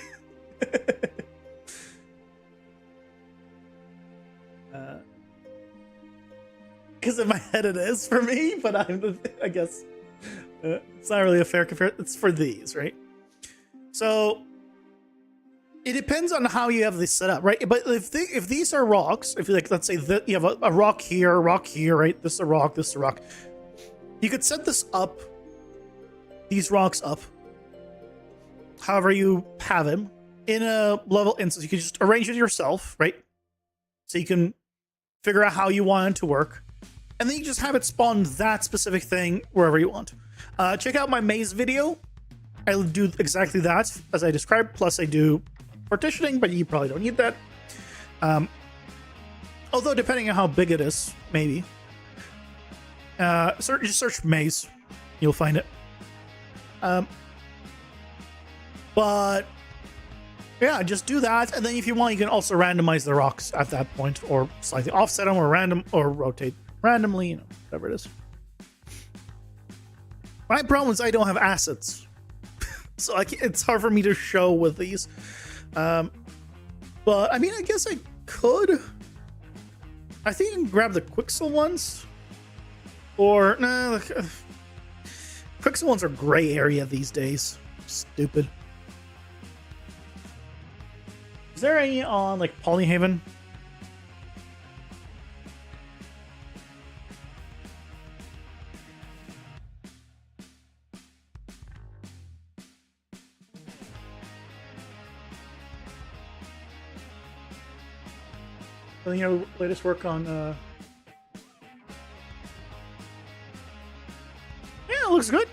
Because in my head it is for me, but I guess it's not really a fair comparison. It's for these, right? So it depends on how you have this set up, right? But if these are rocks, if like let's say that you have a rock here, right? This is a rock, this is a rock. You could set this up, these rocks up, however you have them, in a level instance. You can just arrange it yourself, right? So you can figure out how you want it to work. And then you just have it spawn that specific thing wherever you want. Check out my maze video. I'll do exactly that as I described. Plus I do partitioning, but you probably don't need that. Although depending on how big it is, maybe. Just search maze. You'll find it. But yeah, just do that. And then if you want, you can also randomize the rocks at that point, or slightly offset them, or random, or rotate randomly, you know, whatever it is. My problem is I don't have assets. So it's hard for me to show with these. But I mean, I guess I could. I think you can grab the Quixel ones. Or, no, Quixel ones are gray area these days. Stupid. Is there any on, like, Polyhaven? You know, latest work on, yeah, it looks good.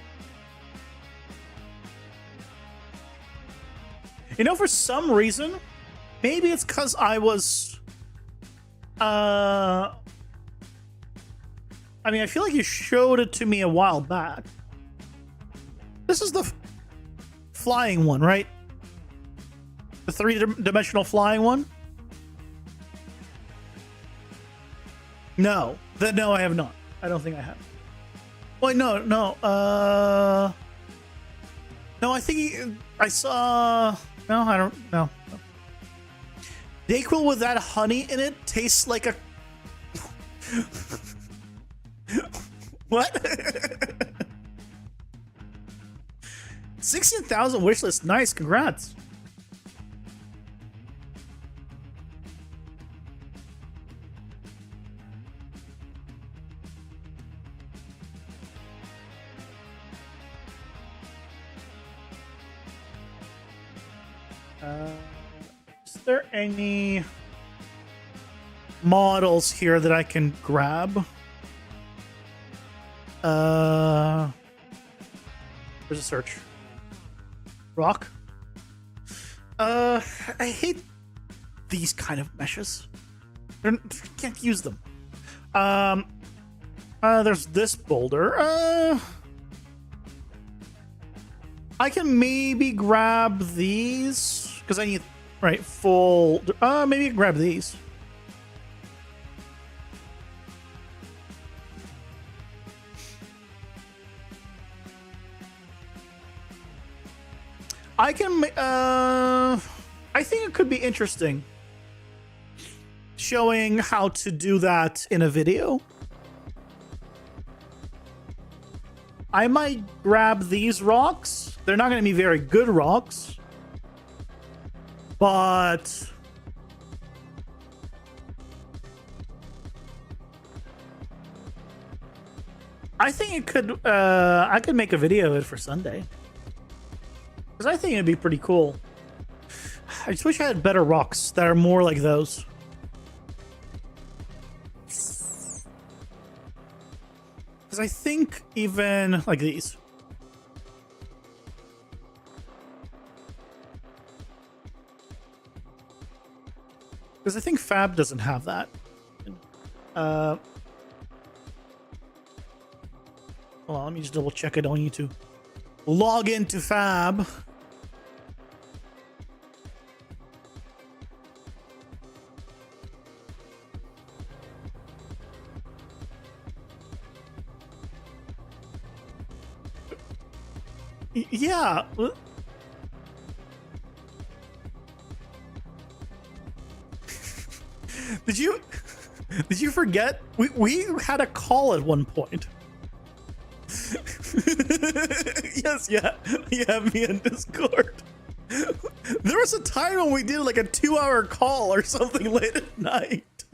You know, for some reason, maybe it's because I was, I mean, I feel like you showed it to me a while back. This is the flying one, right? The three-dimensional flying one? No. No, I have not. I don't think I have. Wait, no. No, I think I saw... No, I don't... No. Dayquil with that honey in it tastes like a... What? 16,000 wishlist. Nice, congrats. Is there any models here that I can grab? Where's a search? Rock? I hate these kind of meshes. I can't use them. There's this boulder. I can maybe grab these because I need right, full. Maybe you can grab these. I can. I think it could be interesting showing how to do that in a video. I might grab these rocks. They're not going to be very good rocks, but I think it could. I could make a video of it for Sunday because I think it'd be pretty cool. I just wish I had better rocks that are more like those. Because I think even like these. Because I think Fab doesn't have that. Hold on, let me just double check. I don't need to log into Fab. Yeah. Did you forget? We had a call at one point. Yes, yeah. You have me in Discord. There was a time when we did like a 2-hour call or something late at night.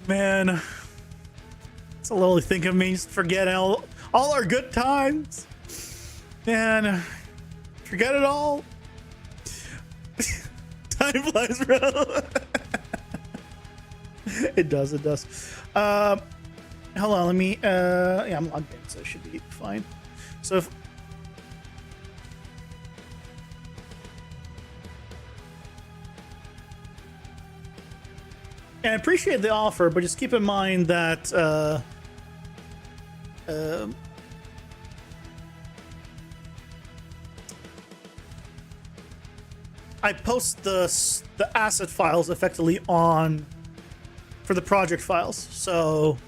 Man. It's a little thing of me forgetting all our good times. Man, forget it all. Time flies, bro. It does. Hold on, let me yeah, I'm logged in, so it should be fine. So if I appreciate the offer, but just keep in mind that I post the asset files effectively on for the project files, so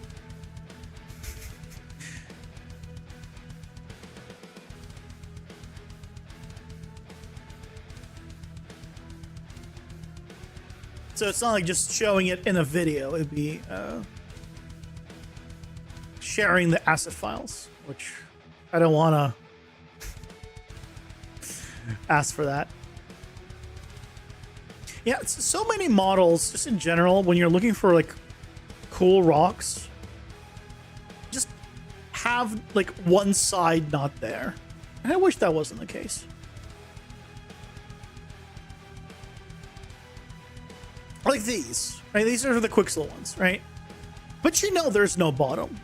it's not like just showing it in a video. It'd be sharing the asset files, which I don't want to ask for that. Yeah, it's so many models, just in general, when you're looking for like cool rocks, just have like one side not there. And I wish that wasn't the case. Like these, right? These are the Quixel ones, right? But you know there's no bottom,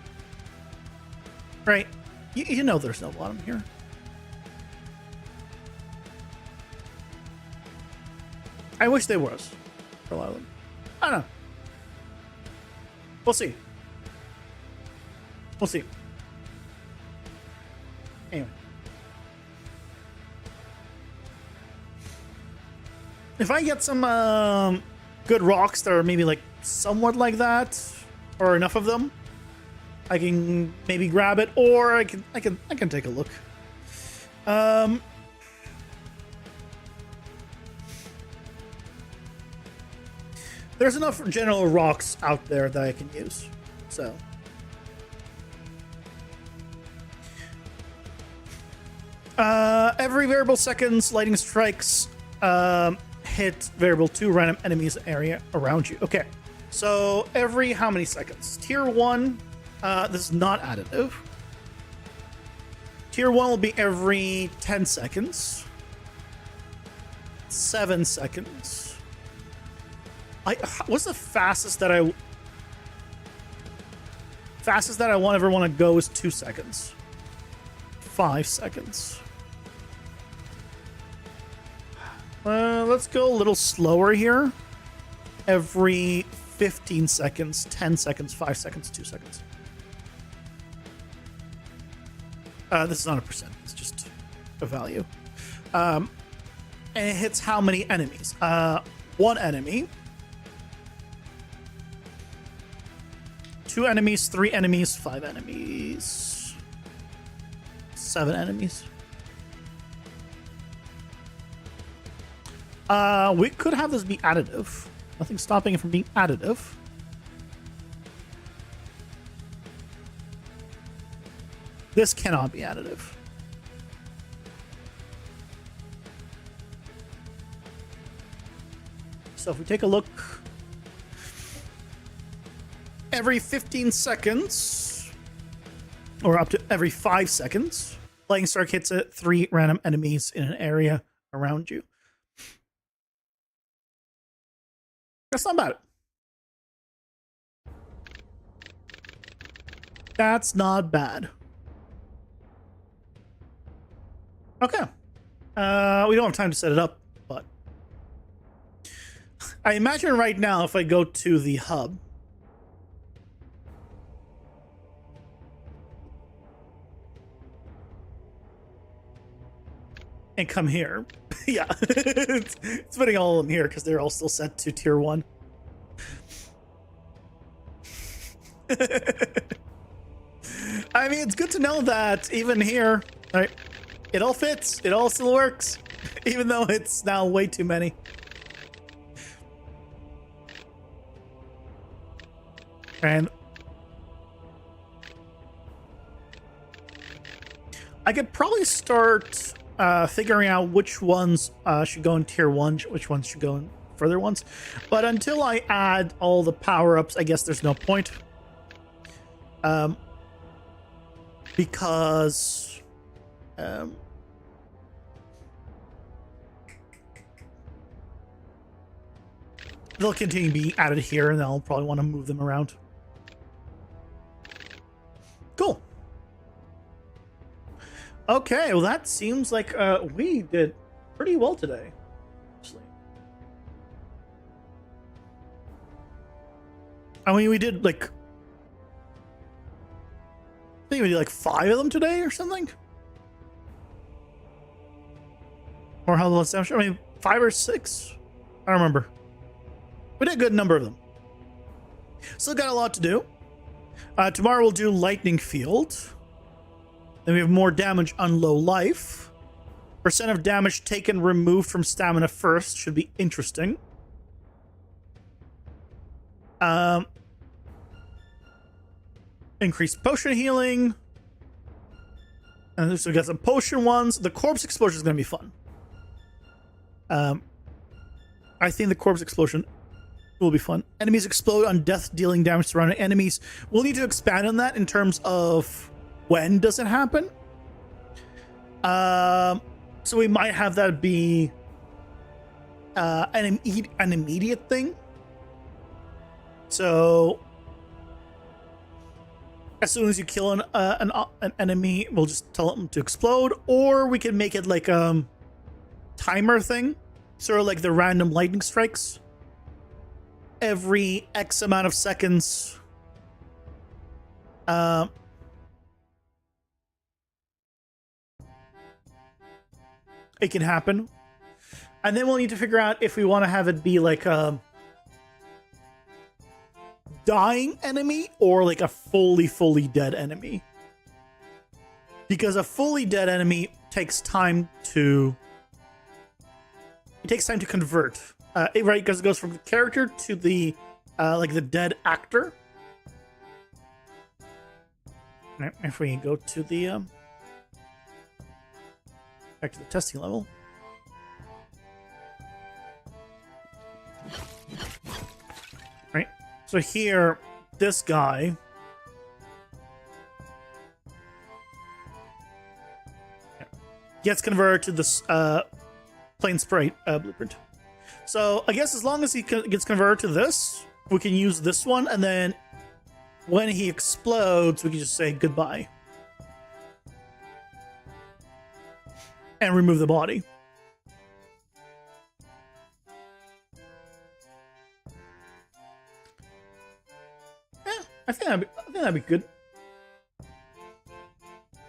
right? You know there's no bottom here. I wish there was for a lot of them. I don't know. We'll see. We'll see. Anyway. If I get some good rocks that are maybe like somewhat like that, or enough of them, I can maybe grab it, or I can take a look. There's enough general rocks out there that I can use, so. Every variable seconds, lightning strikes hit variable 2 random enemies area around you. Okay, so every how many seconds? Tier 1, this is not additive. Tier 1 will be every 10 seconds. 7 seconds. What's the fastest that I ever want to go is 2 seconds. 5 seconds. Let's go a little slower here. Every 15 seconds, 10 seconds, 5 seconds, 2 seconds. This is not a percent, it's just a value. And it hits how many enemies? One enemy. 2 enemies, 3 enemies, 5 enemies, 7 enemies. We could have this be additive. Nothing's stopping it from being additive. This cannot be additive. So if we take a look, every 15 seconds, or up to every 5 seconds, lightning strike hits at 3 random enemies in an area around you. That's not bad. That's not bad. Okay. We don't have time to set it up, but I imagine right now if I go to the hub, and come here. Yeah, it's putting all of them here because they're all still set to tier 1. I mean, it's good to know that even here, right, it all fits. It all still works, even though it's now way too many. And I could probably start figuring out which ones should go in tier 1, which ones should go in further ones. But until I add all the power-ups, I guess there's no point. Because they'll continue to be added here, and I'll probably want to move them around. Cool. Okay, well that seems like we did pretty well today, actually. I mean, we did like, I think we did like 5 of them today or something. Or how less damage? I mean, 5 or 6? I don't remember. We did a good number of them. Still got a lot to do. Tomorrow we'll do lightning field. Then we have more damage on low life. Percent of damage taken removed from stamina first should be interesting. Increased potion healing. And so we got some potion ones. The corpse explosion is going to be fun. I think the corpse explosion will be fun. Enemies explode on death, dealing damage to surrounding enemies. We'll need to expand on that in terms of when does it happen. So we might have that be an immediate thing. So as soon as you kill an enemy, we'll just tell them to explode, or we can make it like a timer thing, sort of like the random lightning strikes. Every X amount of seconds, it can happen. And then we'll need to figure out if we want to have it be like a dying enemy or like a fully dead enemy. Because a fully dead enemy takes time to... It takes time to convert. Right, because it goes from the character to the, like the dead actor. Right, if we go to the, back to the testing level. Right, so here, this guy gets converted to this, plain sprite blueprint. So I guess as long as he gets converted to this, we can use this one, and then when he explodes, we can just say goodbye. And remove the body. Yeah, I think that'd be good.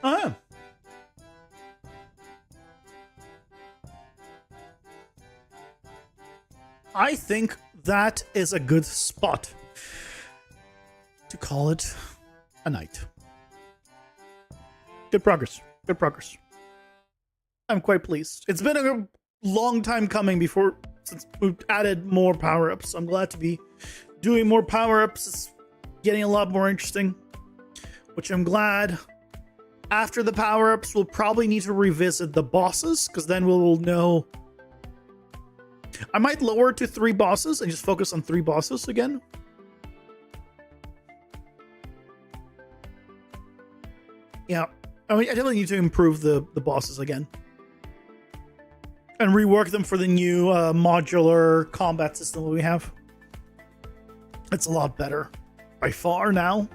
Oh yeah. I think that is a good spot to call it a night. Good progress. Good progress. I'm quite pleased. It's been a long time coming since we've added more power-ups. I'm glad to be doing more power-ups. It's getting a lot more interesting, which I'm glad. After the power-ups, we'll probably need to revisit the bosses, because then we'll know. I might lower it to 3 bosses and just focus on 3 bosses again. Yeah, I mean, I definitely need to improve the bosses again. And rework them for the new modular combat system that we have. It's a lot better by far now.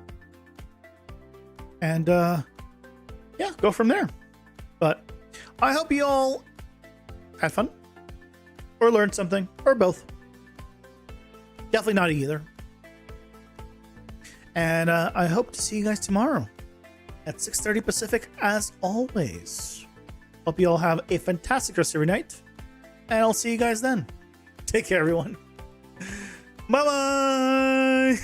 And yeah, go from there. But I hope you all had fun or learned something or both. Definitely not either. And I hope to see you guys tomorrow at 6:30 Pacific as always. Hope you all have a fantastic rest of your night, and I'll see you guys then. Take care, everyone. Bye-bye.